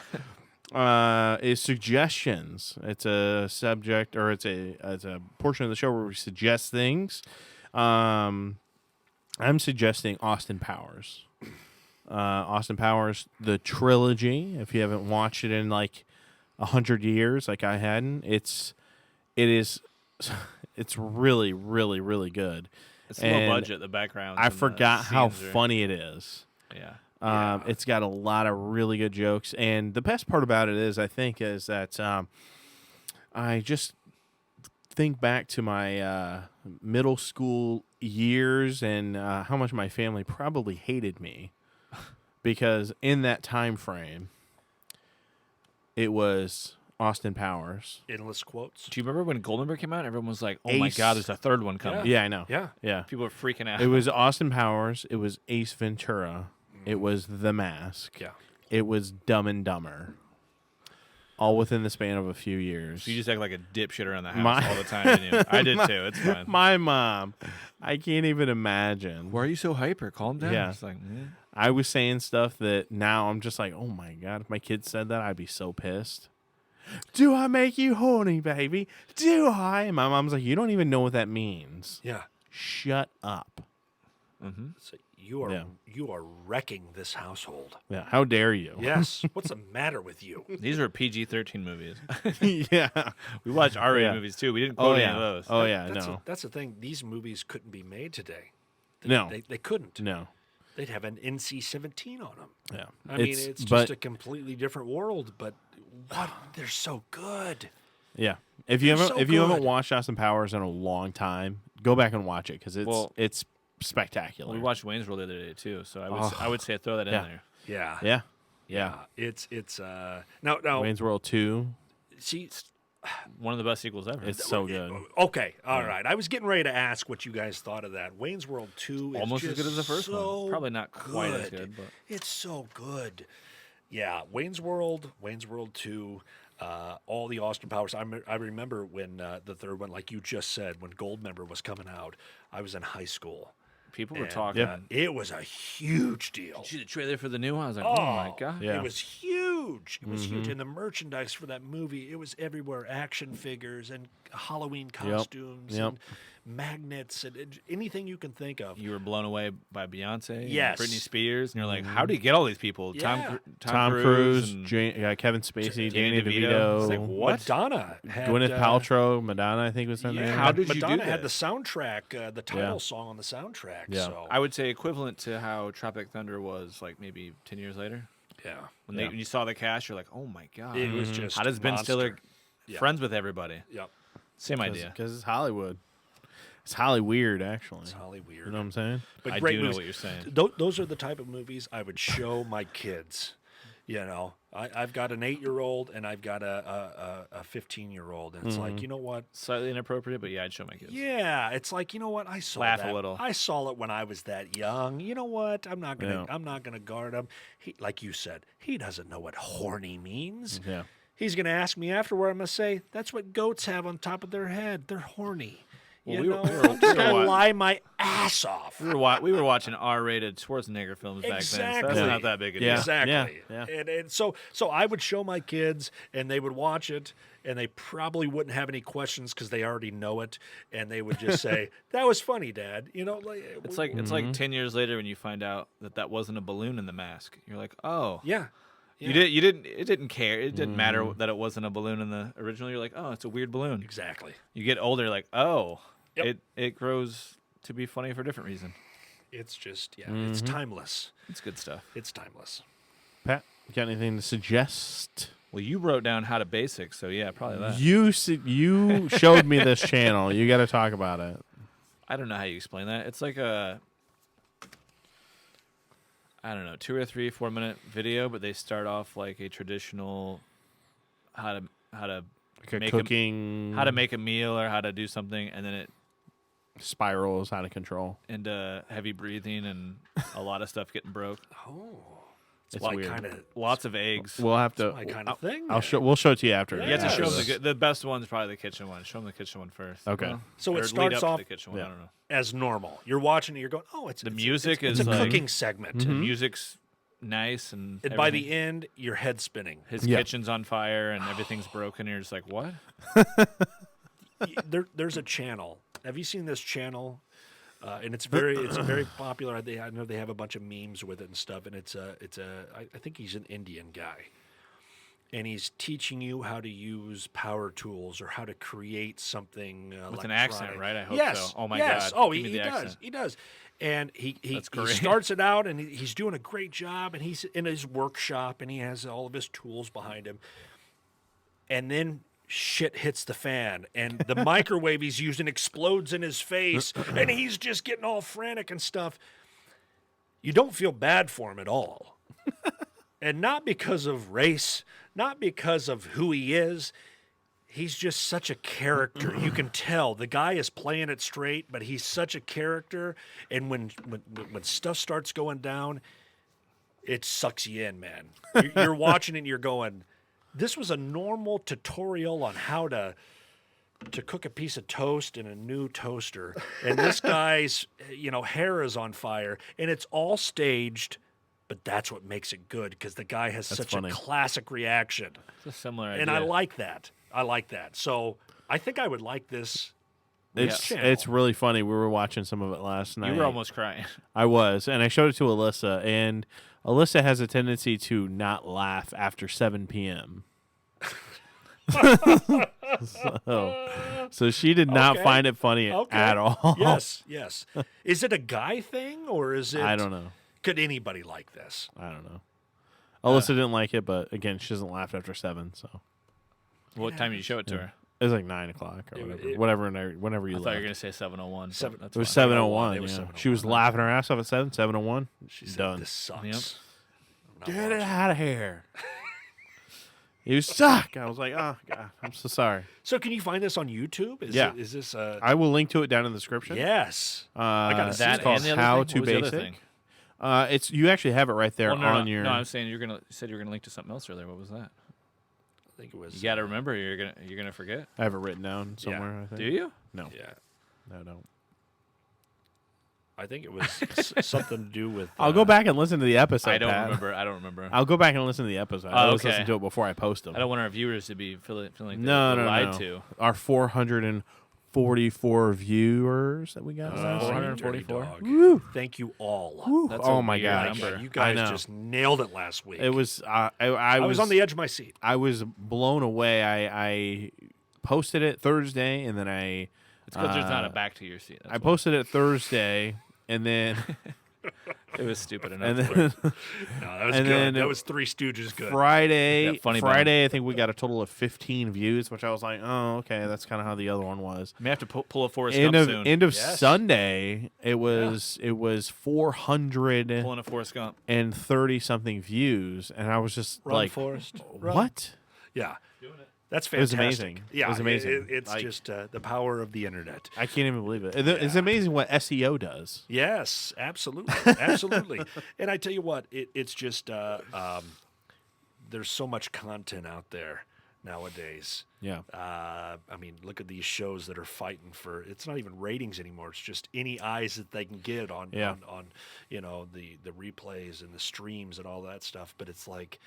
Speaker 1: is suggestions. It's a subject, or it's a portion of the show where we suggest things. I'm suggesting Austin Powers. Austin Powers, the trilogy. If you haven't watched it in like 100 years, like I hadn't, it's really, really, really good.
Speaker 3: It's low
Speaker 1: And
Speaker 3: budget, the background.
Speaker 1: I forgot how funny it is.
Speaker 3: Yeah.
Speaker 1: It's got a lot of really good jokes, and the best part about it is, I think, is that I just think back to my middle school years and how much my family probably hated me because in that time frame, it was Austin Powers.
Speaker 2: Endless quotes.
Speaker 3: Do you remember when Goldenberg came out? Everyone was like, oh my
Speaker 1: Ace.
Speaker 3: God, there's a third one coming.
Speaker 1: Yeah, I know.
Speaker 2: Yeah.
Speaker 1: Yeah.
Speaker 3: People were freaking out.
Speaker 1: It was Austin Powers. It was Ace Ventura. It was The Mask.
Speaker 2: Yeah.
Speaker 1: It was Dumb and Dumber. All within the span of a few years.
Speaker 3: You just act like a dipshit around the house all the time, didn't you? I did too. It's fine.
Speaker 1: My mom. I can't even imagine.
Speaker 3: Why are you so hyper? Calm down.
Speaker 1: Yeah.
Speaker 3: It's like,
Speaker 1: I was saying stuff that now I'm just like, oh my God, if my kids said that, I'd be so pissed. Do I make you horny, baby? Do I? And my mom's like, you don't even know what that means.
Speaker 2: Yeah.
Speaker 1: Shut up.
Speaker 2: So you are wrecking this household.
Speaker 1: Yeah. How dare you?
Speaker 2: Yes. What's the matter with you?
Speaker 3: these are PG-13 movies.
Speaker 1: Yeah.
Speaker 3: We watched R-rated
Speaker 1: Yeah.
Speaker 3: movies too. We didn't
Speaker 1: Oh
Speaker 3: quote
Speaker 1: yeah.
Speaker 3: any of those.
Speaker 1: Oh yeah.
Speaker 2: That's
Speaker 1: No.
Speaker 2: that's the thing. These movies couldn't be made today.
Speaker 1: No.
Speaker 2: They couldn't.
Speaker 1: No.
Speaker 2: They'd have an NC-17 on them.
Speaker 1: Yeah.
Speaker 2: I mean, it's
Speaker 1: but
Speaker 2: just a completely different world, but they're so good.
Speaker 1: yeah. If you
Speaker 2: They're
Speaker 1: haven't
Speaker 2: so
Speaker 1: if you haven't
Speaker 2: good.
Speaker 1: watched Austin Powers in a long time, go back and watch it because it's spectacular.
Speaker 3: We watched Wayne's World the other day too, so I would say throw that in
Speaker 1: Yeah.
Speaker 3: there.
Speaker 2: Yeah.
Speaker 1: Yeah. Yeah.
Speaker 2: It's now
Speaker 1: Wayne's World 2.
Speaker 2: see.
Speaker 3: One of the best sequels ever.
Speaker 1: It's so good.
Speaker 2: Okay, all right. I was getting ready to ask what you guys thought of that. Wayne's World 2 is
Speaker 3: Almost as
Speaker 2: just
Speaker 3: good as the first
Speaker 2: so
Speaker 3: one. Probably not quite as good, but
Speaker 2: it's so good. Yeah, Wayne's World 2. all the Austin Powers. I remember when the third one, like you just said, when Goldmember was coming out, I was in high school.
Speaker 3: People were
Speaker 2: And,
Speaker 3: talking.
Speaker 2: it was a huge deal.
Speaker 3: Did you see the trailer for the new one? I was like, oh my god.
Speaker 1: Yeah.
Speaker 2: It was huge. It was huge. And the merchandise for that movie, it was everywhere. Action figures and Halloween costumes and magnets and anything you can think of.
Speaker 3: You were blown away by Beyonce,
Speaker 2: Yes.
Speaker 3: and Britney Spears, and you're like, how do you get all these people?
Speaker 2: Yeah.
Speaker 1: Tom Cruise,
Speaker 3: and
Speaker 1: Kevin Spacey,
Speaker 3: Danny
Speaker 1: Danny
Speaker 3: DeVito.
Speaker 1: DeVito,
Speaker 3: It's like, what?
Speaker 2: Madonna had,
Speaker 1: Gwyneth Paltrow, Madonna, I think was her name.
Speaker 3: How did you
Speaker 2: Madonna
Speaker 3: do
Speaker 2: had the
Speaker 3: this?
Speaker 2: soundtrack, the title song on the soundtrack.
Speaker 1: Yeah.
Speaker 2: So
Speaker 3: I would say equivalent to how Tropic Thunder was like maybe 10 years later.
Speaker 2: yeah,
Speaker 3: When when you saw the cast, you're like, oh my god.
Speaker 2: it was just
Speaker 3: How does Ben
Speaker 2: monster.
Speaker 3: Stiller
Speaker 2: Yeah.
Speaker 3: friends with everybody?
Speaker 2: Yep,
Speaker 3: Same idea.
Speaker 1: Because it's Hollywood. It's Holly weird, actually.
Speaker 2: it's Holly weird.
Speaker 1: You know what I'm saying?
Speaker 2: But
Speaker 3: I
Speaker 2: great
Speaker 3: do know
Speaker 2: movies.
Speaker 3: what you're saying.
Speaker 2: Those are the type of movies I would show my kids. You know, I've got an 8-year-old and I've got a 15-year-old, and it's like, you know what?
Speaker 3: Slightly inappropriate, but yeah, I'd show my kids.
Speaker 2: Yeah, it's like, you know what? I saw
Speaker 3: Laugh a
Speaker 2: that.
Speaker 3: little.
Speaker 2: I saw it when I was that young. You know what? I'm not gonna.
Speaker 1: Yeah.
Speaker 2: I'm not gonna guard him. He, like you said, he doesn't know what horny means.
Speaker 1: Yeah.
Speaker 2: He's gonna ask me afterward. I'm gonna say that's what goats have on top of their head. They're horny.
Speaker 3: Well,
Speaker 2: You
Speaker 3: we were-
Speaker 2: know,
Speaker 3: we were-
Speaker 2: I'm just
Speaker 3: we were
Speaker 2: gonna
Speaker 3: wa-
Speaker 2: lie my ass off.
Speaker 3: We were watching R-rated Schwarzenegger films back then, so
Speaker 2: Exactly.
Speaker 3: that's not that big a deal.
Speaker 1: Yeah.
Speaker 2: Exactly.
Speaker 1: Yeah.
Speaker 2: And so I would show my kids, and they would watch it, and they probably wouldn't have any questions because they already know it, and they would just say, "That was funny, Dad." You know, like
Speaker 3: It's like 10 years later when you find out that wasn't a balloon in the mask. You're like, oh,
Speaker 2: yeah.
Speaker 3: you didn't. It didn't care. It didn't matter that it wasn't a balloon in the original. You're like, oh, it's a weird balloon.
Speaker 2: Exactly.
Speaker 3: You get older, like, oh,
Speaker 2: Yep.
Speaker 3: it grows to be funny for a different reason.
Speaker 2: It's just it's timeless.
Speaker 3: It's good stuff.
Speaker 2: It's timeless.
Speaker 1: Pat, you got anything to suggest?
Speaker 3: Well, you wrote down how to basic, so yeah, probably that.
Speaker 1: You showed me this channel. You got to talk about it.
Speaker 3: I don't know how you explain that. It's like a, I don't know, 2 or 3, 4 minute video, but they start off like a traditional how to
Speaker 1: Like a
Speaker 3: Make 'em-
Speaker 1: cooking,
Speaker 3: how to make a meal or how to do something, and then it
Speaker 1: spirals out of control.
Speaker 3: into heavy breathing and a lot of stuff getting broke.
Speaker 2: Oh,
Speaker 1: It's
Speaker 2: my
Speaker 1: weird.
Speaker 2: kind of
Speaker 3: Lots of eggs.
Speaker 1: We'll have to.
Speaker 2: my kind of thing.
Speaker 1: I'll
Speaker 2: man.
Speaker 1: show. We'll show it to you after.
Speaker 3: You have to show them
Speaker 2: Yes.
Speaker 3: the best one's probably the kitchen one. Show them the kitchen one first.
Speaker 1: Okay.
Speaker 2: So it
Speaker 3: or lead
Speaker 2: starts
Speaker 3: up to
Speaker 2: off-
Speaker 3: the kitchen one.
Speaker 1: Yeah.
Speaker 3: I don't know.
Speaker 2: as normal. You're watching it. You're going, oh, it's
Speaker 3: The
Speaker 2: it's-
Speaker 3: music
Speaker 2: it's
Speaker 3: is
Speaker 2: a
Speaker 3: like-
Speaker 2: cooking segment.
Speaker 3: The music's nice and
Speaker 2: And by the
Speaker 3: everything.
Speaker 2: end, your head spinning.
Speaker 3: His
Speaker 1: Yeah.
Speaker 3: kitchen's on fire and everything's broken. And you're just like, what?
Speaker 2: There's a channel. Have you seen this channel? And it's very popular. I know they have a bunch of memes with it and stuff. And I think he's an Indian guy, and he's teaching you how to use power tools or how to create something
Speaker 3: With an accent,
Speaker 2: electronic.
Speaker 3: right? I hope
Speaker 2: yes.
Speaker 3: so. Oh my
Speaker 2: yes.
Speaker 3: God.
Speaker 2: Oh,
Speaker 3: Give me
Speaker 2: he
Speaker 3: the
Speaker 2: does.
Speaker 3: accent.
Speaker 2: He does. And he
Speaker 3: That's
Speaker 2: he
Speaker 3: great.
Speaker 2: starts it out, and he's doing a great job, and he's in his workshop, and he has all of his tools behind him, and then shit hits the fan, and the microwave he's using explodes in his face, and he's just getting all frantic and stuff. You don't feel bad for him at all. And not because of race, not because of who he is. He's just such a character. You can tell the guy is playing it straight, but he's such a character. And when stuff starts going down, it sucks you in, man. You're watching it and you're going, this was a normal tutorial on how to cook a piece of toast in a new toaster. And this guy's, hair is on fire, and it's all staged, but that's what makes it good because the guy has such
Speaker 1: funny.
Speaker 2: a classic reaction.
Speaker 3: It's a similar idea.
Speaker 2: And I like that. So I think I would like this. channel.
Speaker 1: It's really funny. We were watching some of it last night.
Speaker 3: You were almost crying.
Speaker 1: I was, and I showed it to Alyssa, and Alyssa has a tendency to not laugh after 7 p.m. so she did not
Speaker 2: Okay.
Speaker 1: find it funny
Speaker 2: Okay.
Speaker 1: at all.
Speaker 2: Yes. Is it a guy thing or is it?
Speaker 1: I don't know.
Speaker 2: Could anybody like this?
Speaker 1: I don't know. Alyssa didn't like it, but again, she doesn't laugh after 7, so
Speaker 3: What time did you show it to her?
Speaker 1: it was like 9 o'clock or whatever. Whenever you
Speaker 3: I thought you were
Speaker 1: left.
Speaker 3: gonna say 7:01. but
Speaker 2: Seven-
Speaker 3: that's
Speaker 1: It was
Speaker 3: fine.
Speaker 1: 7:01.
Speaker 2: It was
Speaker 1: Yeah.
Speaker 2: 7:01.
Speaker 1: She was laughing her ass off at 7:01.
Speaker 2: She said,
Speaker 1: Done.
Speaker 2: "This sucks."
Speaker 3: Yep.
Speaker 2: I'm not
Speaker 1: Get it
Speaker 2: watching.
Speaker 1: out of here. You suck. I was like, oh god, I'm so sorry.
Speaker 2: So can you find this on YouTube?
Speaker 1: Yeah.
Speaker 2: Is this?
Speaker 1: I will link to it down in the description.
Speaker 2: Yes.
Speaker 1: gotta
Speaker 2: see
Speaker 3: That
Speaker 1: it's called
Speaker 3: and the other
Speaker 1: How
Speaker 3: thing?
Speaker 1: to
Speaker 3: What was the other
Speaker 1: Basic.
Speaker 3: thing?
Speaker 1: It's you actually have it right there
Speaker 3: Well, no,
Speaker 1: on
Speaker 3: no,
Speaker 1: your.
Speaker 3: No, I'm saying you said you were gonna link to something else earlier. What was that?
Speaker 2: I think it was.
Speaker 3: You got to remember, you're gonna forget.
Speaker 1: I have it written down somewhere. I think.
Speaker 3: Do you?
Speaker 1: No,
Speaker 2: Yeah.
Speaker 1: no, I don't.
Speaker 2: I think it was something to do with.
Speaker 1: I'll go back and listen to the episode.
Speaker 3: I don't
Speaker 1: Pat.
Speaker 3: remember. I don't remember.
Speaker 1: I'll go back and listen to the episode. I always listen to it before I post them.
Speaker 3: I don't want our viewers to be feeling
Speaker 1: No,
Speaker 3: lied
Speaker 1: no.
Speaker 3: to.
Speaker 1: Our 444 viewers that we got. last week.
Speaker 3: 444.
Speaker 2: Dog.
Speaker 1: Woo.
Speaker 2: Thank you all.
Speaker 1: Woo.
Speaker 3: That's
Speaker 1: Oh
Speaker 3: a
Speaker 1: my
Speaker 3: weird
Speaker 1: gosh!
Speaker 3: number.
Speaker 2: You
Speaker 1: I
Speaker 2: guys
Speaker 1: know.
Speaker 2: just nailed it last week.
Speaker 1: It was.
Speaker 2: I was on the edge of my seat.
Speaker 1: I was blown away. I posted it Thursday, and then I.
Speaker 3: It's because there's not a back to your seat.
Speaker 1: I posted it Thursday, and then.
Speaker 3: It was stupid enough.
Speaker 1: And then
Speaker 2: No, that was
Speaker 1: and
Speaker 2: good.
Speaker 1: then
Speaker 2: That was Three Stooges good.
Speaker 1: Friday,
Speaker 3: That funny
Speaker 1: I think we got a total of 15 views, which I was like, oh, okay, that's kind of how the other one was.
Speaker 3: I may have to pull a Forrest Gump soon.
Speaker 1: End of
Speaker 2: Yes.
Speaker 1: Sunday, it was 430
Speaker 3: Pulling a Forrest Gump.
Speaker 1: something views, and I was just
Speaker 2: Run,
Speaker 1: like,
Speaker 2: Forrest, run.
Speaker 1: what?
Speaker 2: Yeah. That's
Speaker 1: It was
Speaker 2: fantastic.
Speaker 1: amazing.
Speaker 2: Yeah,
Speaker 1: It was amazing.
Speaker 2: It's
Speaker 1: Like-
Speaker 2: just the power of the internet.
Speaker 1: I can't even believe it. It's amazing what SEO does.
Speaker 2: Yes, absolutely, absolutely. And I tell you what, it's just there's so much content out there nowadays.
Speaker 1: Yeah.
Speaker 2: I mean, look at these shows that are fighting for. It's not even ratings anymore. It's just any eyes that they can get on
Speaker 1: Yeah.
Speaker 2: on you know the replays and the streams and all that stuff. But it's like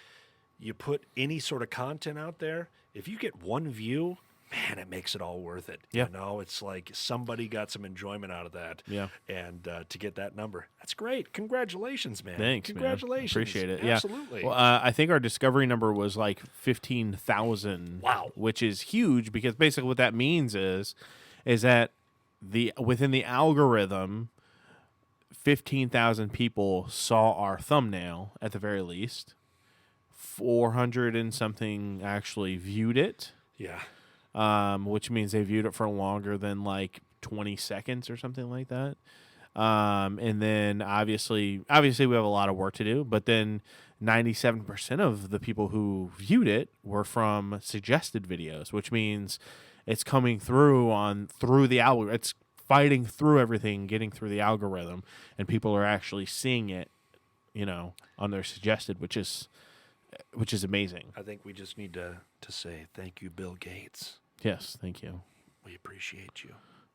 Speaker 2: you put any sort of content out there. If you get one view, man, it makes it all worth it.
Speaker 1: Yeah.
Speaker 2: You know, it's like somebody got some enjoyment out of that.
Speaker 1: Yeah.
Speaker 2: And to get that number, that's great. Congratulations, man.
Speaker 1: Thanks, man.
Speaker 2: Congratulations.
Speaker 1: Appreciate it.
Speaker 2: Absolutely.
Speaker 1: Yeah. Well, I think our discovery number was like 15,000.
Speaker 2: Wow.
Speaker 1: Which is huge because basically what that means is that within the algorithm, 15,000 people saw our thumbnail at the very least. 400 and something actually viewed it.
Speaker 2: Yeah.
Speaker 1: Which means they viewed it for longer than like 20 seconds or something like that. And then obviously we have a lot of work to do, but then 97% of the people who viewed it were from suggested videos, which means it's coming through the algorithm. It's fighting through everything, getting through the algorithm, and people are actually seeing it, on their suggested, which is amazing.
Speaker 2: I think we just need to say thank you, Bill Gates.
Speaker 1: Yes, thank you.
Speaker 2: We appreciate you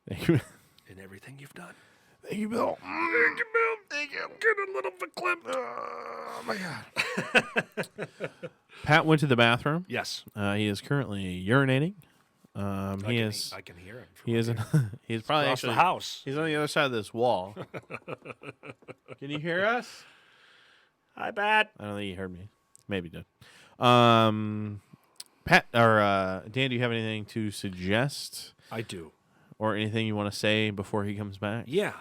Speaker 1: Thank you.
Speaker 2: and everything you've done.
Speaker 1: Thank you, Bill.
Speaker 2: Thank you, Bill. Thank you. Get a little verklempt.
Speaker 1: Oh my God. Pat went to the bathroom.
Speaker 2: Yes.
Speaker 1: He is currently urinating.
Speaker 2: I can hear him. From
Speaker 1: He is. He's probably
Speaker 2: across
Speaker 1: actually
Speaker 2: the house.
Speaker 1: He's on the other side of this wall. Can you hear us?
Speaker 2: Hi, Pat.
Speaker 1: I don't think he heard me. Maybe he did. Pat or Dan, do you have anything to suggest
Speaker 2: I do.
Speaker 1: or anything you want to say before he comes back?
Speaker 2: Yeah.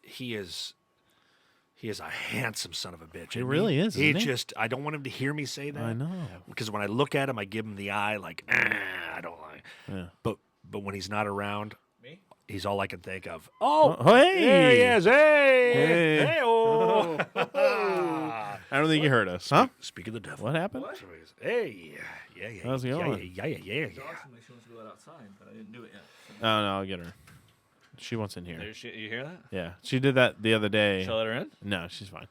Speaker 2: He is a handsome son of a bitch.
Speaker 1: He
Speaker 2: And
Speaker 1: really is,
Speaker 2: He
Speaker 1: isn't he?
Speaker 2: just. I don't want him to hear me say that.
Speaker 1: I know.
Speaker 2: Because when I look at him, I give him the eye, like I don't like.
Speaker 1: Yeah.
Speaker 2: But when he's not around,
Speaker 3: Me?
Speaker 2: he's all I can think of. Oh,
Speaker 1: hey!
Speaker 2: there he is. Hey,
Speaker 1: Hey.
Speaker 2: hey-oh.
Speaker 1: I don't think you heard us, huh?
Speaker 2: Speak of the devil.
Speaker 1: What happened?
Speaker 2: Hey, yeah.
Speaker 1: How's it going?
Speaker 2: Yeah.
Speaker 3: She wants to go outside, but I didn't do it yet.
Speaker 1: Oh no, I'll get her. She wants in here.
Speaker 3: You hear that?
Speaker 1: Yeah, she did that the other day.
Speaker 3: Shall I let her in?
Speaker 1: No, she's fine.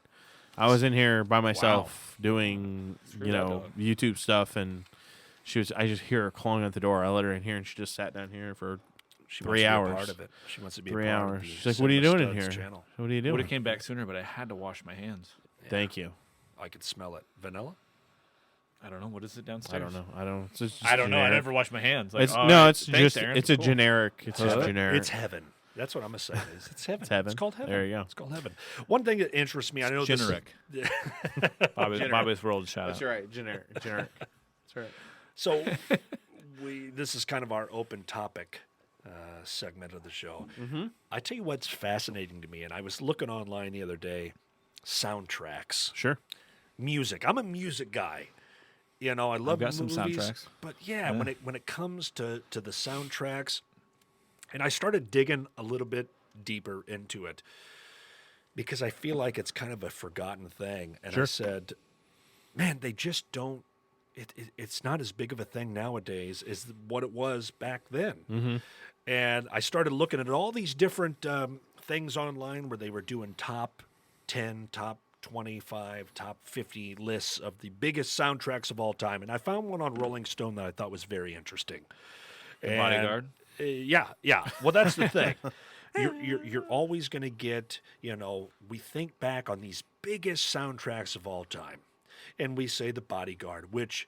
Speaker 1: I was in here by myself doing,
Speaker 3: Screw that dog.
Speaker 1: YouTube stuff, and I just hear her clawing at the door. I let her in here, and she just sat down here for
Speaker 2: She
Speaker 1: 3
Speaker 2: wants to be a
Speaker 1: hours.
Speaker 2: part of it. She wants to be
Speaker 1: 3
Speaker 2: a part
Speaker 1: hours.
Speaker 2: of the
Speaker 1: She's like, "What are you doing in
Speaker 2: Cinema
Speaker 1: here?
Speaker 2: Studs channel.
Speaker 1: What are you
Speaker 3: Would
Speaker 1: doing?"
Speaker 3: have came back sooner, but I had to wash my hands.
Speaker 1: Thank you.
Speaker 2: I could smell it. Vanilla?
Speaker 3: I don't know. What is it downstairs?
Speaker 1: I don't know. It's just
Speaker 3: I don't know. I
Speaker 1: generic.
Speaker 3: never wash my hands. Like,
Speaker 1: It's
Speaker 3: all
Speaker 1: no.
Speaker 3: right,
Speaker 1: It's
Speaker 3: thanks,
Speaker 1: just.
Speaker 3: Aaron.
Speaker 1: It's a
Speaker 3: Cool.
Speaker 1: generic. It's just generic.
Speaker 2: It's heaven. That's what I'm going to say. It's heaven.
Speaker 1: It's heaven.
Speaker 2: It's called heaven.
Speaker 1: There you go.
Speaker 2: It's called heaven. One thing that interests me, I know this.
Speaker 3: Generic. Bobby's World shout out.
Speaker 1: right. Generic. That's right.
Speaker 2: So this is kind of our open topic segment of the show. Mm-hmm. I tell you what's fascinating to me, and I was looking online the other day, soundtracks,
Speaker 1: Sure.
Speaker 2: music. I'm a music guy. I love
Speaker 3: got some
Speaker 2: movies,
Speaker 3: soundtracks.
Speaker 2: but yeah, when it comes to the soundtracks, and I started digging a little bit deeper into it because I feel like it's kind of a forgotten thing. And I said, man, they just don't. It's not as big of a thing nowadays as what it was back then.
Speaker 1: Mm-hmm.
Speaker 2: And I started looking at all these different things online where they were doing top 10, top 25, top 50 lists of the biggest soundtracks of all time, and I found one on Rolling Stone that I thought was very interesting.
Speaker 3: The Bodyguard?
Speaker 2: Yeah. Well, that's the thing. You're always going to get, we think back on these biggest soundtracks of all time, and we say The Bodyguard, which,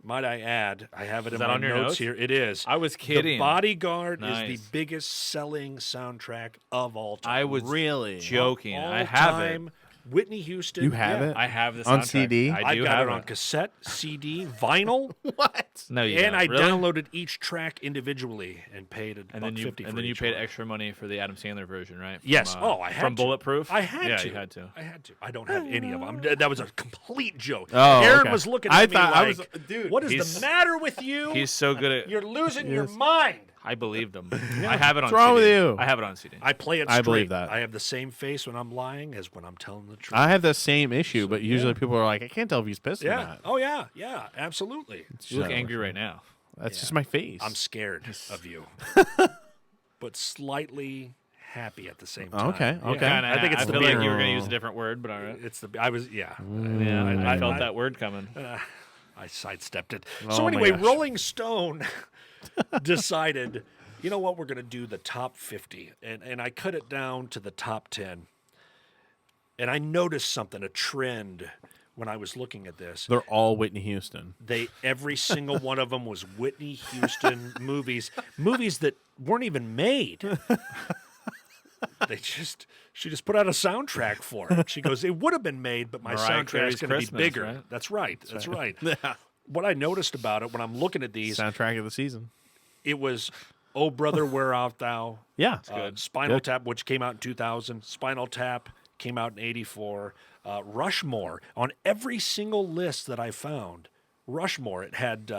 Speaker 2: might I add, I have it in
Speaker 3: that
Speaker 2: my
Speaker 3: on your
Speaker 2: notes
Speaker 3: notes?
Speaker 2: here. It is.
Speaker 3: I was kidding.
Speaker 2: The Bodyguard is
Speaker 3: Nice.
Speaker 2: the biggest selling soundtrack of all time.
Speaker 3: I was
Speaker 1: Really?
Speaker 3: joking.
Speaker 2: All
Speaker 3: I have
Speaker 2: time, Whitney Houston.
Speaker 1: You have
Speaker 2: yeah.
Speaker 1: it?
Speaker 3: I have the
Speaker 1: On
Speaker 3: soundtrack.
Speaker 1: CD?
Speaker 3: I
Speaker 2: I've
Speaker 3: do
Speaker 2: got
Speaker 3: have
Speaker 2: it on cassette, CD, vinyl,
Speaker 1: What?
Speaker 3: No, you
Speaker 2: and
Speaker 3: don't.
Speaker 2: I
Speaker 3: Really?
Speaker 2: downloaded each track individually and paid
Speaker 3: And then you
Speaker 2: $1.50
Speaker 3: and
Speaker 2: for
Speaker 3: then you
Speaker 2: each
Speaker 3: paid
Speaker 2: one.
Speaker 3: extra money for the Adam Sandler version, right?
Speaker 2: Yes. I had
Speaker 3: from
Speaker 2: to.
Speaker 3: Bulletproof.
Speaker 2: I had
Speaker 3: yeah,
Speaker 2: to.
Speaker 3: you had to.
Speaker 2: I had to. I don't have any of them. That was a complete joke.
Speaker 1: Oh,
Speaker 2: Aaron
Speaker 1: okay.
Speaker 2: was looking
Speaker 1: I
Speaker 2: at me
Speaker 1: thought- I
Speaker 2: like,
Speaker 1: was- dude,
Speaker 2: what is
Speaker 3: he's-
Speaker 2: the matter with you?
Speaker 3: He's so good at.
Speaker 2: You're losing your mind.
Speaker 3: I believed him. I have it on.
Speaker 1: What's wrong
Speaker 3: CD.
Speaker 1: with you?
Speaker 3: I have it on CD.
Speaker 2: I play it
Speaker 1: I
Speaker 2: straight.
Speaker 1: believe that.
Speaker 2: I have the same face when I'm lying as when I'm telling the truth.
Speaker 1: I have the same issue, but usually people are like, I can't tell if he's pissed or
Speaker 2: yeah.
Speaker 1: not.
Speaker 2: Oh, yeah. Yeah, absolutely.
Speaker 3: You look
Speaker 1: So-
Speaker 3: angry right now.
Speaker 1: That's just my face.
Speaker 2: I'm scared of you, but slightly happy at the same time.
Speaker 1: Okay. Okay.
Speaker 2: I think it's
Speaker 3: I
Speaker 2: the
Speaker 3: feel like
Speaker 2: beer.
Speaker 3: you were going to use a different word, but all right.
Speaker 2: It's the. I was. Yeah.
Speaker 3: Yeah, I felt
Speaker 2: I-
Speaker 3: that word coming.
Speaker 2: I sidestepped it.
Speaker 1: Oh
Speaker 2: So
Speaker 1: my
Speaker 2: anyway,
Speaker 1: gosh.
Speaker 2: Rolling Stone decided, you know what, we're going to do the top 50. And I cut it down to the top 10. And I noticed something, a trend when I was looking at this.
Speaker 1: They're all Whitney Houston.
Speaker 2: Every single one of them was Whitney Houston movies that weren't even made. She just put out a soundtrack for it. She goes, it would have been made, but my
Speaker 3: Mariah
Speaker 2: soundtrack's
Speaker 3: Carey's
Speaker 2: going to be
Speaker 3: Christmas,
Speaker 2: bigger.
Speaker 3: right?
Speaker 2: That's right. That's right.
Speaker 1: Yeah.
Speaker 2: What I noticed about it when I'm looking at these,
Speaker 1: Soundtrack of the season.
Speaker 2: it was "Oh Brother, Where Art Thou?"
Speaker 1: Yeah.
Speaker 2: Spinal
Speaker 1: Good.
Speaker 2: Tap, which came out in 2000. Spinal Tap came out in '84. Rushmore, on every single list that I found, Rushmore, it had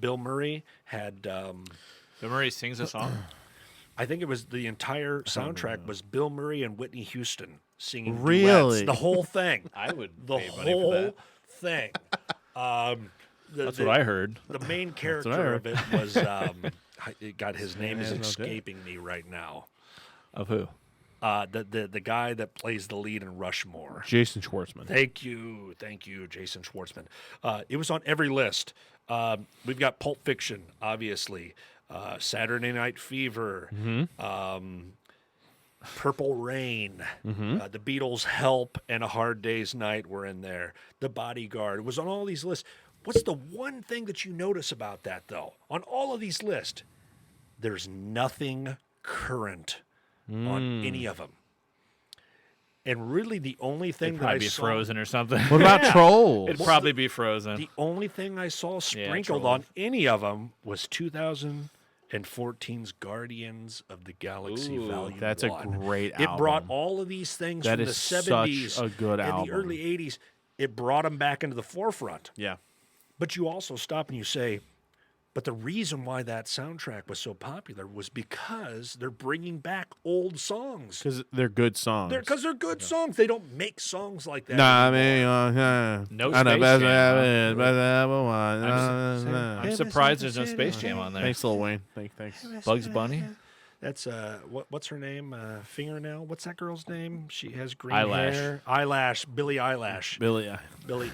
Speaker 2: Bill Murray, had
Speaker 3: Bill Murray sings a song.
Speaker 2: I think it was the entire soundtrack was Bill Murray and Whitney Houston singing
Speaker 1: Really?
Speaker 2: duets, the whole thing,
Speaker 3: I would
Speaker 2: the
Speaker 3: pay money for
Speaker 2: whole
Speaker 3: that.
Speaker 2: thing.
Speaker 3: That's what I heard.
Speaker 2: The main character
Speaker 1: heard.
Speaker 2: of it was, God, his name is
Speaker 1: Yeah, no
Speaker 2: escaping me right now.
Speaker 3: Of who?
Speaker 2: The guy that plays the lead in Rushmore.
Speaker 1: Jason Schwartzman.
Speaker 2: Thank you, Jason Schwartzman. It was on every list. We've got Pulp Fiction, obviously, Saturday Night Fever, Purple Rain, the Beatles' Help, and A Hard Day's Night were in there. The Bodyguard was on all these lists. What's the one thing that you notice about that, though? On all of these lists, there's nothing current on any of them. And really, the only thing
Speaker 3: It'd
Speaker 2: that I
Speaker 3: probably be
Speaker 2: saw,
Speaker 3: Frozen or something.
Speaker 1: What about
Speaker 2: Yeah.
Speaker 1: Trolls?
Speaker 3: It'd probably be Frozen.
Speaker 2: the only thing I saw sprinkled
Speaker 3: Trolls.
Speaker 2: on any of them was 2014's Guardians of the Galaxy
Speaker 3: Ooh,
Speaker 2: Volume
Speaker 1: That's a
Speaker 2: 1.
Speaker 1: great
Speaker 2: It brought
Speaker 1: album.
Speaker 2: all of these things
Speaker 1: That
Speaker 2: from the
Speaker 1: is such
Speaker 2: 70s
Speaker 1: a good
Speaker 2: and
Speaker 1: album.
Speaker 2: the early 80s. It brought them back into the forefront.
Speaker 1: Yeah.
Speaker 2: But you also stop and you say, but the reason why that soundtrack was so popular was because they're bringing back old songs.
Speaker 1: Because they're good songs.
Speaker 2: Because they're good songs. They don't make songs like that.
Speaker 1: Nah, I
Speaker 2: anymore.
Speaker 1: mean,
Speaker 3: No
Speaker 1: I know
Speaker 3: Space
Speaker 1: best
Speaker 3: Jam,
Speaker 1: ever, best ever one.
Speaker 3: I'm surprised there's no Space Jam on there.
Speaker 1: Thanks, Lil Wayne. Thanks.
Speaker 3: Bugs Bunny?
Speaker 2: That's what's her name? Fingernail. What's that girl's name? She has green
Speaker 3: Eyelash.
Speaker 2: hair. Eyelash. Billie Eyelash.
Speaker 1: Billy.
Speaker 2: Billie.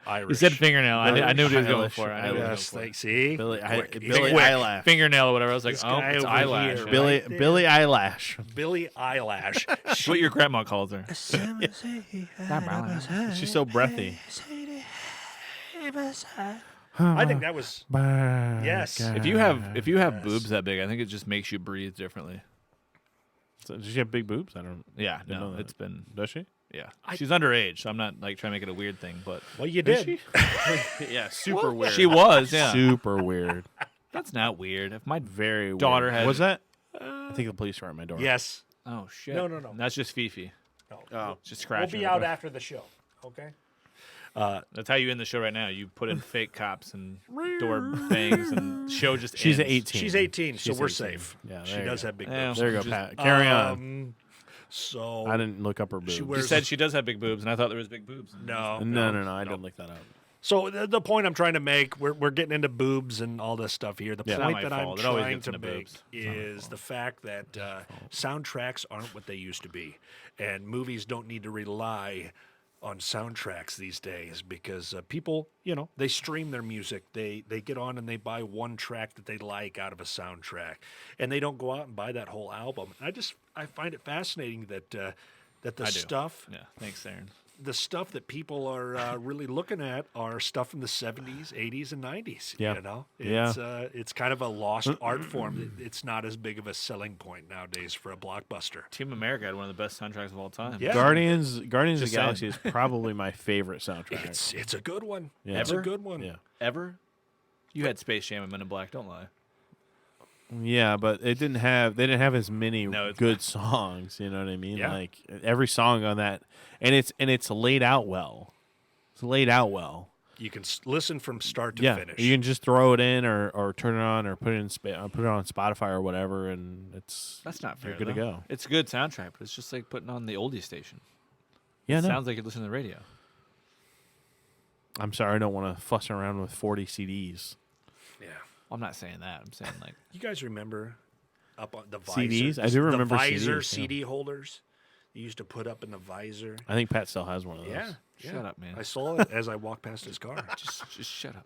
Speaker 2: Irish.
Speaker 3: He said fingernail. I knew what he was going
Speaker 1: Eilish.
Speaker 3: for. I knew what he was
Speaker 2: Yes,
Speaker 3: going
Speaker 2: thank, see?
Speaker 1: Billy.
Speaker 2: Quick.
Speaker 1: Billy
Speaker 2: Quick.
Speaker 1: Eyelash.
Speaker 3: Fingernail or whatever. I was like,
Speaker 2: This
Speaker 3: oh,
Speaker 2: guy
Speaker 3: it's
Speaker 2: over
Speaker 3: eyelash.
Speaker 2: here.
Speaker 3: right?
Speaker 1: Billy.
Speaker 2: there.
Speaker 1: Billy Eyelash.
Speaker 2: Billie Eyelash.
Speaker 3: It's what your grandma calls her.
Speaker 1: She's so breathy.
Speaker 2: I think that was yes.
Speaker 3: If you have boobs that big, I think it just makes you breathe differently.
Speaker 1: So, does she have big boobs? I don't.
Speaker 3: Yeah,
Speaker 1: Didn't know
Speaker 3: no,
Speaker 1: that.
Speaker 3: it's been
Speaker 1: Does she?
Speaker 3: yeah. She's underage, so I'm not like trying to make it a weird thing, but
Speaker 2: Well, you did.
Speaker 1: Yeah, super weird.
Speaker 3: she was. Yeah,
Speaker 1: super weird.
Speaker 3: that's not weird. If my
Speaker 1: Very
Speaker 3: Daughter
Speaker 1: weird.
Speaker 3: had-
Speaker 1: Was that? I think the police were at my door.
Speaker 2: Yes.
Speaker 3: oh shit,
Speaker 2: No.
Speaker 3: that's just Fifi.
Speaker 1: Oh.
Speaker 3: Just
Speaker 2: We'll
Speaker 3: scratching.
Speaker 2: be
Speaker 3: her
Speaker 2: out
Speaker 3: door.
Speaker 2: after the show. Okay.
Speaker 3: That's how you end the show right now. You put in fake cops and door bangs, and the show just
Speaker 1: She's
Speaker 3: ends.
Speaker 1: 18.
Speaker 2: She's 18, so
Speaker 1: She's
Speaker 2: we're
Speaker 1: 18.
Speaker 2: safe.
Speaker 1: Yeah,
Speaker 2: She
Speaker 1: there you
Speaker 2: does
Speaker 1: go.
Speaker 2: have big
Speaker 3: Yeah.
Speaker 2: boobs.
Speaker 1: There you go,
Speaker 3: Just-
Speaker 1: Pat. Carry on.
Speaker 2: So
Speaker 1: I didn't look up her boobs.
Speaker 2: She
Speaker 3: You
Speaker 2: wears
Speaker 3: said she does have big boobs, and I thought there was big boobs.
Speaker 2: no.
Speaker 1: No. I didn't look that up.
Speaker 2: So the point I'm trying to make, we're getting into boobs and all this stuff here. The
Speaker 3: It's not
Speaker 2: point
Speaker 3: my
Speaker 2: that I'm
Speaker 3: fault. It always
Speaker 2: trying
Speaker 3: gets
Speaker 2: to
Speaker 3: into
Speaker 2: make
Speaker 3: boobs.
Speaker 2: is the fact that soundtracks aren't what they used to be, and movies don't need to rely on soundtracks these days because people, they stream their music. They get on and they buy one track that they like out of a soundtrack, and they don't go out and buy that whole album. I find it fascinating that the stuff.
Speaker 3: Yeah, thanks, Aaron.
Speaker 2: The stuff that people are really looking at are stuff from the 70s, 80s, and 90s.
Speaker 1: Yeah.
Speaker 2: It's kind of a lost art form. It's not as big of a selling point nowadays for a blockbuster.
Speaker 3: Team America had one of the best soundtracks of all time.
Speaker 2: Yeah.
Speaker 1: Guardians of the Galaxy is probably my favorite soundtrack.
Speaker 2: It's a good one.
Speaker 1: Yeah.
Speaker 2: It's a good one.
Speaker 1: Yeah.
Speaker 3: Ever? You had Space Jam and Men in Black. Don't lie.
Speaker 1: Yeah, but they didn't have as many good songs. You know what I mean?
Speaker 2: Yeah.
Speaker 1: Like every song on that, and it's laid out well. It's laid out well.
Speaker 2: You can listen from start to finish.
Speaker 1: You can just throw it in or turn it on or put it on Spotify or whatever, and
Speaker 3: That's not fair.
Speaker 1: You're good to go.
Speaker 3: It's a good soundtrack, but it's just like putting on the oldie station.
Speaker 1: Yeah,
Speaker 3: It
Speaker 1: no.
Speaker 3: sounds like you're listening to the radio.
Speaker 1: I'm sorry, I don't want to fuss around with 40 CDs.
Speaker 2: Yeah.
Speaker 3: I'm not saying that. I'm saying like
Speaker 2: You guys remember up on the visor?
Speaker 1: CDs? I do remember
Speaker 2: the visor
Speaker 1: CDs, yeah.
Speaker 2: CD holders you used to put up in the visor.
Speaker 1: I think Pat still has one of those.
Speaker 2: Yeah.
Speaker 3: Shut up, man.
Speaker 2: I saw it as I walked past his car.
Speaker 3: just shut up.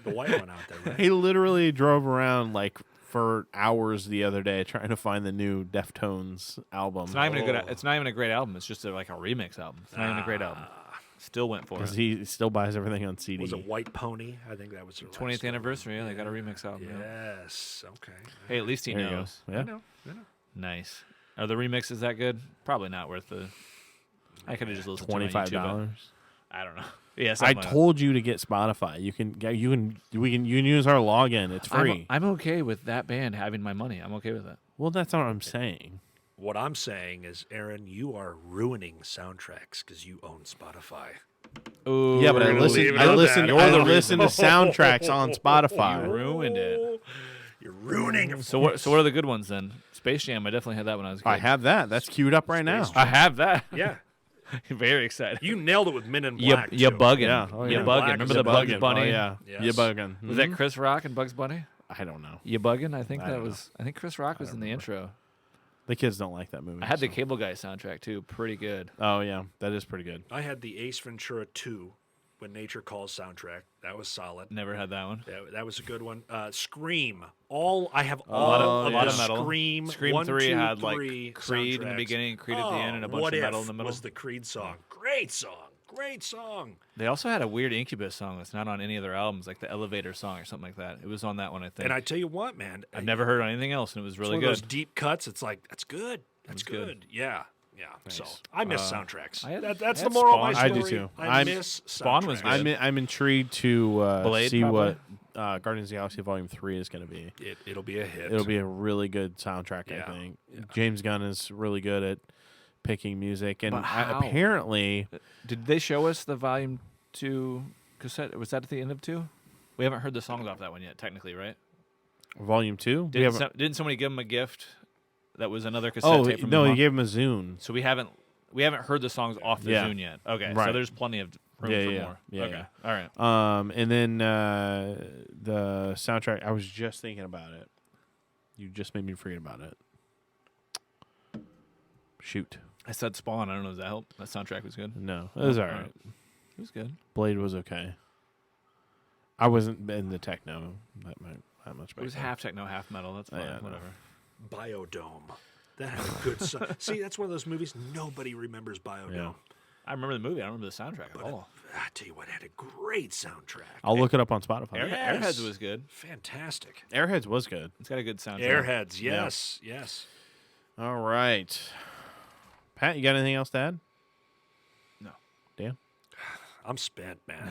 Speaker 2: The white one out there, right?
Speaker 1: He literally drove around like for hours the other day trying to find the new Deftones album.
Speaker 3: It's not even a good. It's not even a great album. It's just like a remix album. It's not even a great album. Still went for
Speaker 1: because
Speaker 3: it.
Speaker 1: he still buys everything on CD.
Speaker 2: Was it White Pony? I think that was their
Speaker 3: 20th anniversary. Yeah, they got a remix album. Yeah.
Speaker 2: Yes. Okay.
Speaker 3: Hey, at least he
Speaker 1: There you go.
Speaker 3: knows.
Speaker 1: Yeah.
Speaker 2: I know.
Speaker 3: Nice. Are the remixes that good? Probably not worth the. I could have just listened to
Speaker 1: $25.
Speaker 3: it on YouTube. I don't know. Yeah,
Speaker 1: I
Speaker 3: something like that.
Speaker 1: told you to get Spotify. You can use our login. It's free.
Speaker 3: I'm okay with that band having my money. I'm okay with that.
Speaker 1: Well, that's not what I'm saying.
Speaker 2: What I'm saying is, Aaron, you are ruining soundtracks because you own Spotify.
Speaker 3: Ooh,
Speaker 1: Yeah, but I
Speaker 2: gonna
Speaker 1: listen.
Speaker 2: leave it
Speaker 1: I
Speaker 2: at
Speaker 1: listen.
Speaker 2: that.
Speaker 1: I listen to soundtracks on Spotify.
Speaker 3: You ruined it.
Speaker 2: You're ruining it.
Speaker 3: So what are the good ones then? Space Jam. I definitely had that when I was a kid.
Speaker 1: I have that. That's queued up right now.
Speaker 2: Space
Speaker 3: I have that.
Speaker 2: Yeah.
Speaker 3: Very excited.
Speaker 2: You nailed it with Men in
Speaker 3: You
Speaker 2: Black.
Speaker 3: you
Speaker 2: too.
Speaker 3: bugging.
Speaker 1: Yeah. Oh,
Speaker 3: You
Speaker 1: yeah.
Speaker 3: bugging.
Speaker 2: Black
Speaker 3: Remember
Speaker 2: is
Speaker 3: the
Speaker 2: a
Speaker 3: Bugs
Speaker 2: bugging.
Speaker 3: Bunny?
Speaker 1: Oh, yeah.
Speaker 2: Yes.
Speaker 1: You bugging.
Speaker 3: Was that Chris Rock and Bugs Bunny?
Speaker 1: I don't know.
Speaker 3: You bugging? I think
Speaker 1: I
Speaker 3: that
Speaker 1: don't
Speaker 3: was. I think Chris Rock was in the intro.
Speaker 1: The kids don't like that movie.
Speaker 3: I had the
Speaker 1: so.
Speaker 3: Cable Guy soundtrack too. Pretty good.
Speaker 1: Oh yeah, that is pretty good.
Speaker 2: I had the Ace Ventura 2 When Nature Calls soundtrack. That was solid.
Speaker 3: Never had that one.
Speaker 2: That was a good one. Scream. I have
Speaker 3: A
Speaker 2: all
Speaker 3: lot
Speaker 2: of
Speaker 3: of
Speaker 2: the
Speaker 3: metal.
Speaker 2: Scream.
Speaker 3: Scream
Speaker 2: 1,
Speaker 3: 3
Speaker 2: 2,
Speaker 3: had
Speaker 2: 3
Speaker 3: like Creed in the
Speaker 2: soundtracks.
Speaker 3: beginning, Creed at the end, and a bunch
Speaker 2: What
Speaker 3: of
Speaker 2: If
Speaker 3: metal in the middle.
Speaker 2: was the Creed song. Great song. Great song.
Speaker 3: They also had a weird Incubus song that's not on any of their albums, like the Elevator song or something like that. It was on that one, I think.
Speaker 2: And I tell you what, man.
Speaker 3: I've never heard on anything else, and it was
Speaker 2: It's
Speaker 3: really
Speaker 2: one of those
Speaker 3: good.
Speaker 2: deep cuts. It's like, that's good. That's
Speaker 3: It's good.
Speaker 2: good. Yeah. Yeah.
Speaker 1: Nice.
Speaker 2: So I miss soundtracks.
Speaker 3: I had-
Speaker 2: That's
Speaker 3: I
Speaker 2: the
Speaker 3: had
Speaker 2: moral of my
Speaker 3: Spawn.
Speaker 2: story.
Speaker 1: I do too.
Speaker 2: I miss
Speaker 3: Spawn was
Speaker 2: soundtracks.
Speaker 3: good.
Speaker 1: I'm intrigued to
Speaker 3: Blade,
Speaker 1: see
Speaker 3: probably?
Speaker 1: what Guardians of the Galaxy Volume 3 is going to be.
Speaker 2: It'll be a hit.
Speaker 1: It'll be a really good soundtrack,
Speaker 2: Yeah.
Speaker 1: I think.
Speaker 2: Yeah.
Speaker 1: James Gunn is really good at picking music, and
Speaker 3: But how?
Speaker 1: apparently,
Speaker 3: Did they show us the Volume 2 cassette? Was that at the end of 2? We haven't heard the songs off that one yet, technically, right?
Speaker 1: Volume 2. We haven't-
Speaker 3: Didn't somebody give him a gift that was another cassette
Speaker 1: oh
Speaker 3: tape from
Speaker 1: no,
Speaker 3: the
Speaker 1: he
Speaker 3: mom?
Speaker 1: gave him a Zune.
Speaker 3: So we haven't heard the songs off the
Speaker 1: Yeah.
Speaker 3: Zune yet. Okay, so
Speaker 1: Right.
Speaker 3: there's plenty of room
Speaker 1: Yeah,
Speaker 3: for
Speaker 1: yeah,
Speaker 3: more.
Speaker 1: yeah,
Speaker 3: Okay,
Speaker 1: yeah.
Speaker 3: all right.
Speaker 1: And then the soundtrack. I was just thinking about it. You just made me forget about it. Shoot.
Speaker 3: I said Spawn. I don't know. Does that help? That soundtrack was good.
Speaker 1: No, it was all
Speaker 3: All
Speaker 1: right.
Speaker 3: right. It was good.
Speaker 1: Blade was okay. I wasn't in the techno that much.
Speaker 3: It was
Speaker 1: back
Speaker 3: half techno, half metal. That's fine.
Speaker 1: Yeah, I know.
Speaker 3: Whatever.
Speaker 2: Biodome. That had a good song. See, that's one of those movies nobody remembers Biodome.
Speaker 1: Yeah.
Speaker 3: I remember the movie. I don't remember the soundtrack at all.
Speaker 2: I tell you what, it had a great soundtrack.
Speaker 1: I'll look it up on Spotify.
Speaker 2: Yes.
Speaker 3: Airheads was good.
Speaker 2: Fantastic.
Speaker 1: Airheads was good.
Speaker 3: It's got a good soundtrack.
Speaker 2: Airheads, yes, yes.
Speaker 1: All right. Pat, you got anything else to add?
Speaker 3: No.
Speaker 1: Dan?
Speaker 2: I'm spent, man.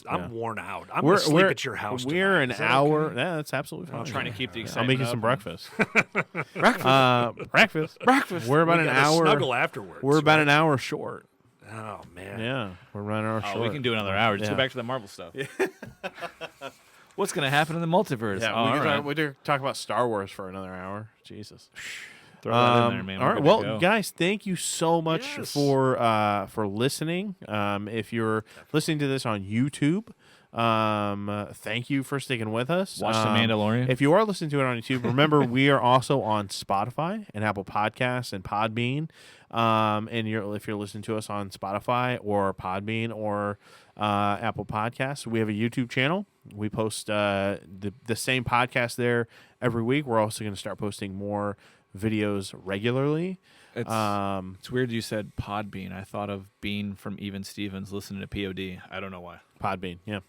Speaker 2: I'm worn out. I'm
Speaker 1: We're
Speaker 2: gonna sleep at your house.
Speaker 1: We're
Speaker 2: tonight.
Speaker 1: an
Speaker 2: Is that
Speaker 1: hour.
Speaker 2: okay?
Speaker 1: Yeah, that's absolutely fine.
Speaker 3: I'm trying to keep the
Speaker 1: I'll
Speaker 3: excitement
Speaker 1: make you
Speaker 3: up
Speaker 1: some
Speaker 3: and-
Speaker 1: breakfast.
Speaker 3: Breakfast.
Speaker 1: Breakfast. We're about
Speaker 2: We
Speaker 1: an
Speaker 2: gotta
Speaker 1: hour.
Speaker 2: Snuggle afterwards.
Speaker 1: We're about
Speaker 2: right?
Speaker 1: an hour short.
Speaker 2: Oh man.
Speaker 1: Yeah, we're running our
Speaker 3: Oh,
Speaker 1: short.
Speaker 3: we can do another hour. Just
Speaker 1: Yeah.
Speaker 3: go back to the Marvel stuff. What's going to happen in the multiverse?
Speaker 1: Yeah,
Speaker 3: Oh,
Speaker 1: we
Speaker 3: all
Speaker 1: can
Speaker 3: right.
Speaker 1: talk, we could talk about Star Wars for another hour. Jesus.
Speaker 3: Throw that in there, man.
Speaker 1: All
Speaker 3: We're
Speaker 1: right.
Speaker 3: good
Speaker 1: Well,
Speaker 3: to go.
Speaker 1: guys, thank you so much
Speaker 2: Yes.
Speaker 1: for listening. If you're listening to this on YouTube, Thank you for sticking with us.
Speaker 3: Watch The Mandalorian.
Speaker 1: If you are listening to it on YouTube, remember we are also on Spotify and Apple Podcasts and Podbean. If you're listening to us on Spotify or Podbean or Apple Podcasts, we have a YouTube channel. We post the same podcast there every week. We're also going to start posting more videos regularly.
Speaker 3: It's weird you said Podbean. I thought of Bean from Even Stevens listening to POD. I don't know why.
Speaker 1: Podbean, yeah.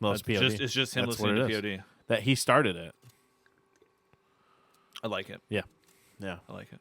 Speaker 1: Well, it's POD.
Speaker 3: It's just him
Speaker 1: That's
Speaker 3: listening
Speaker 1: what
Speaker 3: to
Speaker 1: it is.
Speaker 3: POD.
Speaker 1: That he started it.
Speaker 3: I like it.
Speaker 1: Yeah.
Speaker 3: I like it.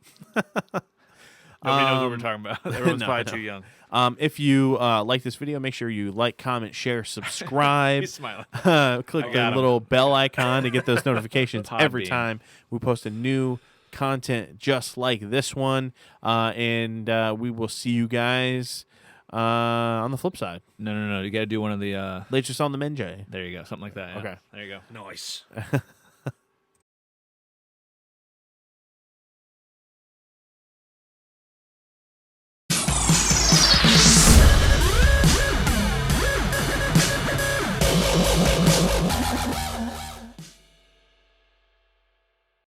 Speaker 3: Nobody knows what we're talking about. Everyone's
Speaker 1: No,
Speaker 3: probably
Speaker 1: no.
Speaker 3: too young.
Speaker 1: If you like this video, make sure you like, comment, share, subscribe.
Speaker 3: He's smiling.
Speaker 1: Click
Speaker 3: I
Speaker 1: the
Speaker 3: got him.
Speaker 1: little bell icon to get those notifications every
Speaker 3: Podbean.
Speaker 1: time we post a new content just like this one. And we will see you guys on the flip side.
Speaker 3: No. You got to do one of the.
Speaker 1: Later on the Menjay.
Speaker 3: There you go. Something like that. Yeah.
Speaker 1: Okay.
Speaker 3: There you go.
Speaker 2: Nice.